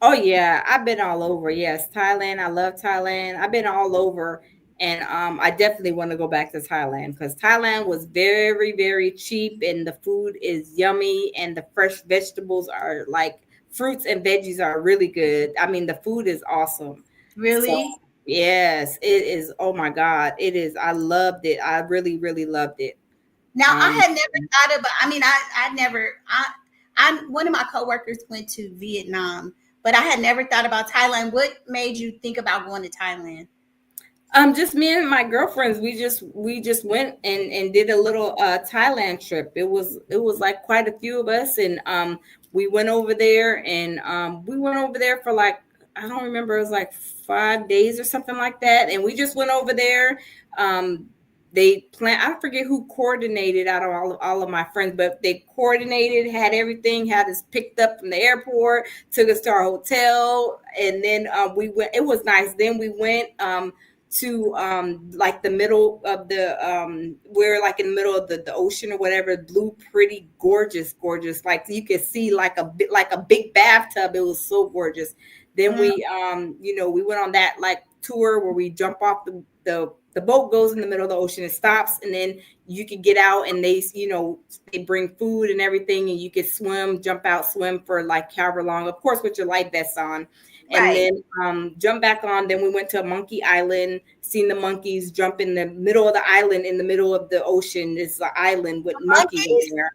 Oh yeah, I've been all over. Yes, Thailand. I love Thailand. I've been all over, and I definitely want to go back to Thailand because Thailand was very, very cheap, and the food is yummy, and the fresh vegetables are like fruits and veggies are really good. I mean, the food is awesome. So Really? yes, it is. Oh my God, it is. I loved it. I really, really loved it. Now I Um, had never thought about. I mean, I never. I one of my coworkers went to Vietnam, but I had never thought about Thailand. What made you think about going to Thailand? Just me and my girlfriends. We just went and did a little Thailand trip. It was like quite a few of us, and we went over there, and we went over there for like, I don't remember, it was like 5 days or something like that, and we just went over there. They plan. I forget who coordinated out of all of my friends, but they coordinated, had everything, had us picked up from the airport, took us to our hotel, and then we went. It was nice. Then we went. To like the middle of the we're like in the middle of the ocean or whatever, blue, pretty, gorgeous, like you could see like a bit like a big bathtub. It was so gorgeous. Then Mm, we went on that like tour where we jump off the boat, goes in the middle of the ocean, it stops, and then you could get out, and they bring food and everything, and you could swim, jump out, swim for like however long, of course with your life vest on, and right. then jump back on. Then we went to a monkey island, seen the monkeys, jump in the middle of the island, in the middle of the ocean. It's an island with monkeys in Monkeys. there.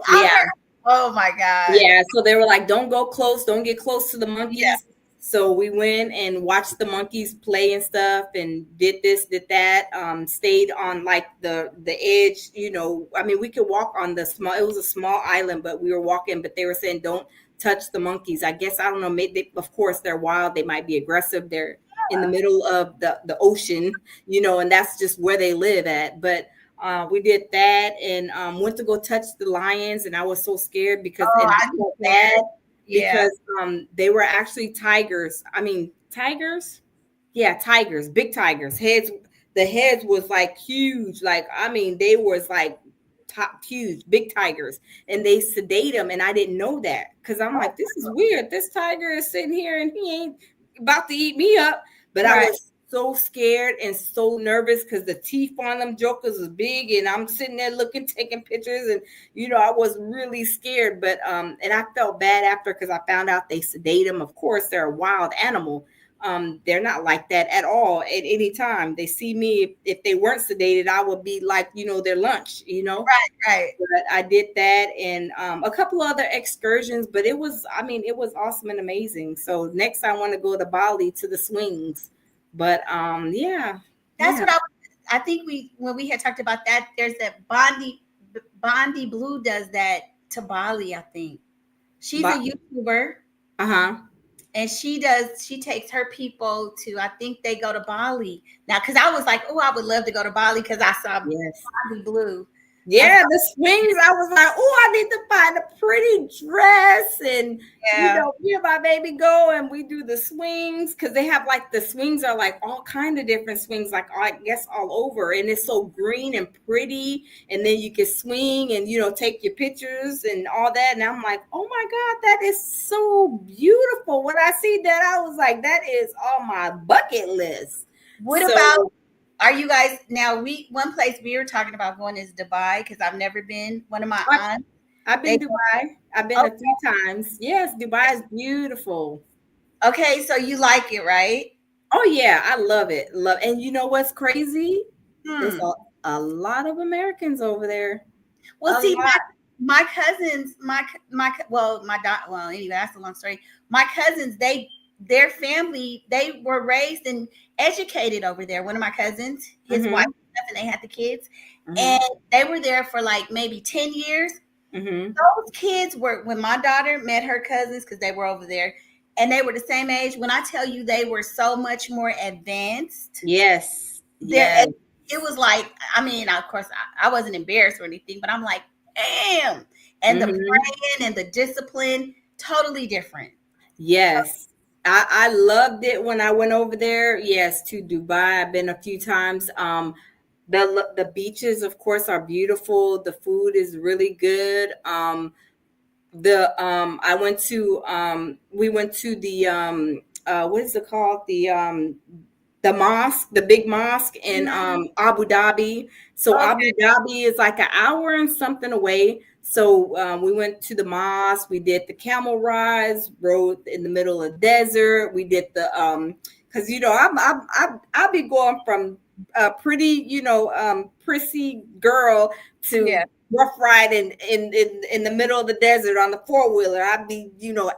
I've Yeah. heard. Oh my god. Yeah, so they were like, "Don't go close, don't get close to the Yeah. monkeys." So we went and watched the monkeys play and stuff, and did this, did that. Stayed on like the edge. I mean, we could walk on the small. It was a small island, but we were walking. But they were saying, "Don't touch the monkeys." I guess, I don't know. Maybe of course they're wild. They might be aggressive. They're in the middle of the ocean, and that's just where they live at. But we did that, and went to go touch the lions, and I was so scared because, Oh, and I I'd be felt scared. bad Yeah. because they were actually tigers. I mean, tigers. Yeah, tigers, big tigers. Heads, the heads was like huge. Like, I mean, they was like top huge, big tigers. And they sedate them. And I didn't know that because I'm like, this is weird. This tiger is sitting here and he ain't about to eat me up. But I Right. was so scared and so nervous because the teeth on them jokers was big, and I'm sitting there looking, taking pictures, and I was really scared. But and I felt bad after because I found out they sedate them. Of course, they're a wild animal. They're not like that at all. At any time they see me, if they weren't sedated, I would be like, their lunch. Right. Right. But I did that, and a couple other excursions, but it was, I mean, it was awesome and amazing. So next I want to go to Bali to the swings. But yeah, That's yeah. what I think when we had talked about that, there's that Bondi Blue does that to Bali, I think. She's a But YouTuber uh-huh. and she takes her people to, I think they go to Bali. Now cuz I was like, "Oh, I would love to go to Bali cuz I saw Yes. Bondi Blue." I was Yeah, the swings. I was like, oh, I need to find a pretty dress, and like, yeah. me and my baby go and we do the swings because they have like the swings are like all kind of different swings, like I guess all over, and it's so green and pretty, and then you can swing and take your pictures and all that. And I'm like, oh my God, that is so beautiful. When I see that, I was like, that is on my bucket list. What about, So are you guys now, we one place we were talking about going is Dubai cuz I've never been. One of my aunts, I've they been Dubai. I've been oh, a few times. Yes, Dubai is beautiful. okay, so you like it, right? Oh yeah, I love it. Love, and you know what's crazy? There's Hmm. a lot of Americans over there. Well, A see, lot. my cousins, well, well, anyway, that's a long story. My cousins, their family, they were raised and educated over there. One of my cousins, his wife, Mm-hmm. and they had the kids, Mm-hmm. and they were there for like maybe 10 years. Mm-hmm. Those kids were when my daughter met her cousins because they were over there, and they were the same age. When I tell you, they were so much more advanced Yes. there. Yes. It was like, I mean, of course, I wasn't embarrassed or anything, but I'm like, damn. And the Mm-hmm. praying and the discipline, totally different. Yes. I loved it when I went over there. Yes, to Dubai. I've been a few times. The beaches, of course, are beautiful. The food is really good. The I went to we went to the what is it called, the mosque, the big mosque in Mhm. Abu Dhabi. So Okay. Abu Dhabi is like an hour and something away. So we went to the mosque. We did the camel rides, rode in the middle of the desert. We did the because I'll be going from a pretty prissy girl Yeah. to rough ride in the middle of the desert on the four-wheeler. I'd be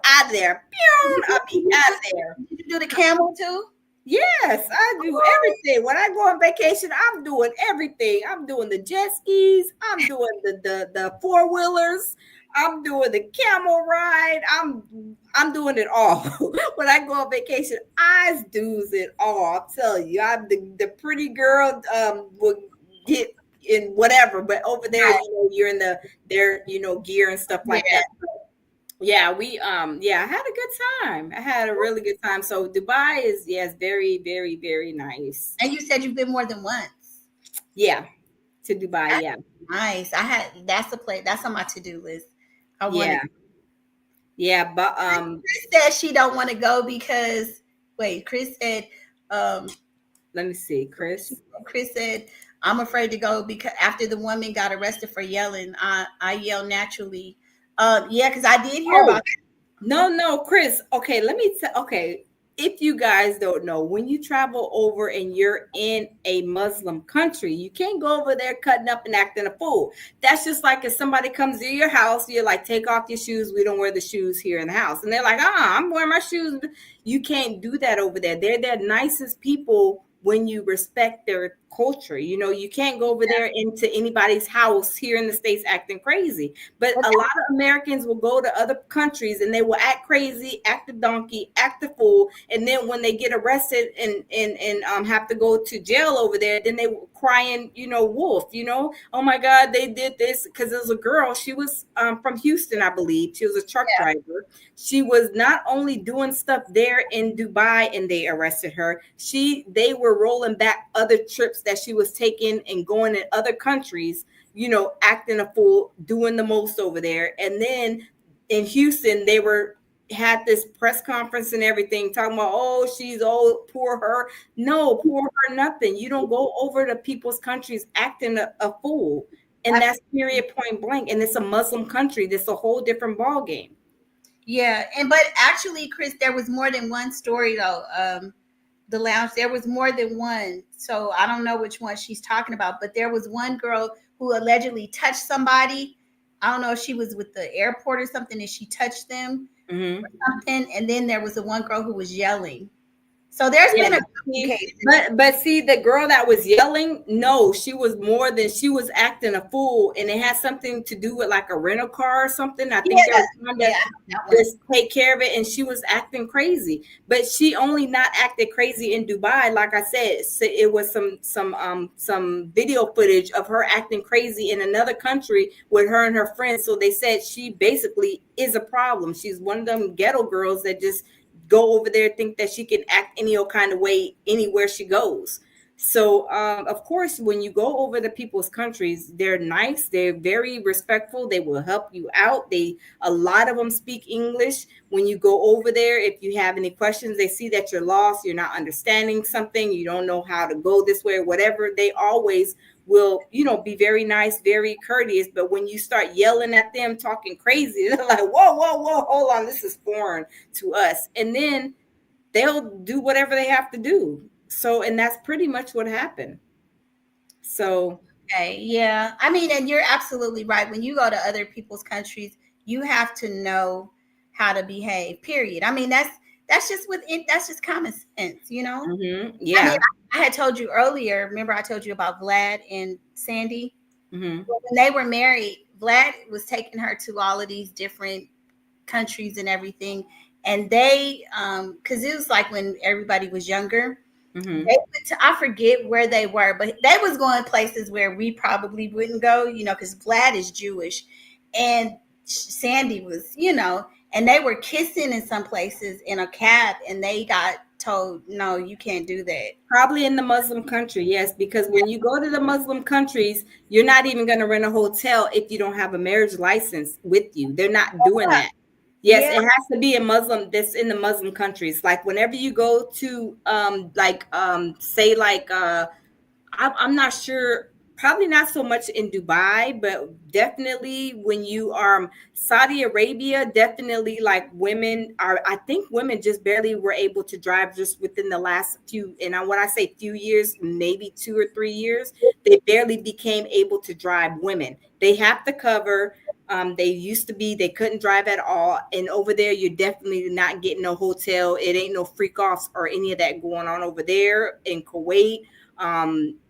out of there. Pew! I'd be out of there. Did you do the camel too? Yes, I do everything. When I go on vacation, I'm doing everything. I'm doing the jet skis. I'm doing the four wheelers. I'm doing the camel ride. I'm doing it all. When I go on vacation, I does it all. I'll tell you, I'm the pretty girl. Will get in whatever, but over there, Right. you're in their gear and stuff like Yeah. that. Yeah, I had a good time. I had a really good time. So Dubai is, yes, very, very, very nice. And you said you've been more than once. Yeah, to Dubai, That's yeah. nice. That's a place that's on my to-do list. I want to. Yeah. Yeah, but Chris said she don't want to go because wait, Chris said um let me see, Chris. Chris said, I'm afraid to go because after the woman got arrested for yelling, I yell naturally. Yeah, because I did hear Oh, about that. no, Chris. Okay, let me tell. Okay, if you guys don't know, when you travel over and you're in a Muslim country, you can't go over there cutting up and acting a fool. That's just like if somebody comes to your house, you're like, take off your shoes. We don't wear the shoes here in the house. And they're like, I'm wearing my shoes. You can't do that over there. They're the nicest people when you respect their culture. You know, you can't go over there into anybody's house here in the States acting crazy. But Well, a lot of Americans will go to other countries and they will act crazy, act a donkey, act a fool, and then when they get arrested and have to go to jail over there, then they crying, you know, wolf. You know, oh my God, they did this because it was a girl. She was from Houston, I believe. She was a truck yeah, driver. She was not only doing stuff there in Dubai and they arrested her. They were rolling back other trips that she was taking and going in other countries, you know, acting a fool, doing the most over there. And then in Houston, they were had this press conference and everything talking about, oh, she's old, poor her. No, poor her nothing. You don't go over to people's countries acting a fool. And that's absolutely. period, point blank. And it's a Muslim country. That's a whole different ball game. Yeah, and but actually, Chris, there was more than one story though. The lounge, there was more than one. So I don't know which one she's talking about, but there was one girl who allegedly touched somebody. I don't know if she was with the airport or something, and she touched them or Mm-hmm. something. And then there was the one girl who was yelling. So there's Yeah. been a couple See, cases. but see, the girl that was yelling, no, she was more than she was acting a fool, and it had something to do with like a rental car or something. I think Yeah, they were that, trying to yeah, that one. just take care of it, and she was acting crazy. But she only not acted crazy in Dubai, like I said. So it was some video footage of her acting crazy in another country with her and her friends. So they said she basically is a problem. She's one of them ghetto girls that just go over there, think that she can act any old kind of way anywhere she goes. So of course, when you go over to people's countries, they're nice, they're very respectful, they will help you out. They A lot of them speak English. When you go over there, if you have any questions, they see that you're lost, you're not understanding something, you don't know how to go this way or whatever, they always will, you know, be very nice, very courteous. But when you start yelling at them, talking crazy, they're like, whoa, whoa, whoa, hold on, this is foreign to us. And then they'll do whatever they have to do. So, and that's pretty much what happened. So, Okay, yeah. I mean, and you're absolutely right. When you go to other people's countries, you have to know how to behave. Period. I mean, that's just that's just common sense, you know. I mean, yeah. I had told you earlier. Remember, I told you about Vlad and Sandy. Hmm. Well, when they were married, Vlad was taking her to all of these different countries and everything, and they, because it was like when everybody was younger, Hmm. they went to, I forget where they were, but they was going places where we probably wouldn't go, you know, because Vlad is Jewish, and Sandy was, you know, and they were kissing in some places in a cab, and they got told, no, you can't do that. Probably in the Muslim country, yes, because when you go to the Muslim countries, you're not even going to rent a hotel if you don't have a marriage license with you. They're not doing that. Yes, Yeah, it has to be a Muslim that's in the Muslim countries. Like whenever you go to say like I'm not sure. Probably not so much in Dubai, but definitely when you are Saudi Arabia, definitely like women are. I think women just barely were able to drive just within the last few. And when I say few years, maybe 2 or 3 years, they barely became able to drive. Women, they have to cover. They used to be they couldn't drive at all, and over there you're definitely not getting no hotel. It ain't no freak offs or any of that going on over there in Kuwait.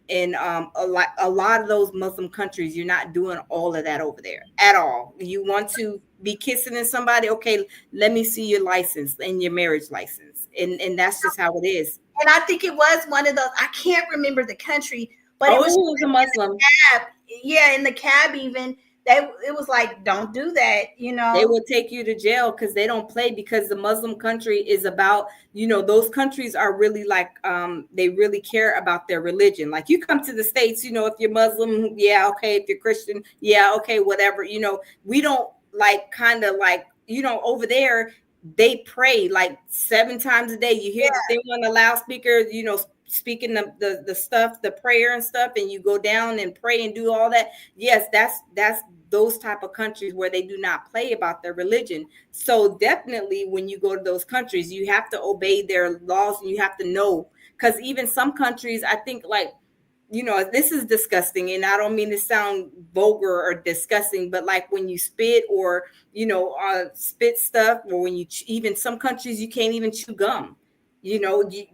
And a lot of those Muslim countries, you're not doing all of that over there at all. You want to be kissing in somebody, okay, let me see your license and your marriage license, and that's just how it is. and I think it was one of those. I can't remember the country, but it Oh, it was was a Muslim. cab. Yeah, in the cab even they it was like, don't do that, you They know. will take you to jail because they don't play, because the Muslim country is about, those countries are really like, they really care about their religion. Like you come to the States, if you're Muslim, yeah, okay. If you're Christian, yeah, okay, whatever. We don't like kind of like, over there, they pray like 7 times a day. You hear the Yeah, thing on the loudspeaker, speaking the stuff, the prayer and stuff, and you go down and pray and do all that. Yes, that's those type of countries where they do not play about their religion. So definitely when you go to those countries, you have to obey their laws, and you have to know, because even some countries, I think, like, this is disgusting, and I don't mean to sound vulgar or disgusting, but like when you spit or spit stuff, or when even some countries you can't even chew gum.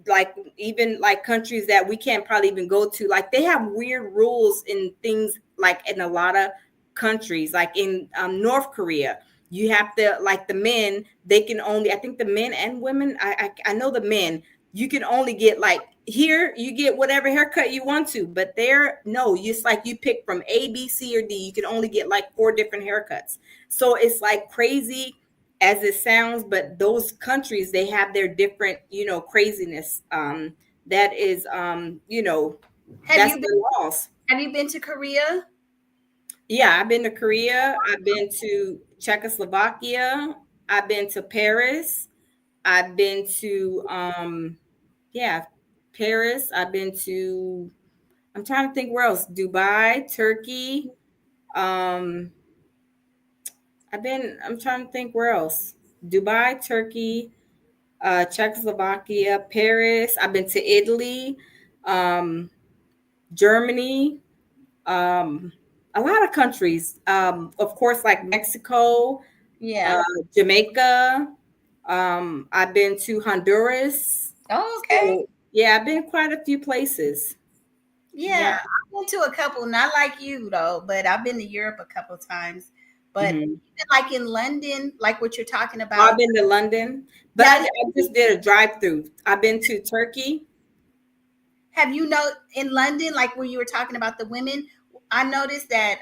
like even like countries that we can't probably even go to, like they have weird rules and things, like in a lot of countries, like in North Korea, you have to, like the men, they can only, I think the men and women, I know the men, you can only get like, here you get whatever haircut you want to, but there, no, it's like you pick from A, B, C, or D. You can only get like 4 different haircuts. So it's like crazy as it sounds, but those countries, they have their different, craziness. That is, Have that's you been the laws. have you been to Korea? Yeah, I've been to Korea. I've been to Czechoslovakia. I've been to Paris. I've been to, yeah, Paris. I've been to, I'm trying to think where else. Dubai, Turkey. Um, I'm trying to think where else. Dubai, Turkey, Czechoslovakia, Paris. I've been to Italy, um, Germany, um, a lot of countries. Of course, like Mexico, uh, Yeah. Jamaica. I've been to Honduras. Oh, okay. So yeah, I've been quite a few places. Yeah. Yeah, I've been to a couple, not like you though, but I've been to Europe a couple times. But Hmm. even like in London, like what you're talking I've about. been to London, but I, Now, I just did a drive through. I've been to Turkey. have you know in London, like where you were talking about the women, I noticed that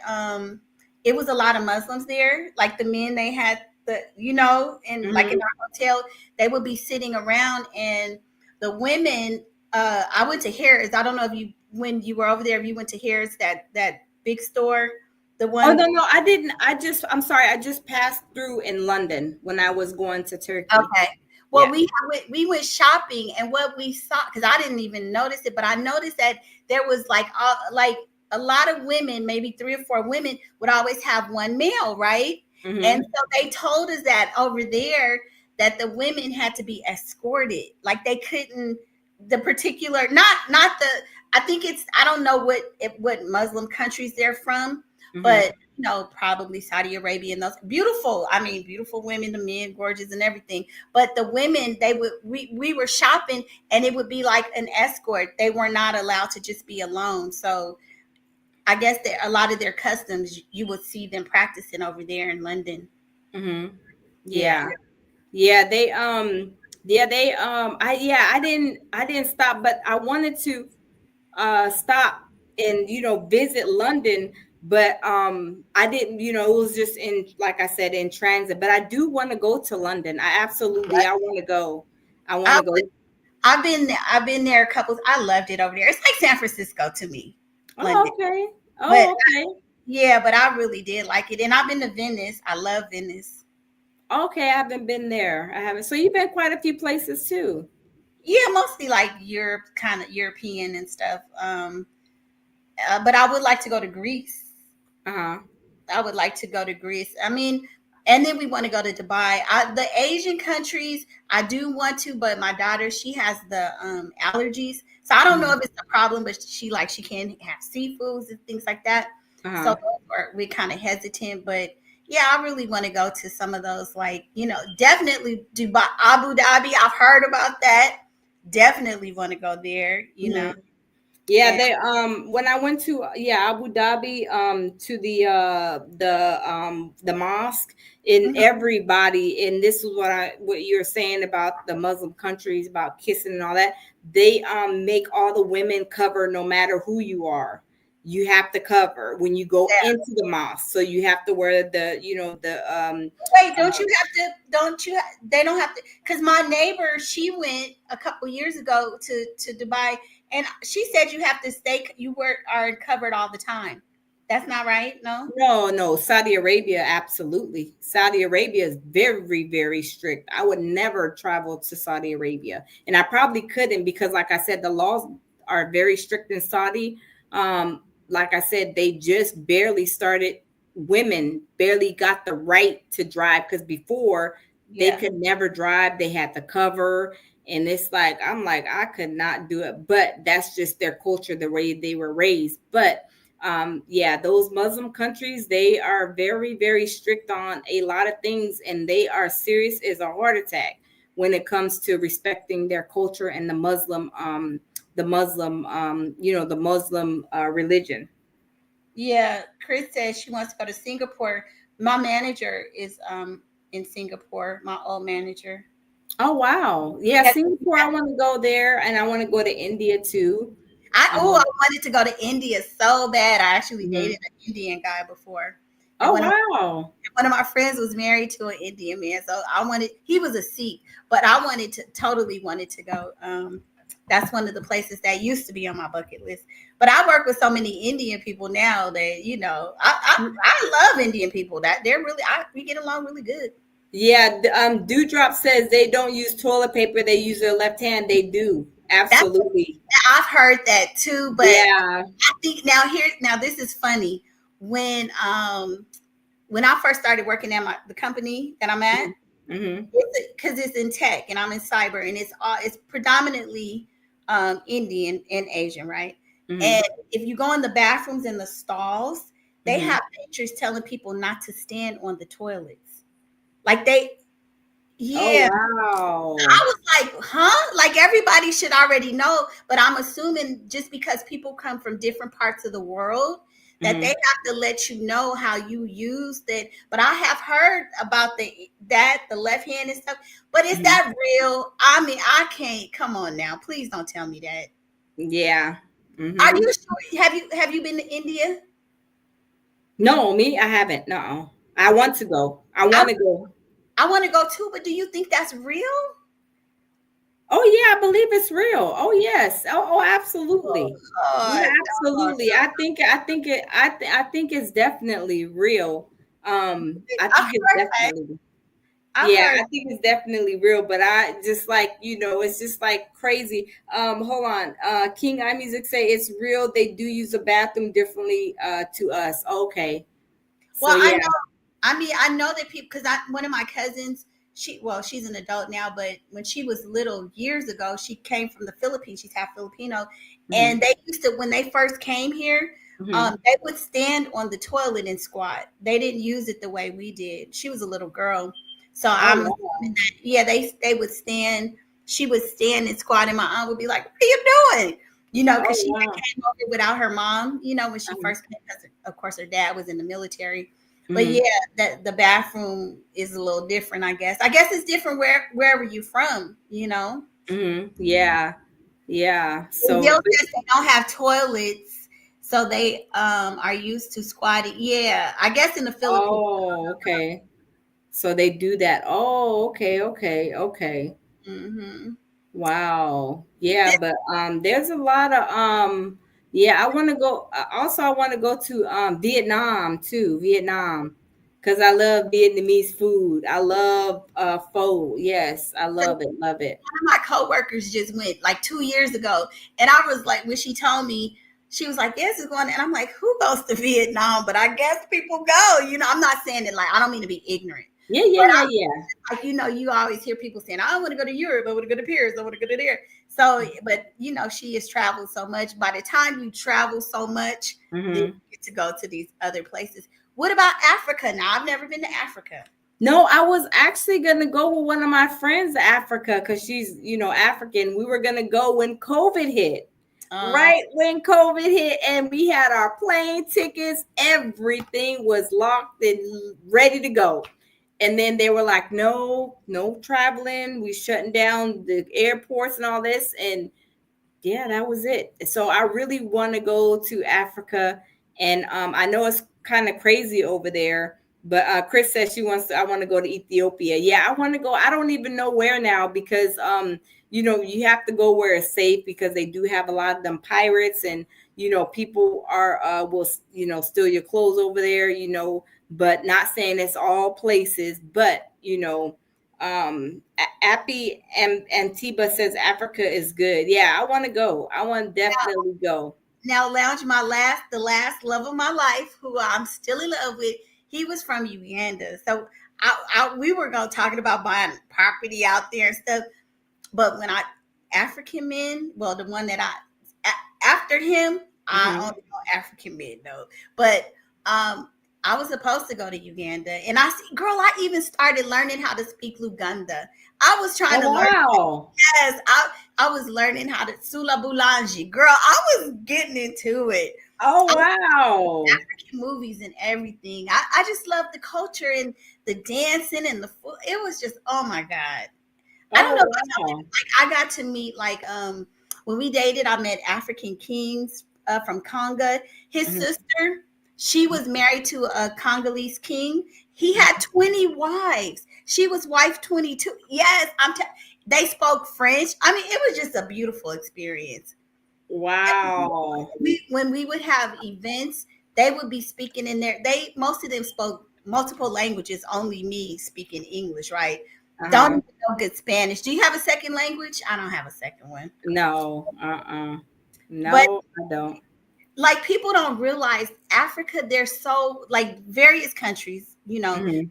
it was a lot of Muslims there. Like the men, they had and like in Hmm. our hotel, they would be sitting around, and the women. I went to Harris. I don't know if you when you were over there, if you went to Harris, that big store, the Oh one. no, no, I didn't. I'm sorry. I just passed through in London when I was going to Turkey. Okay. Well, Yeah. we went shopping, and what we saw, because I didn't even notice it, but I noticed that there was like a lot of women, maybe 3 or 4 women would always have one male, right? And Hmm. so they told us that over there that the women had to be escorted, like they couldn't the particular not the I think it's I don't know what Muslim countries they're from, Hmm. but probably Saudi Arabia and those beautiful, I mean, beautiful women, the men, gorgeous and everything. But the women, we were shopping, and it would be like an escort. They were not allowed to just be alone. So I guess that a lot of their customs you would see them practicing over there in London. Hmm. Yeah. Yeah. Yeah. I didn't stop, but I wanted to stop and visit London, but I didn't, it was just in, like I said, in transit. But I do want to go to London. I want to go. I want I to go. would, I've been there a couple. I loved it over there. It's like San Francisco to me, Oh, London. okay. But Oh, okay. yeah, but I really did like it, and I've been to Venice. I love Venice. Okay, I haven't been there. I haven't. So you've been quite a few places too. Yeah, mostly like Europe, kind of European and stuff. But I would like to go to Greece. Uh-huh. I would like to go to Greece. I mean, and then we want to go to Dubai. The Asian countries, I do want to, but my daughter, she has the allergies, so I don't know Uh-huh. if it's a problem. But she can't have seafoods and things like that. So Uh-huh. we're kind of hesitant. But yeah, I really want to go to some of those, like definitely Dubai, Abu Dhabi. I've heard about that. Definitely want to go there. Mhm. Yeah, And they when I went to Abu Dhabi to the mosque, and mhm, everybody, and this is what you're saying about the Muslim countries about kissing and all that. They make all the women cover no matter who you are. You have to cover when you go yeah. into the mosque. So you have to wear the Wait, don't you have to? Don't you? They don't have to. Because my neighbor, she went a couple years ago to Dubai, and she said you have to stay. You are covered all the time. That's not right. No. No, no, Saudi Arabia, absolutely. Saudi Arabia is very, very strict. I would never travel to Saudi Arabia. And I probably couldn't because, like I said, the laws are very strict in Saudi. Like I said, they just barely started, women barely got the right to drive because before they Yeah. could never drive, they had to cover. And it's like, I'm like, I could not do it. But that's just their culture, the way they were raised. But yeah, those Muslim countries, they are very, very strict on a lot of things, and they are serious as a heart attack. when it comes to respecting their culture and the Muslim religion. Yeah, Chris says she wants to go to Singapore. My manager is in Singapore, my old manager. Oh wow, yeah, Yeah, Singapore. I want to go there, and I want to go to India too. I Um, wanted to go to India so bad. I actually mhm. dated an Indian guy before. And Oh wow. one of my friends was married to an Indian man, so he was a Sikh, but I totally wanted to go. That's one of the places that used to be on my bucket list. But I work with so many Indian people now that I love Indian people. That they're really we get along really good. Yeah, Dewdrop says they don't use toilet paper; they use their left hand. They do That's absolutely. I've heard that too, but Yeah. I think now this is funny when I first started working at the company that I'm at, Mm-hmm. because it's in tech and I'm in cyber, and it's predominantly Indian and Asian, right? Mm-hmm. And if you go in the bathrooms and the stalls, they Mm-hmm. have pictures telling people not to stand on the toilets. Like they, Oh yeah, I wow. was like, huh? Like everybody should already know, but I'm assuming just because people come from different parts of the world that they Mm-hmm. have to let you know how you use that. But I have heard about the left hand and stuff. But is Mm-hmm. that real? I mean, I can't. Come on now, please don't tell me that. Yeah. Are Mm-hmm. you sure? Have you been to India? No, me, I haven't. No, I want to go. I I want to go. I want to go too, but do you think that's real? Oh yeah, I believe it's real. Oh yes. Oh, Oh, absolutely. Yeah, God, no, absolutely. I think it's definitely real. I I've think it's heard that. definitely. I've Yeah, heard. I think it's definitely real, but I just like, it's just like crazy. Hold on. King I Music say it's real. They do use the bathroom differently to us. Okay. So Well, yeah. I mean, I know that people because one of my cousins, she's an adult now, but when she was little years ago, she came from the Philippines. She's half Filipino, Hmm. and they used to when they first came here, Hmm. they would stand on the toilet and squat. They didn't use it the way we did. She was a little girl, so Oh I'm assuming wow. that yeah, they would stand. She would stand and squat, and my aunt would be like, "What are you doing?" Because Oh she had wow. came over without her mom. When she Um, first came, because of course her dad was in the military. But mhm. yeah, that the bathroom is a little different, I guess. I guess it's different wherever you from. Mhm. Yeah. Yeah. In So, Bill says they don't have toilets, so they are used to squatting. Yeah, I guess in the Philippines. oh, okay. So they do that. Oh, okay, okay, okay. Hmm. Wow. Yeah, but there's a lot of yeah, I want to go also I want to go to Vietnam too, Vietnam. Cuz I love Vietnamese food. I love pho. Yes, I love it. Love it. One of my coworkers just went like 2 years ago, and I was like, when she told me, she was like, "Yes, it's going," and I'm like, "Who goes to Vietnam?" But I guess people go. I'm not saying it like I don't mean to be ignorant, Yeah, yeah, but yeah, yeah. like you always hear people saying, "I want to go to Europe. I want to go to Paris. I want to go to there." So, but she has traveled so much. By the time you travel so much, then you Mhm. get to go to these other places. What about Africa? Now, I've never been to Africa. No, I was actually gonna go with one of my friends to Africa because she's, African. We were gonna go when COVID hit. Um, Right when COVID hit, and we had our plane tickets, everything was locked and ready to go. And then they were like, no, no traveling. We shutting down the airports and all this. And yeah, that was it. So I really want to go to Africa, and I know it's kind of crazy over there. But Chris says she wants to. I want to go to Ethiopia. Yeah, I want to go. I don't even know where now because you have to go where it's safe because they do have a lot of them pirates, and people are will steal your clothes over there. But not saying it's all places, but Appy and Antiba says Africa is good. Yeah, I want to go. I want to definitely go. now, Lounge, the last love of my life, who I'm still in love with, he was from Uganda. So we were going talking about buying property out there and stuff. But when African men, well, the one that after him, I Hmm. only know African men though. But I was supposed to go to Uganda, and I see, girl, I even started learning how to speak Luganda. I was trying Oh, to learn. wow. Yes, I was learning how to Sula Bulanji. Girl, I was getting into it. Oh, I was wow. watching movies and everything. I just love the culture and the dancing and the food. It was just, oh my God. I don't know Oh, about y'all, wow. like I got to meet like when we dated, I met African kings from Congo. His Mhm, sister, she was married to a Congolese king. He had mhm. 20 wives. She was wife 22. Yes, they spoke French. I mean, it was just a beautiful experience. Wow. When we would have events, they would be speaking in there. They most of them spoke multiple languages. Only me speaking English, right? Don't Uh-huh. even know good Spanish. Do you have a second language? I don't have a second one. No. Uh-uh. But No, I don't. like people don't realize Africa, they're so like various countries, Mhm,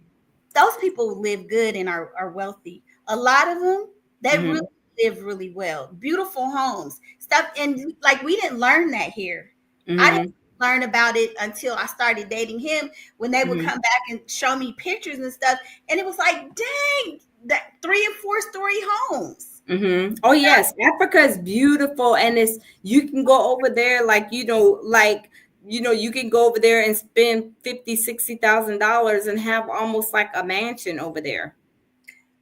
those people live good and are wealthy. A lot of them, they really mhm, live really well. Beautiful homes, stuff. And like we didn't learn that here. I didn't mhm, learn about it until I started dating him when they would mhm, come back and show me pictures and stuff. And it was like, dang, that 3 and 4 story homes. mhm. Oh, yes. Africa is beautiful, and it's you can go over there you can go over there and spend 50, $60,000 and have almost like a mansion over there.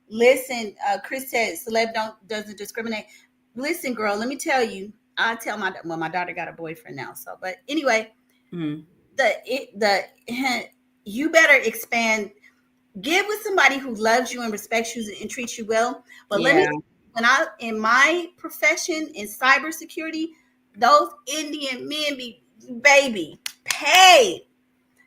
Listen, Chris said celeb doesn't discriminate. Listen, girl, let me tell you. I tell my daughter got a boyfriend now. So, but anyway, Mhm. the you better expand. Get with somebody who loves you and respects you and treats you well. But let me, Yeah. when I in my profession in cybersecurity, those Indian men be baby paid.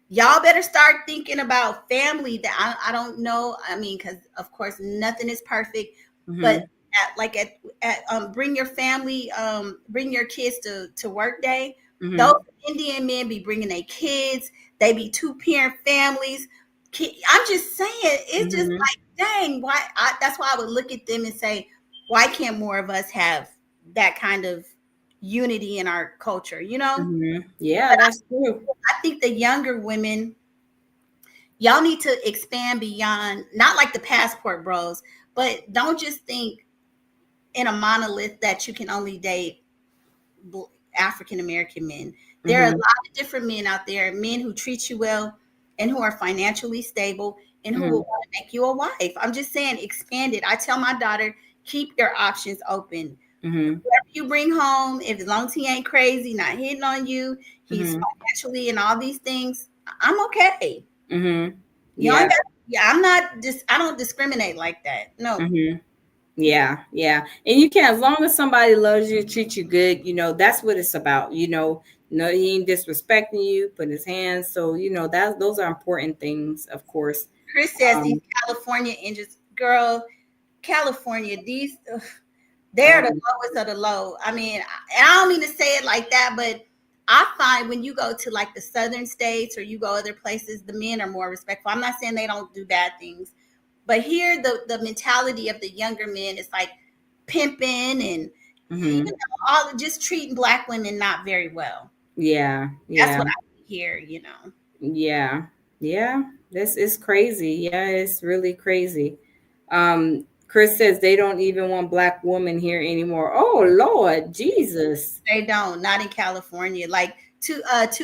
Y'all better start thinking about family. That I don't know. I mean, because of course nothing is perfect, but Mhm, bring your family, bring your kids to work day. Those mhm, Indian men be bringing their kids. They be 2 parent families. I'm just saying, it's just mhm, like, dang, why? That's why I would look at them and say, why can't more of us have that kind of unity in our culture? mhm. Yeah, But that's true. I think the younger women, y'all need to expand beyond, not like the passport bros, but don't just think in a monolith that you can only date African American men. There are a Mhm, lot of different men out there, men who treat you well and who are financially stable and who will mhm, want to make you a wife. I'm just saying, expand it. I tell my daughter, keep your options open. mhm, Whoever you bring home, if as long as he ain't crazy, not hitting on you, he's mhm, financially and all these things, I'm okay. mhm. You ain't Yeah. got, yeah, I'm not just, I don't discriminate like that. No. Mhm. Yeah, yeah. And you can, as long as somebody loves you, treats you good, that's what it's about. No, he ain't disrespecting you, putting his hands. So, those are important things, of course. Chris says these Um, California engines, girl, California, these, ugh, they're the um, lowest of the low. I mean, I don't mean to say it like that, but I find when you go to like the southern states or you go other places, the men are more respectful. I'm not saying they don't do bad things, but here the mentality of the younger men is like pimping and mhm. all just treating black women not very well. Yeah, That's yeah, what I hear. yeah, yeah. This is crazy. Yeah, it's really crazy. Chris says they don't even want black women here anymore. Oh Lord, Jesus. They don't, not in California. Like Too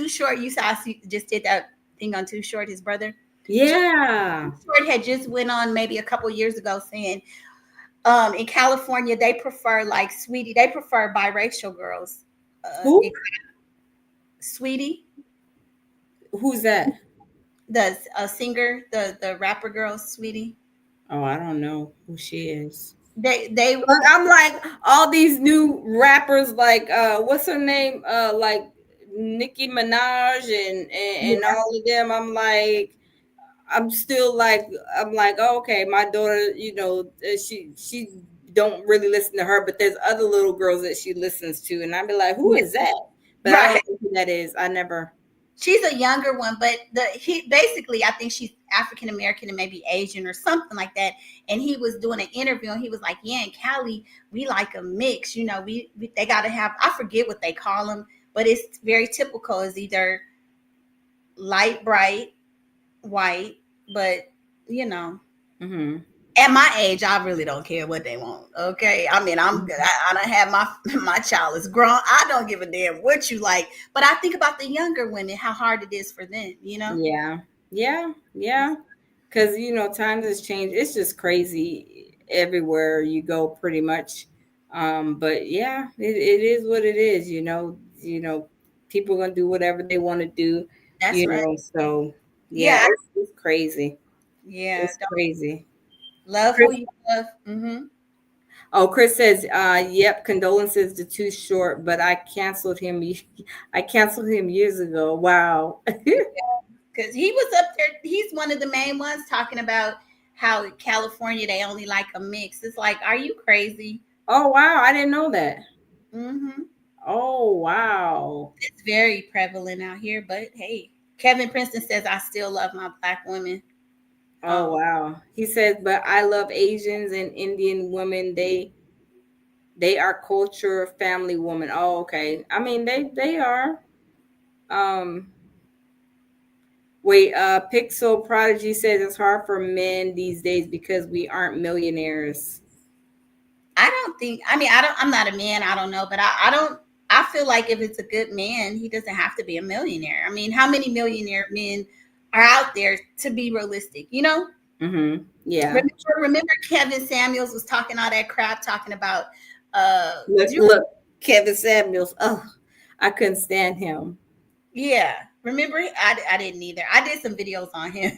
Short, you saw just did that thing on Too Short, his brother. Yeah. Short had just went on maybe a couple years ago saying in California they prefer like Sweetie, they prefer biracial girls. Who? Sweetie, Who's that? the singer, the rapper girl, Sweetie. Oh, I don't know who she is. They But I'm like all these new rappers, like what's her name? Like Nicki Minaj and yeah, all of them. I'm still like oh, okay, my daughter, she don't really listen to her, but there's other little girls that she listens to, and I'd be like, who yeah, is that? But I right. don't know who that is. I never. She's a younger one, but he basically, I think she's African American and maybe Asian or something like that. And he was doing an interview, and he was like, "Yeah, in Cali, we like a mix. We they got to have, I forget what they call them, but it's very typical. Is either light bright, white, but you know, Mhm. at my age, I really don't care what they want. Okay, I mean, I'm good. Mhm. I don't have my my child is grown. I don't give a damn what you like. But I think about the younger women, how hard it is for them. You know. Yeah. Yeah. Yeah. Because times has changed. It's just crazy everywhere you go, pretty much. But yeah, it is what it is. People gonna do whatever they want to do. That's right. So yeah, Yeah, it's crazy. yeah. It's Don't crazy. love who Chris, you love. Hmm. oh, Chris says, "Yep, condolences to Too Short, but I canceled him. I canceled him years ago. Wow. Because he was up there. He's one of the main ones talking about how in California they only like a mix. It's like, are you crazy? Oh, wow, I didn't know that. Hmm. Oh, wow. It's very prevalent out here. But hey, Kevin Princeton says I still love my black women. Oh, Um, wow. He says, but I love Asians and Indian women. They are culture family woman. Oh, okay. I mean, they are. Um, wait. Pixel Prodigy says it's hard for men these days because we aren't millionaires. I don't think. I mean, I don't. I'm not a man. I don't know, but I don't. I feel like if it's a good man, he doesn't have to be a millionaire. I mean, how many millionaire men are out there to be realistic? You know, Mm-hmm. Yeah. remember Kevin Samuels was talking all that crap, talking about Look, do you, look, Kevin Samuels. Oh, I couldn't stand him. yeah, remember I didn't either. I did some videos on him.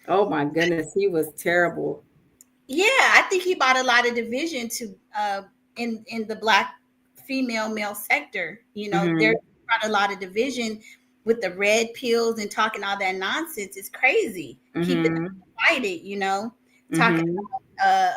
Oh my goodness, he was terrible. Yeah, I think he brought a lot of division to in the black female male sector. You know, there Hmm. brought a lot of division with the red pills and talking all that nonsense. It's crazy. Keeping them Hmm. divided, you know, talking Hmm.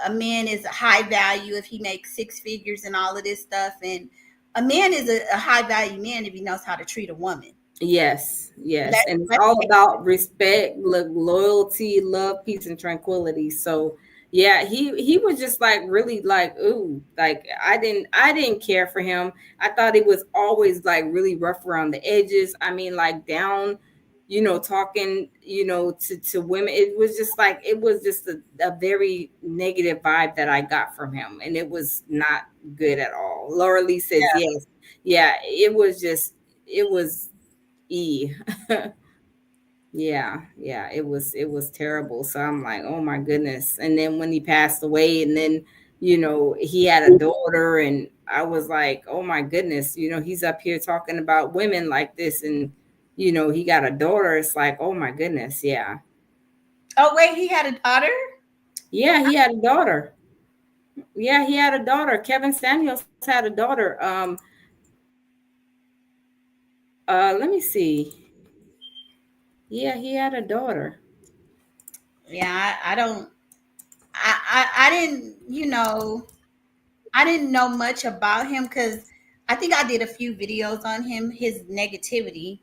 a man is a high value if he makes six figures and all of this stuff, and a man is a high value man if he knows how to treat a woman. Yes, yes, and it's Let's all about respect, loyalty, love, peace, and tranquility. So, yeah, he was just like really like ooh, like I didn't care for him. I thought he was always like really rough around the edges. I mean, like down, talking, to women. It was just like it was just a very negative vibe that I got from him, and it was not good at all. Laura Lee says yes, yeah, it was E. Yeah, yeah, it was terrible. So I'm like, oh my goodness. And then when he passed away, and then he had a daughter, and I was like, oh my goodness, he's up here talking about women like this, and he got a daughter. It's like, oh my goodness, yeah, Oh wait, he had a daughter. yeah, he had a daughter. Yeah, he had a daughter. Kevin Samuels had a daughter. Let me see. Yeah, he had a daughter. Yeah, I don't. I didn't. You know, I didn't know much about him because I think I did a few videos on him. His negativity.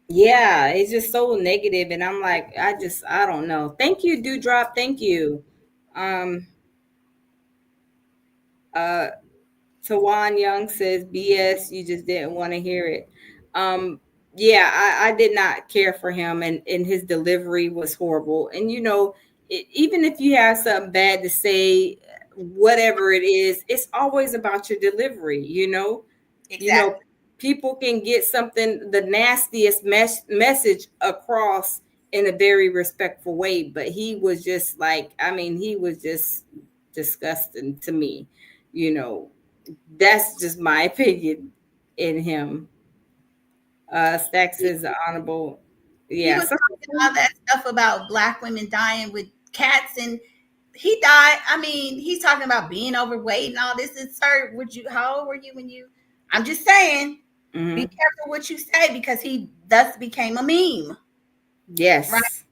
Yeah, it's just so negative, and I'm like, I don't know. Thank you, Dewdrop. Thank you. Um, uh, Tawan Young says, "BS, you just didn't want to hear it." Um, yeah, I did not care for him, and his delivery was horrible. And even if you have something bad to say, whatever it is, it's always about your delivery. You know, Exactly. people can get something, the nastiest message across in a very respectful way, but he was just like, I mean, he was just disgusting to me. You know, that's just my opinion in him. Stacks is honorable. He Yeah. was talking all that stuff about black women dying with cats, and he died. I mean, he's talking about being overweight and all this. And sir, would you? How old were you when you? I'm just saying, be Hmm. careful what you say because he thus became a meme, right? Yes.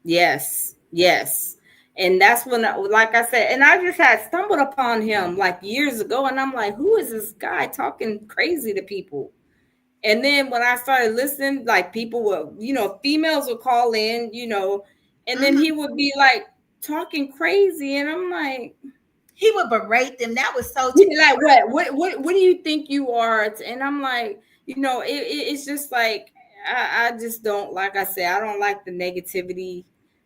Yes. Yes. And that's when, like I said, and I just had stumbled upon him like years ago, and I'm like, who is this guy talking crazy to people? And then when I started listening, like people were, females would call in, and then Mhm. he would be like talking crazy, and I'm like, He would berate them. That was so. he'd be like, what do you think you are? And I'm like, it's just like, I just don't, like I said, I don't like the negativity.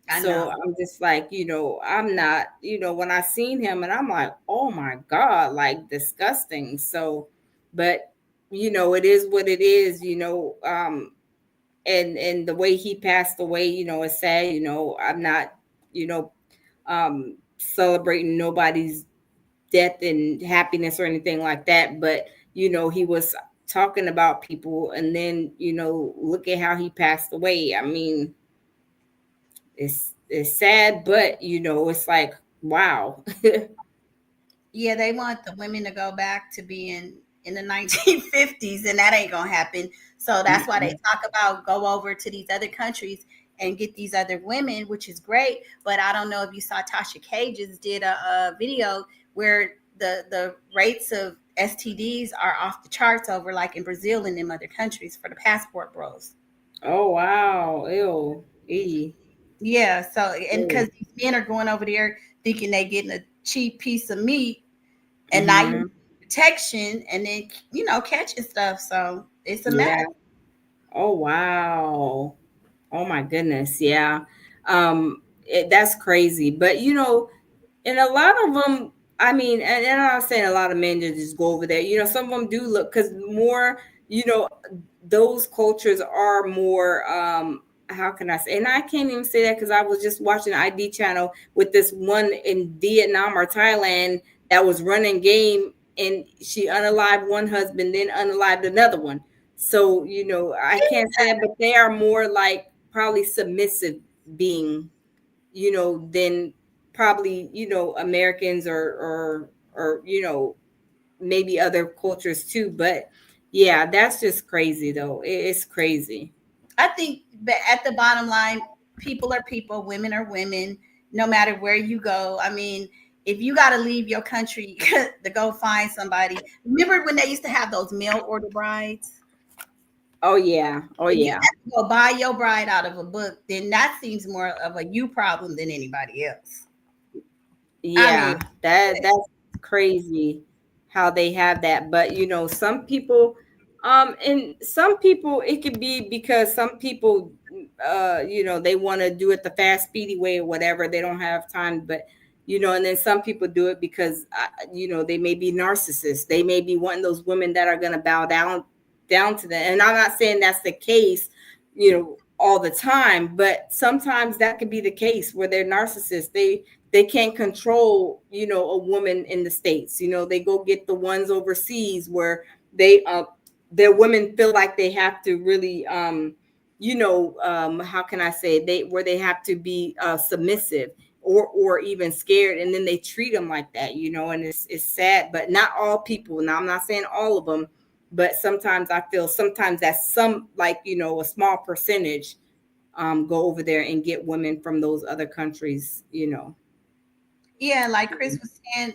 I So know. I'm just like, I'm not, when I seen him and I'm like, oh my God, like disgusting. So, but it is what it is, and the way he passed away, is sad. I'm not, you know, celebrating nobody's death and happiness or anything like that. But he was talking about people, and then look at how he passed away. I mean, it's sad, but it's like, wow. Yeah, they want the women to go back to being in the 1950s, and that ain't gonna happen. So that's why they Mm-mm. talk about go over to these other countries and get these other women, which is great. But I don't know if you saw Tasha Cages did a video where the rates of STDs are off the charts over like in Brazil and them other countries for the passport bros. Oh wow, ew, e, Yeah, so and because ew. these men are going over there thinking they getting a cheap piece of meat and not even Mm-hmm. protection, and then catching stuff. So it's a mess. Yeah. Oh wow. Oh my goodness. Yeah. That's crazy. But and a lot of them, I mean, and I'm not saying a lot of men just go over there. Some of them do look, because more, you know, those cultures are more, how can I say, and I can't even say that because I was just watching ID channel with this one in Vietnam or Thailand that was running game, and she unalived one husband, then unalived another one. So, I can't say that, but they are more like probably submissive being, than probably, Americans, or maybe other cultures too. But yeah, that's just crazy though. It's crazy. I think that at the bottom line, people are people, women are women, no matter where you go. I mean, if you got to leave your country to go find somebody, remember when they used to have those mail order brides? Oh yeah. Oh If you yeah. have to go buy your bride out of a book, then that seems more of a you problem than anybody else. I mean, Yeah, that's crazy how they have that. But some people, and some people, it could be because some people, they want to do it the fast, speedy way or whatever. They don't have time, but and then some people do it because they may be narcissists. They may be wanting those women that are gonna bow down to them. And I'm not saying that's the case, all the time, but sometimes that could be the case where they're narcissists. They can't control, a woman in the States. They go get the ones overseas where they their women feel like they have to really how can I say, they have to be submissive, or even scared, and then they treat them like that, and it's sad. But not all people. Now I'm not saying all of them, but sometimes I feel sometimes that's some, like, a small percentage go over there and get women from those other countries. yeah, like Chris was saying,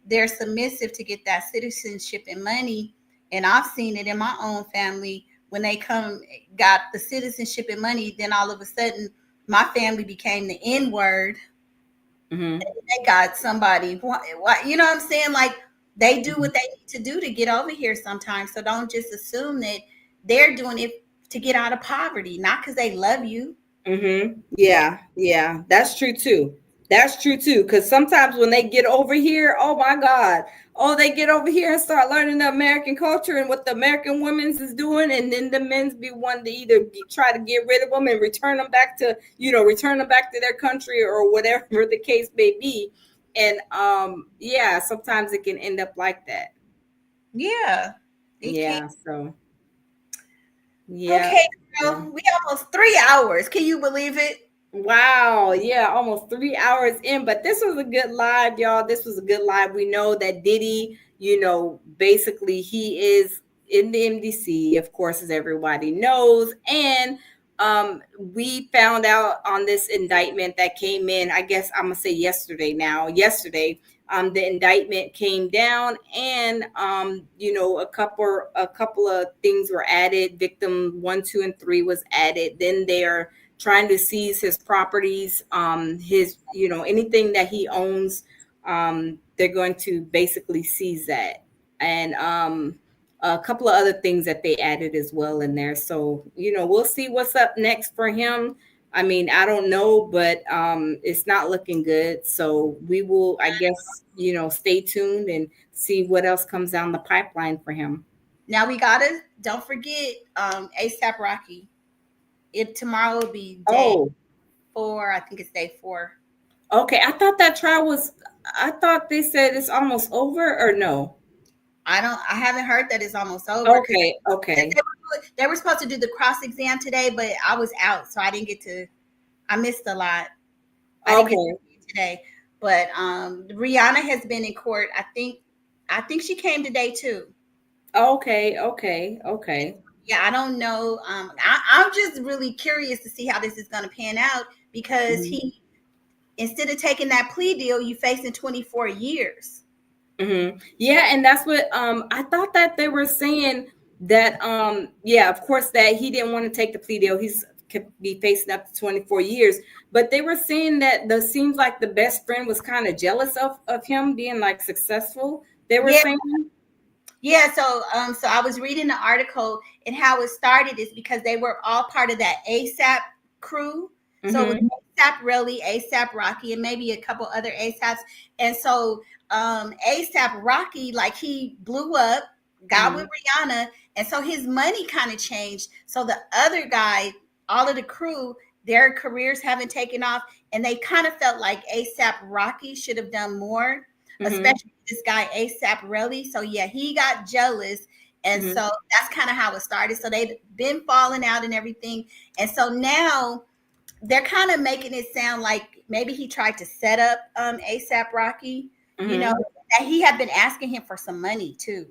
they're submissive to get that citizenship and money. And I've seen it in my own family when they come, got the citizenship and money, then all of a sudden my family became the N word. Hmm. They got somebody, you know what I'm saying? Like they do what they need to do to get over here sometimes. So don't just assume that they're doing it to get out of poverty, not because they love you. Yeah, yeah, that's true too. That's true too. Because sometimes when they get over here, oh my God, oh, they get over here and start learning the American culture and what the American women's is doing, and then the men's be one to either try to get rid of them and return them back to their country or whatever the case may be. And yeah, sometimes it can end up like that. Yeah, it can. Yeah. So yeah. Okay, girl, we almost 3 hours. Can you believe it? Wow, yeah, almost 3 hours in, but this was a good live, y'all. This was a good live. We know that Diddy, basically he is in the MDC, of course, as everybody knows. And we found out on this indictment that came in, I guess I'm gonna say yesterday now. Yesterday, the indictment came down, and a couple of things were added. Victim 1, 2, and 3 was added. Then they're trying to seize his properties, his, anything that he owns. They're going to basically seize that. And a couple of other things that they added as well in there. So, we'll see what's up next for him. I mean, I don't know, but it's not looking good. So we will, I guess, stay tuned and see what else comes down the pipeline for him. Now we gotta don't forget ASAP Rocky. It tomorrow will be day Oh, 4. I think it's day 4. okay. I thought they said it's almost over or no? I haven't heard that it's almost over because Okay, okay, they were supposed to do the cross exam today, but I was out, so I didn't get to. I missed a lot. I didn't get to okay, see it today. But Rihanna has been in court. I think she came today too. okay, okay, okay. Yeah, I don't know. I'm just really curious to see how this is going to pan out because Mhm. he, instead of taking that plea deal, you facing 24 years. Yeah, and that's what I thought that they were saying that yeah, of course that he didn't want to take the plea deal. He's could be facing up to 24 years. But they were saying that the seems like the best friend was kind of jealous of him being like successful. They were Yeah, saying, yeah. So I was reading the article and how it started is because they were all part of that ASAP crew. So it was mm-hmm, ASAP Really, ASAP Rocky, and maybe a couple other ASAPs. And so ASAP Rocky, like he blew up, got with mm-hmm, Rihanna, and so his money kind of changed. So the other guy, all of the crew, their careers haven't taken off, and they kind of felt like ASAP Rocky should have done more, mm-hmm, especially this guy ASAP Relly. So yeah, he got jealous. And mm-hmm, so that's kind of how it started. So they've been falling out and everything. And so now they're kind of making it sound like maybe he tried to set up ASAP Rocky, mm-hmm. that he had been asking him for some money too.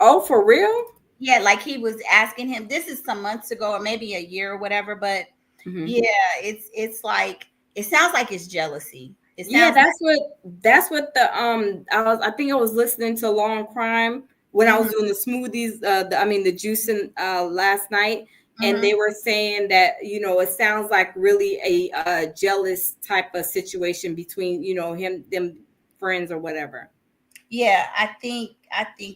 Oh, for real? Yeah, like he was asking him, this is some months ago or maybe a year or whatever, but Mm-hmm. yeah, it's like it sounds like it's jealousy. It Yeah, sounds like that's what the I think I was listening to Law and Crime when I was mhm, doing the smoothies I mean the juicing last night, and mhm. they were saying that it sounds like really a jealous type of situation between him them friends or whatever. Yeah, I think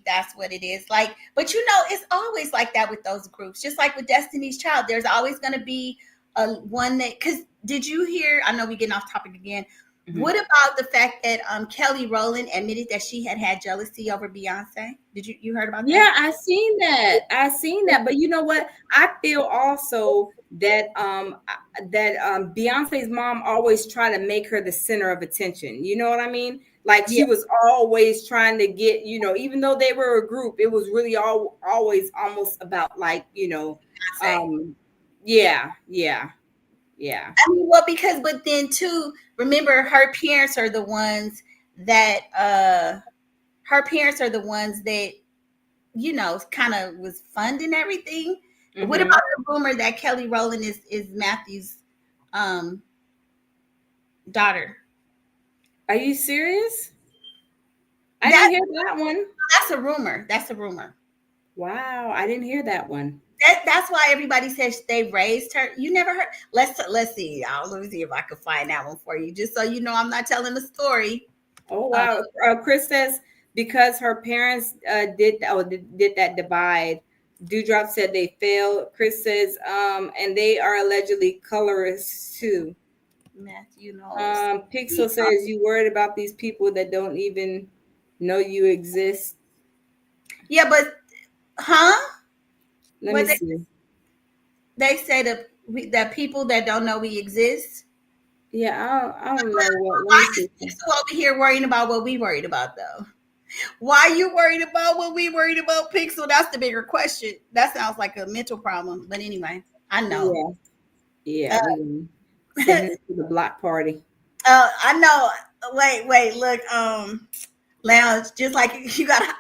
that's what it is. Like, but it's always like that with those groups. Just like with Destiny's Child, there's always going to be a one that. Because did you hear? I know we're getting off topic again. Mhm. What about the fact that Kelly Rowland admitted that she had jealousy over Beyonce? Did you heard about that? Yeah, I seen that. I seen that. But you know what? I feel also that Beyonce's mom always try to make her the center of attention. You know what I mean? Like Yeah, she was always trying to get, even though they were a group, it was really always almost about like, Beyonce. um yeah, yeah, yeah. I mean, well, because but then too, remember her parents are the ones that her parents are the ones that kind of was funding everything. What Hmm. about the rumor that Kelly Rowland is Matthew's um, daughter? Are you serious? I didn't That hear that one. that's a rumor. That's a rumor. Wow, I didn't hear that one. That's why everybody says they raised her. You never heard. Let's see, y'all. Let me see if I can find that one for you, just so you know I'm not telling a story. Oh Uh, wow! Chris says because her parents did that divide. Dewdrop said they failed. Chris says, and they are allegedly colorists too. Matthew knows. Pixel says you worried about these people that don't even know you exist. Yeah, but huh? Let me What see. they say that people that don't know we exist. Yeah, I don't know what. Let me Why see. is Pixel over here worrying about what we worried about though? Why are you worried about what we worried about, Pixel? That's the bigger question. That sounds like a mental problem. But anyway, I know. Yeah, Uh, yeah, we gonna send him to the block party. I know. Wait, look, Lounge, just like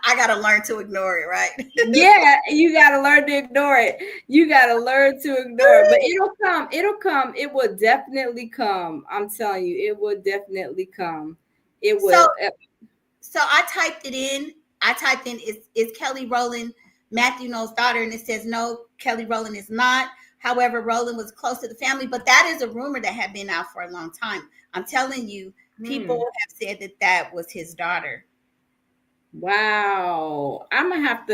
I gotta learn to ignore it, right? Yeah, you gotta learn to ignore it. You gotta learn to ignore it. But it'll come. It'll come. It will definitely come. I'm telling you, it will definitely come. It so will. so I typed it in. I typed in is Kelly Rowland Matthew Knowles' daughter, and it says no, Kelly Rowland is not. However, Rowland was close to the family, but that is a rumor that had been out for a long time. I'm telling you, people Hmm. have said that was his daughter. Wow. I'm gonna have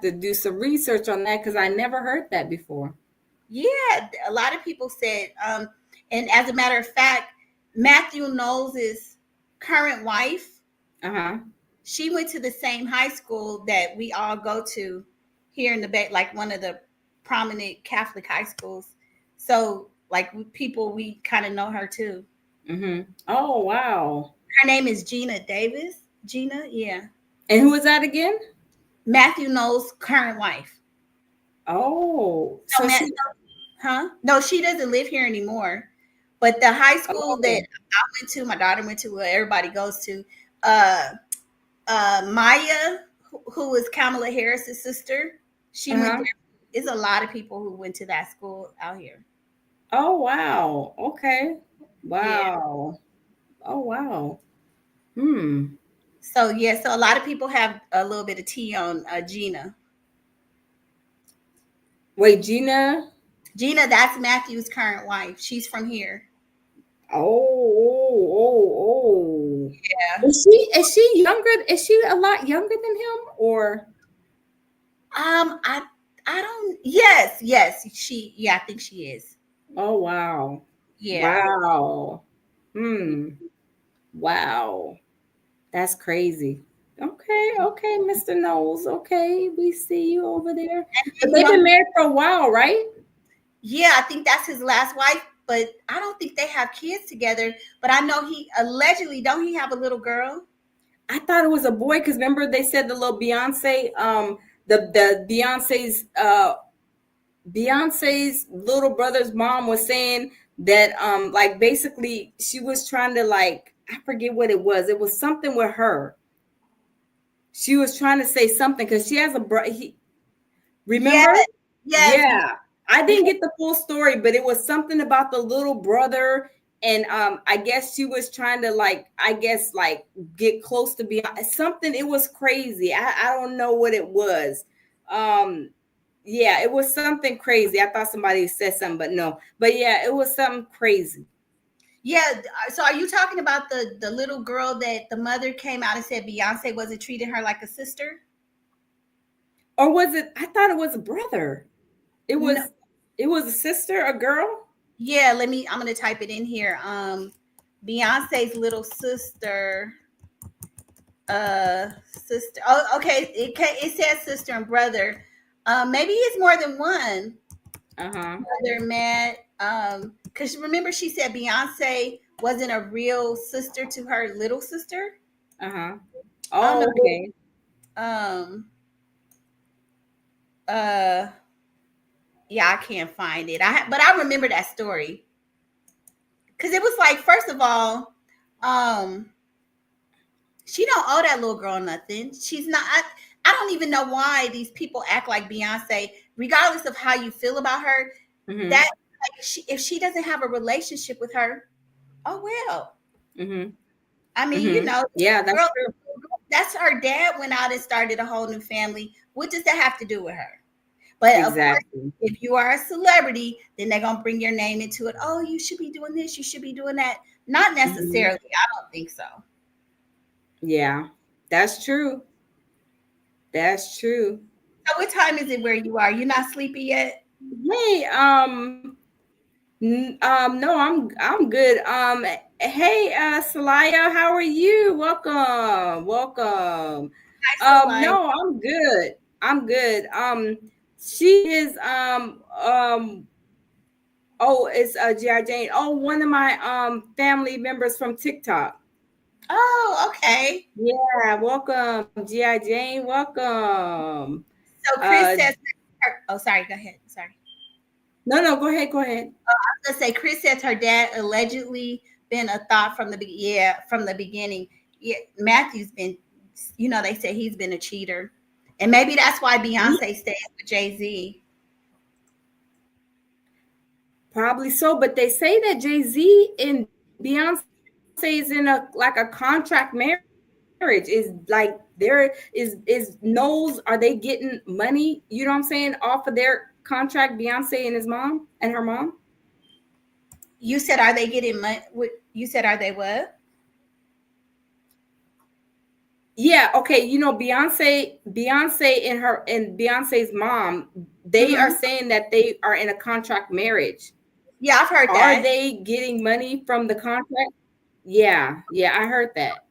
to do some research on that because I never heard that before. Yeah, a lot of people said, and as a matter of fact, Matthew Knowles' current wife, Uh-huh. she went to the same high school that we all go to here in the Bay, like one of the prominent Catholic high schools. So, like people, we kind of know her too. Mm-hmm. Oh wow. Her name is Gina Davis. Gina, yeah. And who is that again? Matthew Knowles' current wife. Oh, No, so she huh? No, she doesn't live here anymore. But the high school that oh, I went to, my daughter went to, where everybody goes to, uh, Maya, who is Kamala Harris's sister, she went uh-huh. there. It's a lot of people who went to that school out here. Oh wow. Okay. Yeah. Wow. Oh wow. Hmm. So yeah, so a lot of people have a little bit of tea on Gina. Wait, Gina. Gina, that's Matthew's current wife. She's from here. Oh. Yeah. Is she younger? Is she a lot younger than him or I don't. Yes, yes. She. Yeah, I think she is. oh wow. Yeah. Wow. Hmm. Wow. That's crazy. Okay, Mr. Knowles. Okay, we see you over there. But And you they've know, been married for a while, right? yeah, I think that's his last wife. But I don't think they have kids together. But I know he allegedly don't he have a little girl? I thought it was a boy because remember they said the little Beyonce, the Beyonce's little brother's mom was saying that like basically she was trying to like I forget what it was. It was something with her. She was trying to say something because she has a bro. Yes, Remember? yes, Yeah. I yes. didn't get the full story, but it was something about the little brother. And I guess she was trying to like, I guess like get close to be something. It was crazy. I don't know what it was. Um, yeah, it was something crazy. I thought somebody said something, but no. But yeah, it was something crazy. Yeah. So are you talking about the little girl that the mother came out and said Beyonce wasn't treating her like a sister? Or was it? I thought it was a brother. It No. was. It was a sister, a girl. Yeah. I'm gonna type it in here. Beyonce's little sister. Sister. Oh, okay. It says sister and brother. Maybe it's more than one. Uh huh. Brother Matt. Because remember she said Beyonce wasn't a real sister to her little sister. Uh huh. I don't Oh, know. okay. Um. Uh. Yeah, I can't find it. But I remember that story because it was like, first of all, um, she don't owe that little girl nothing. She's not. I don't even know why these people act like Beyonce, regardless of how you feel about her. Mm-hmm. That like if she doesn't have a relationship with her, oh well. Mm-hmm. I mean, Mm-hmm. Yeah, that's girl, true. that's her dad went out and started a whole new family. What does that have to do with her? But of course, Exactly. if you are a celebrity, then they're gonna bring your name into it. Oh, you should be doing this. You should be doing that. Not Mm-hmm. necessarily. I don't think so. Yeah, that's true. That's true. So, what time is it where you are? You're not sleepy yet? Hey, no, I'm good. Hey, Salaya, how are you? Welcome. I still like. No, I'm good. I'm good. She is oh, it's G.I. Jane. Oh, one of my family members from TikTok. Oh, okay. Yeah, welcome, G.I. Jane. Welcome. So Chris Uh, says. Oh, sorry. Go ahead. Sorry. no, go ahead, go ahead. Let's say Chris says her dad allegedly been a thought from from the beginning. Yeah, Matthew's been. They say he's been a cheater, and maybe that's why Beyonce stays with Jay Z. Probably so, but they say that Jay-Z and Beyonce is in a contract marriage. Is like there is knows are they getting money, you know what I'm saying, off of their contract, Beyonce and his mom and her mom? You said, are they getting money? You said, are they what? Yeah, okay, Beyonce and her and Beyonce's mom, they are Hmm. saying that they are in a contract marriage. Yeah, I've heard Are that. they getting money from the contract? Yeah, yeah, I heard that.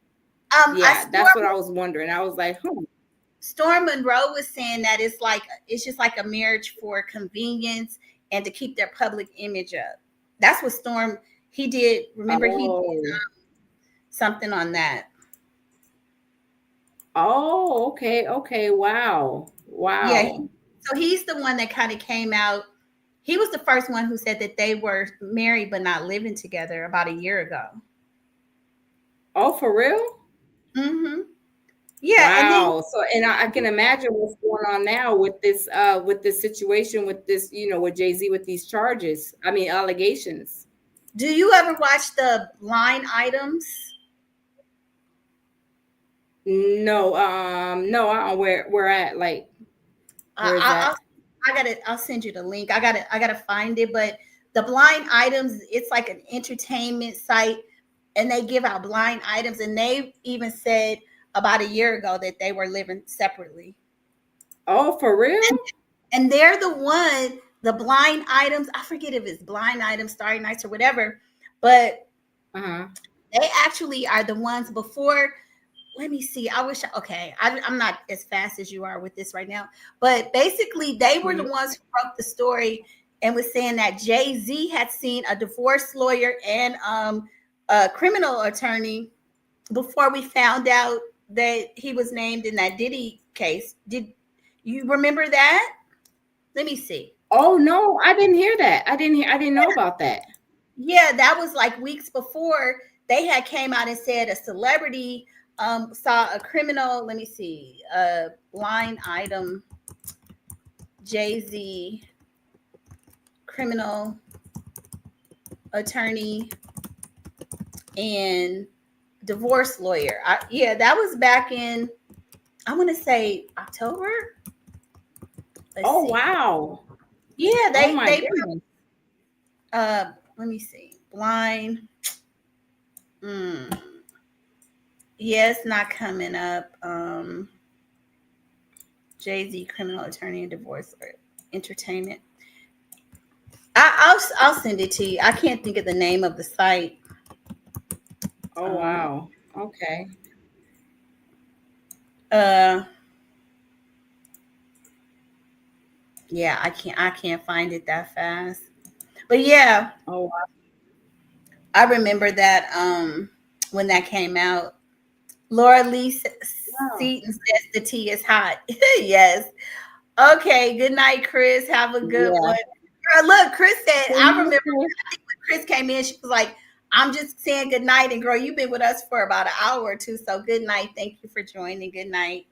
I Yeah, that's what I was wondering. I was like, hmm. Storm Monroe was saying that it's just like a marriage for convenience and to keep their public image up. That's what Storm he did. Remember he did Oh, something on that. oh, okay, okay. Wow, Yeah. wow. So he's the one that kind of came out. He was the first one who said that they were married but not living together about a year ago. Oh, for real? Hmm. Yeah, and then Wow. So, and I can imagine what's going on now with this situation with this, with Jay-Z with these charges. I mean, allegations. do you ever watch the line items? No, no, where at? Like, I, where is I, that? I'll I'll send you the link. I gotta find it. But the blind items, it's like an entertainment site, and they give out blind items. And they even said about a year ago that they were living separately. Oh, for And, real? and they're the blind items. I forget if it's blind items, starry nights, or whatever. But Uh-huh. they actually are the ones before. Let me see. Okay, I'm not as fast as you are with this right now, but basically, they were the Mhm. ones who broke the story and was saying that Jay Z had seen a divorce lawyer and a criminal attorney before we found out that he was named in that Diddy case. Did you remember that? Let me see. Oh no, I didn't hear that. I didn't know about that. Yeah, that was like weeks before they had came out and said a celebrity saw a criminal. Let me see, line item Jay Z criminal attorney and divorce lawyer. Yeah, that was back in I want to say October. Let's Oh see. wow. Yeah, Oh my they goodness. let me see blind. Mm, yeah, it's not coming up. Jay Z criminal attorney and divorce lawyer entertainment. I'll send it to you. I can't think of the name of the site. Oh Um, wow. Okay. uh, yeah, I can't find it that fast. But yeah, Oh wow. I remember that when that came out. Laura Lee Wow. Seaton says the tea is hot. Yes. Okay. Good night, Chris. Have a good Yeah. one. Girl, look, Chris said. Thank I you, remember. Chris. I think when Chris came in, she was like, "I'm just saying good night." And girl, you've been with us for about an hour or two. So good night. Thank you for joining. Good night.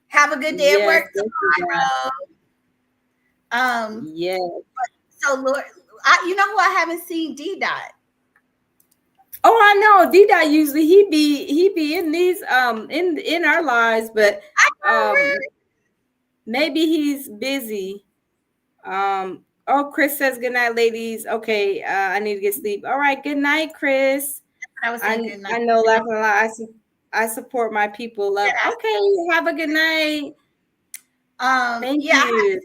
Have a good day at Yes, work thank you, guys. tomorrow. Um, Yes. so Lord, you know who I haven't seen? D Dot. Oh, I know. D-Dot usually he be in these in our lives, but I know, um really. maybe he's busy. Oh, Chris says good night, ladies. Okay, I need to get sleep. All right, good night, Chris. I was saying good night. I know laughing a lot. I support my people. Love. Okay, have a good night. Thank Yeah, you.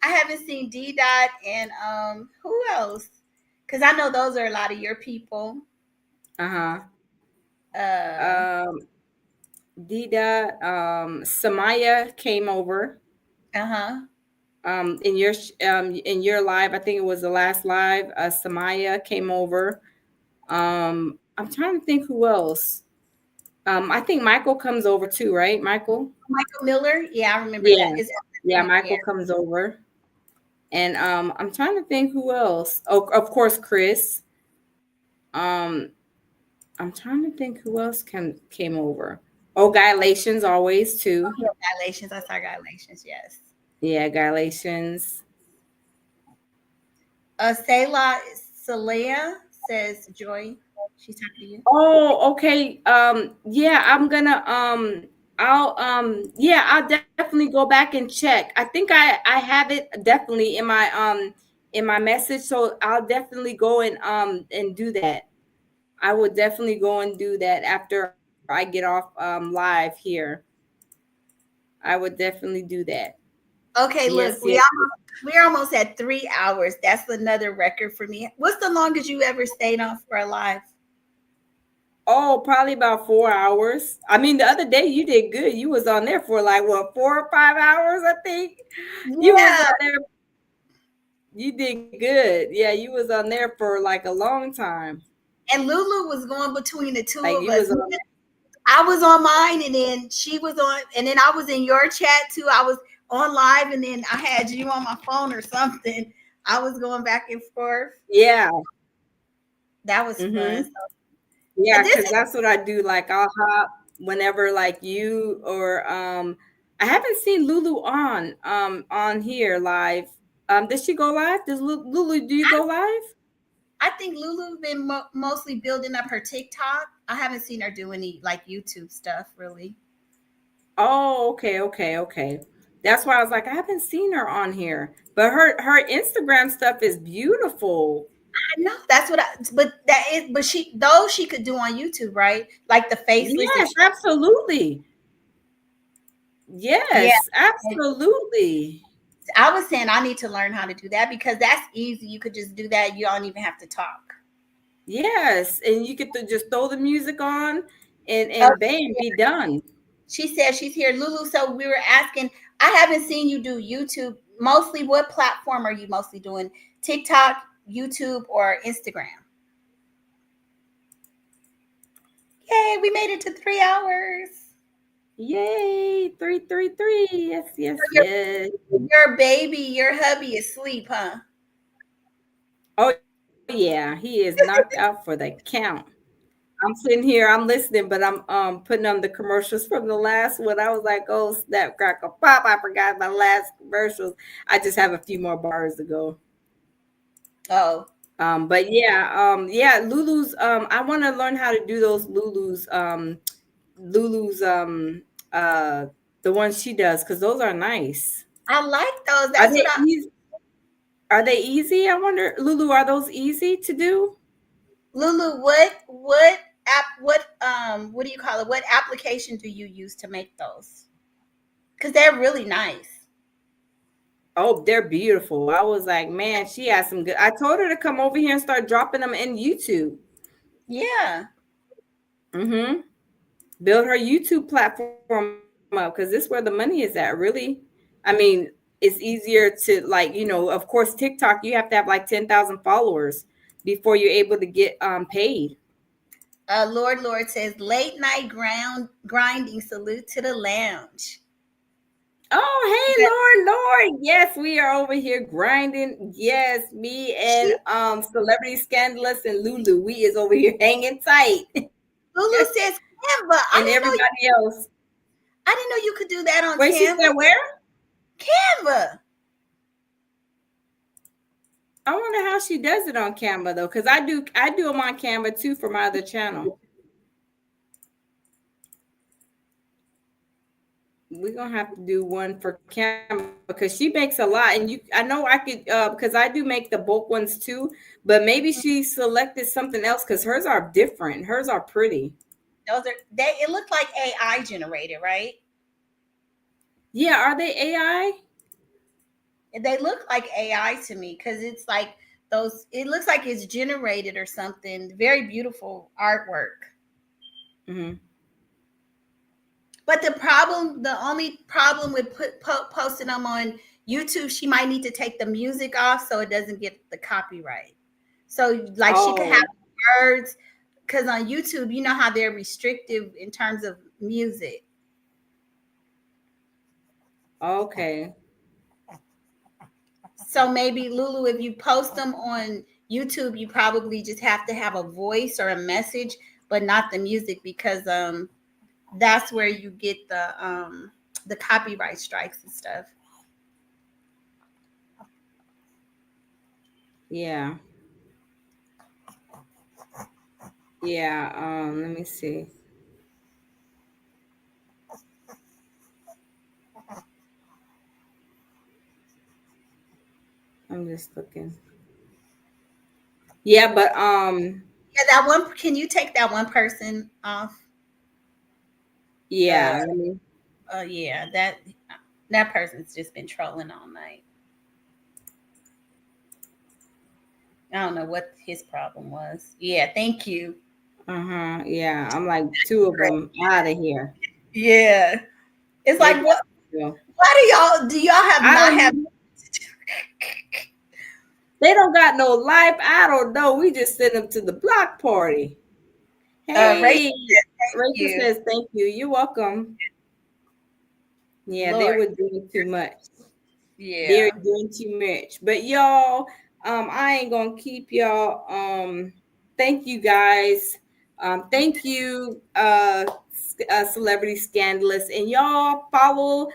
I haven't seen D Dot and who else? Because I know those are a lot of your people. Uh-huh. Uh Um D-Dot, Samaya came over. huh. In your live, I think it was the last live, Samaya came over. I'm trying to think who else. I think Michael comes over too, right? Michael? Michael Miller. Yeah, I remember Yeah. that. Is Yeah, that yeah. Michael comes over. And I'm trying to think who else. Oh, of course, Chris. Um, I'm trying to think who else came over. Oh, Galatians always too. Galatians. I saw Galatians. Yes. Yeah, Galatians. Selah Salea says Joy. She's talking to you. Oh, okay. Yeah, I'll definitely go back and check. I think I have it definitely in my message, so I'll definitely go and do that. I would definitely go and do that after I get off live here. I would definitely do that. Okay, look, Yes, yes. we're almost at 3 hours. That's another record for me. What's the longest you ever stayed on for a live? Oh, probably about 4 hours. I mean, the other day you did good. You was on there for like what, 4 or 5 hours, I think. You was Yeah, on there. You did good. Yeah, you was on there for like a long time. and Lulu was going between the two Like of you us. was on. I was on mine, and then she was on, and then I was in your chat too. I was on live, and then I had you on my phone or something. I was going back and forth. Yeah. That was fun. Mhm. So, Yeah, this because is, that's what I do. Like I'll hop whenever like you or I haven't seen Lulu on here live. Does she go live? Does Lulu do you go live? I think Lulu's been mostly building up her TikTok. I haven't seen her do any like YouTube stuff really. Oh, okay, okay, okay. That's why I was like, I haven't seen her on here. But her Instagram stuff is beautiful. I know that's what I, but that is, but those she could do on YouTube, right? Like the faceless and Yes, absolutely. yeah. Yes, absolutely. I was saying I need to learn how to do that because that's easy. You could just do that. You don't even have to talk. Yes, and you get to just throw the music on Oh, and bam, be done. she said she's here, Lulu. So we were asking. I haven't seen you do YouTube. Mostly, what platform are you mostly doing? TikTok, YouTube, or Instagram? Yay, we made it to 3 hours. Yay, 333. Yes, yes, So yes. your baby, your hubby is asleep, huh? Oh yeah, he is knocked out for the count. I'm sitting here, I'm listening, but I'm putting on the commercials from the last one. I was like, oh snap, crackle pop. I forgot my last commercials. I just have a few more bars to go. Oh, But yeah, Lulu's I want to learn how to do those Lulu's uh the ones she does because those are nice. I like those. Are That's what they I. easy? Are they easy? I wonder, Lulu, are those easy to do? Lulu, what app? What do you call it? What application do you use to make those? Because they're really nice. Oh, they're beautiful. I was like, man, she has some good. I told her to come over here and start dropping them in YouTube. Yeah. Mm-hmm. Build her YouTube platform up because this is where the money is at. Really, I mean, it's easier to like, of course, TikTok. You have to have like 10,000 followers before you're able to get paid. Lord says late night grinding. Salute to the lounge. Yeah, Oh, hey, Lord. Yes, we are over here grinding. Yes, me and she Celebrity Scandalous and Lulu. We is over here hanging tight. Lulu says Canva. And everybody else. I didn't know you could do that on Wait, she Canva. said where? Canva. I wonder how she does it on Canva though, because I do them on Canva too for my other channel. We're gonna have to do one for Canva because she makes a lot, and I know I could because I do make the bulk ones too, but maybe she selected something else because hers are different. Hers are pretty. Those are they. It looked like AI generated, right? Yeah, are they AI? They look like AI to me because it's like those. It looks like it's generated or something. Very beautiful artwork. Mm-hmm. But the only problem with posting them on YouTube, she might need to take the music off so it doesn't get the copyright. So like she could have Oh, words because on YouTube, you know how they're restrictive in terms of music. okay. So maybe Lulu, if you post them on YouTube, you probably just have to have a voice or a message, but not the music because that's where you get the copyright strikes and stuff. Yeah. Yeah. Let me see. I'm just looking. Yeah, but Yeah, that one. Can you take that one person off? Yeah. Uh, Let me. yeah, that person's just been trolling all night. I don't know what his problem was. Yeah, thank you. Yeah. I'm like two of them out of here. Yeah, it's They like got what? to go. Why do y'all have I not don't have know. They don't got no life. I don't know. We just sent them to the block party. Rachel? Hey, Thank Rachel you, says thank you. You're welcome. Yeah, they Lord. were doing too much. They're Yeah. doing too much. But y'all, I ain't gonna keep y'all. Thank you guys. Thank you, Celebrity Scandalous. And y'all follow,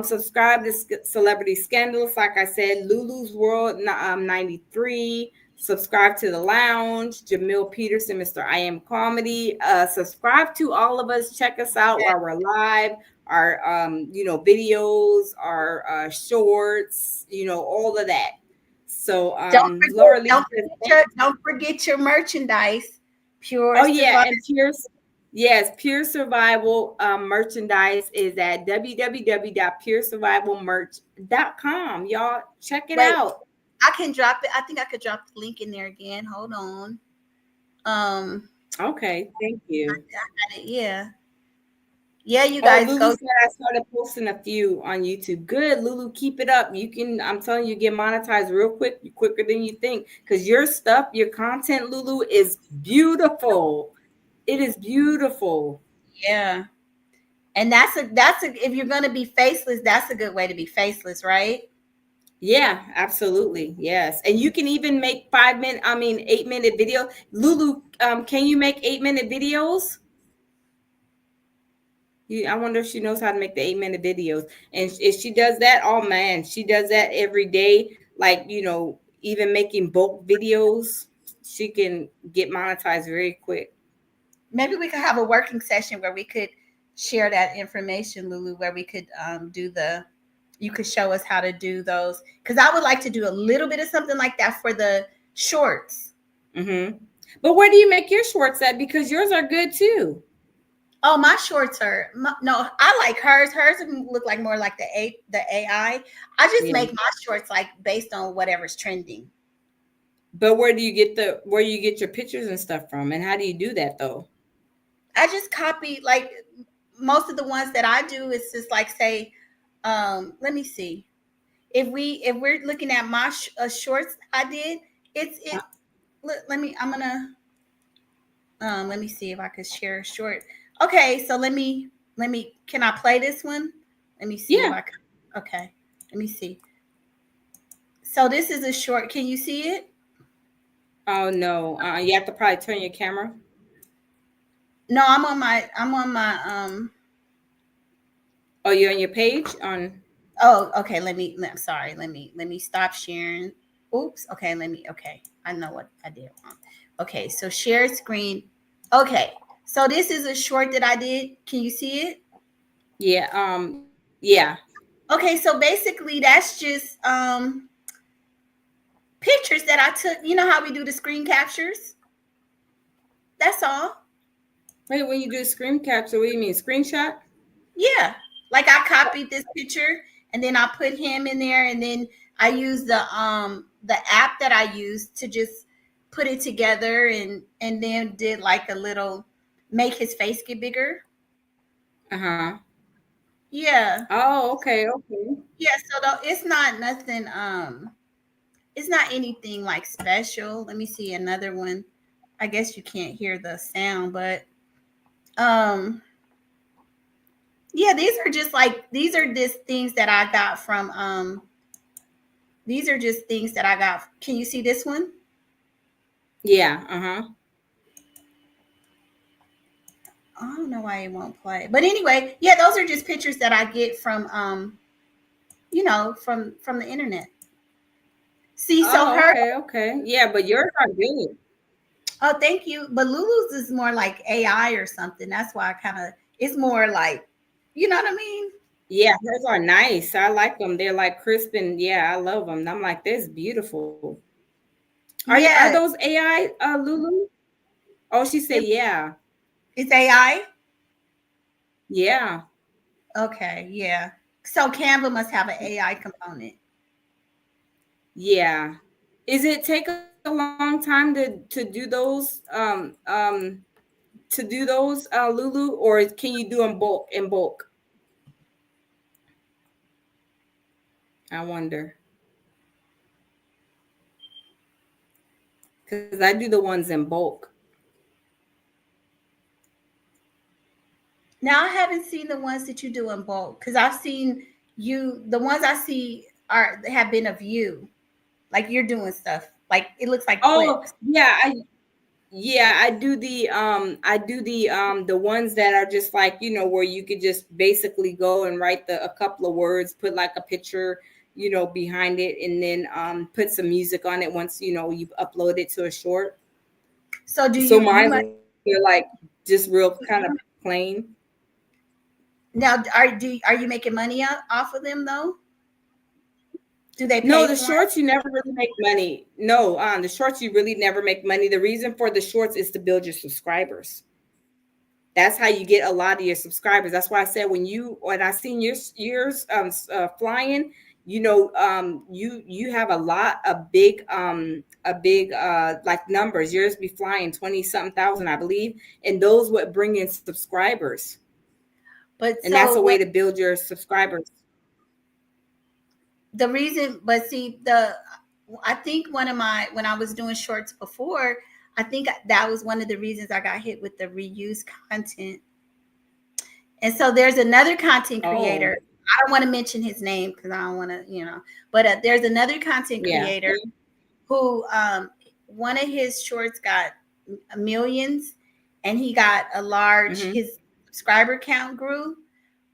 subscribe to Celebrity Scandalous. Like I said, Lulu's World 93. Subscribe to the Lounge, Jamil Peterson, Mr. I Am Comedy. Subscribe to all of us. Check us out while we're live, our videos, our shorts, all of that. So Laura Lee says thank you. Don't forget your merchandise. Pure Oh yeah, survival. and Pure Survival merchandise is at www.puresurvivalmerch.com. Y'all check it Wait, out. I can drop it. I think I could drop the link in there again. Hold on. Um, Okay, thank you. yeah, yeah. You Oh, guys Lulu go. said I started posting a few on YouTube. Good, Lulu, keep it up. You can, I'm telling you, get monetized real quick, quicker than you think. Because your stuff, your content, Lulu, is beautiful. It is beautiful. Yeah, and that's a. If you're gonna be faceless, that's a good way to be faceless, right? Yeah, absolutely. Yes. And you can even make 8-minute video. Lulu, can you make 8-minute videos? I wonder if she knows how to make the 8-minute videos. And if she does that, oh man, she does that every day. Like, even making bulk videos, she can get monetized very quick. Maybe we could have a working session where we could share that information, Lulu, where we could do the. You could show us how to do those because I would like to do a little bit of something like that for the shorts. Mm-hmm. But where do you make your shorts at? Because yours are good too. Oh, my shorts are no. I like hers. Hers look like more like the AI. I just Yeah. make my shorts like based on whatever's trending. But where you get your pictures and stuff from? And how do you do that though? I just copy like most of the ones that I do. It's just like say, let me see. If we're looking at my shorts I did, it's it. Let me. Let me see if I could share a short. Okay, so let me. Can I play this one? Let me see if Yeah. I can. Okay, let me see. So this is a short. Can you see it? Oh no. You have to probably turn your camera. No, I'm on my Oh, you're on your page on. oh, okay, I'm sorry. Let me stop sharing. Oops. Okay, okay. I know what I did wrong. Okay, so share screen. Okay. So this is a short that I did. Can you see it? Yeah. Yeah. Okay, so basically that's just pictures that I took. You know how we do the screen captures? That's all. Wait, when you do a screen capture, what do you mean? Screenshot? Yeah. Like I copied this picture and then I put him in there and then I used the app that I used to just put it together and then did like a little make his face get bigger. Uh-huh. Yeah. Oh, okay. Yeah, so though it's not nothing it's not anything like special. Let me see another one. I guess you can't hear the sound, but um yeah, these are just things that I got from these are just things that I got. Can you see this one? Yeah, uh-huh. I don't know why it won't play. But anyway, yeah, those are just pictures that I get from from the internet. See, so Oh, her okay. Yeah, but yours are good. oh thank you. But Lulu's is more like AI or something. That's why I kind of it's more like you know what I mean? Yeah, hers are nice. I like them. They're like crisp and yeah, I love them. I'm like, this is beautiful. Are Yeah, those AI, Lulu? Oh, she said it, yeah. it's AI. Yeah. Okay, yeah. So Canva must have an AI component. Yeah. Is it take a long time to do those Lulu, or can you do them bulk? I wonder, because I do the ones in bulk. Now I haven't seen the ones that you do in bulk because I've seen you. The ones I see are have been of you, like you're doing stuff. Like it looks like Oh clips. yeah, I do the ones that are just like, where you could just basically go and write a couple of words, put like a picture, behind it, and then put some music on it once you upload it to a short. So do So you mine must are like just real kind of plain. now are you making money off of them though? Do they No, pay the for it? shorts you never really make money. No, the shorts you really never make money. The reason for the shorts is to build your subscribers. That's how you get a lot of your subscribers. That's why I said when I seen yours flying, you have a big like numbers. Yours be flying 20 something thousand, I believe, and those would bring in subscribers, But and that's so a way what to build your subscribers. the reason? But see the I think one of my when I was doing shorts before, I think that was one of the reasons I got hit with the reuse content. And so there's another content Oh, creator. I don't want to mention his name because I don't want to, but there's another content yeah. creator who one of his shorts got millions and he got a large, Hmm. his subscriber count grew,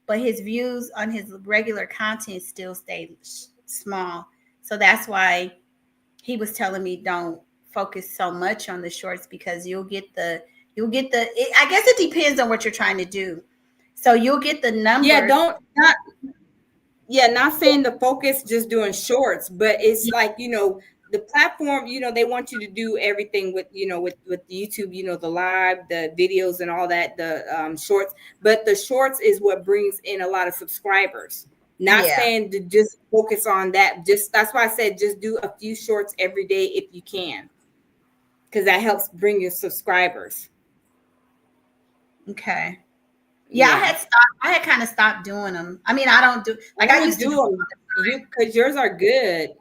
but his views on his regular content still stayed small. So that's why he was telling me don't focus so much on the shorts because I guess it depends on what you're trying to do. So you'll get the Yeah, numbers. don't not yeah, not saying the focus just doing shorts, but it's like, the platform, they want you to do everything with YouTube, the live, the videos and all that, the shorts, but the shorts is what brings in a lot of subscribers. Not Yeah. saying to just focus on that. Just that's why I said just do a few shorts every day if you can, because that helps bring your subscribers. Okay. Yeah, Yeah. I had kind of stopped doing them. I mean, I don't do like I Oh, used to do do them them. all the You time. because yours are good.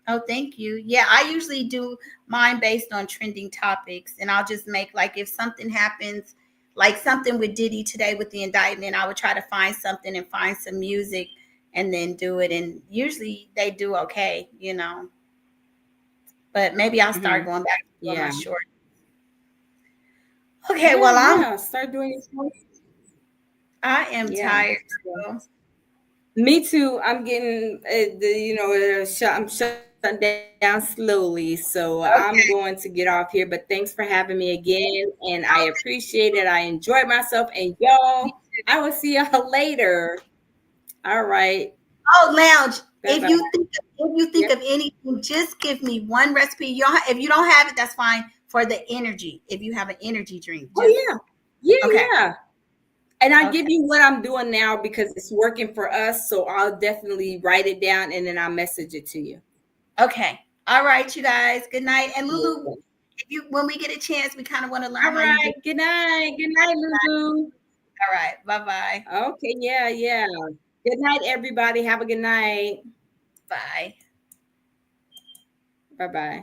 Oh, thank you. Yeah, I usually do mine based on trending topics, and I'll just make like if something happens, like something with Diddy today with the indictment, I would try to find something and find some music and then do it. And usually they do okay. But maybe I'll start Hmm. going back to doing my Yeah. short. Okay, Yeah, well yeah. Start doing your shorts. I am Yeah. tired. So, So, me too. I'm getting, I'm shutting down slowly. So I'm going to okay. get off here. But thanks for having me again. And I appreciate it. I enjoyed myself. And y'all, I will see y'all later. All right. Oh, lounge. Bye bye. If you think Yep. of anything, just give me one recipe. If you don't have it, that's fine. For the energy, if you have an energy drink, Oh, just yeah. Yeah, okay. yeah. And I give Okay. you what I'm doing now because it's working for us. So I'll definitely write it down and then I'll message it to you. Okay. All right, you guys. Good night. And Lulu, Okay. if you when we get a chance, we kind of want to All learn how you do. right. Good night. Good night, Lulu. All right. Bye bye. Okay. Yeah. Yeah. Good night, everybody. Have a good night. Bye. Bye bye.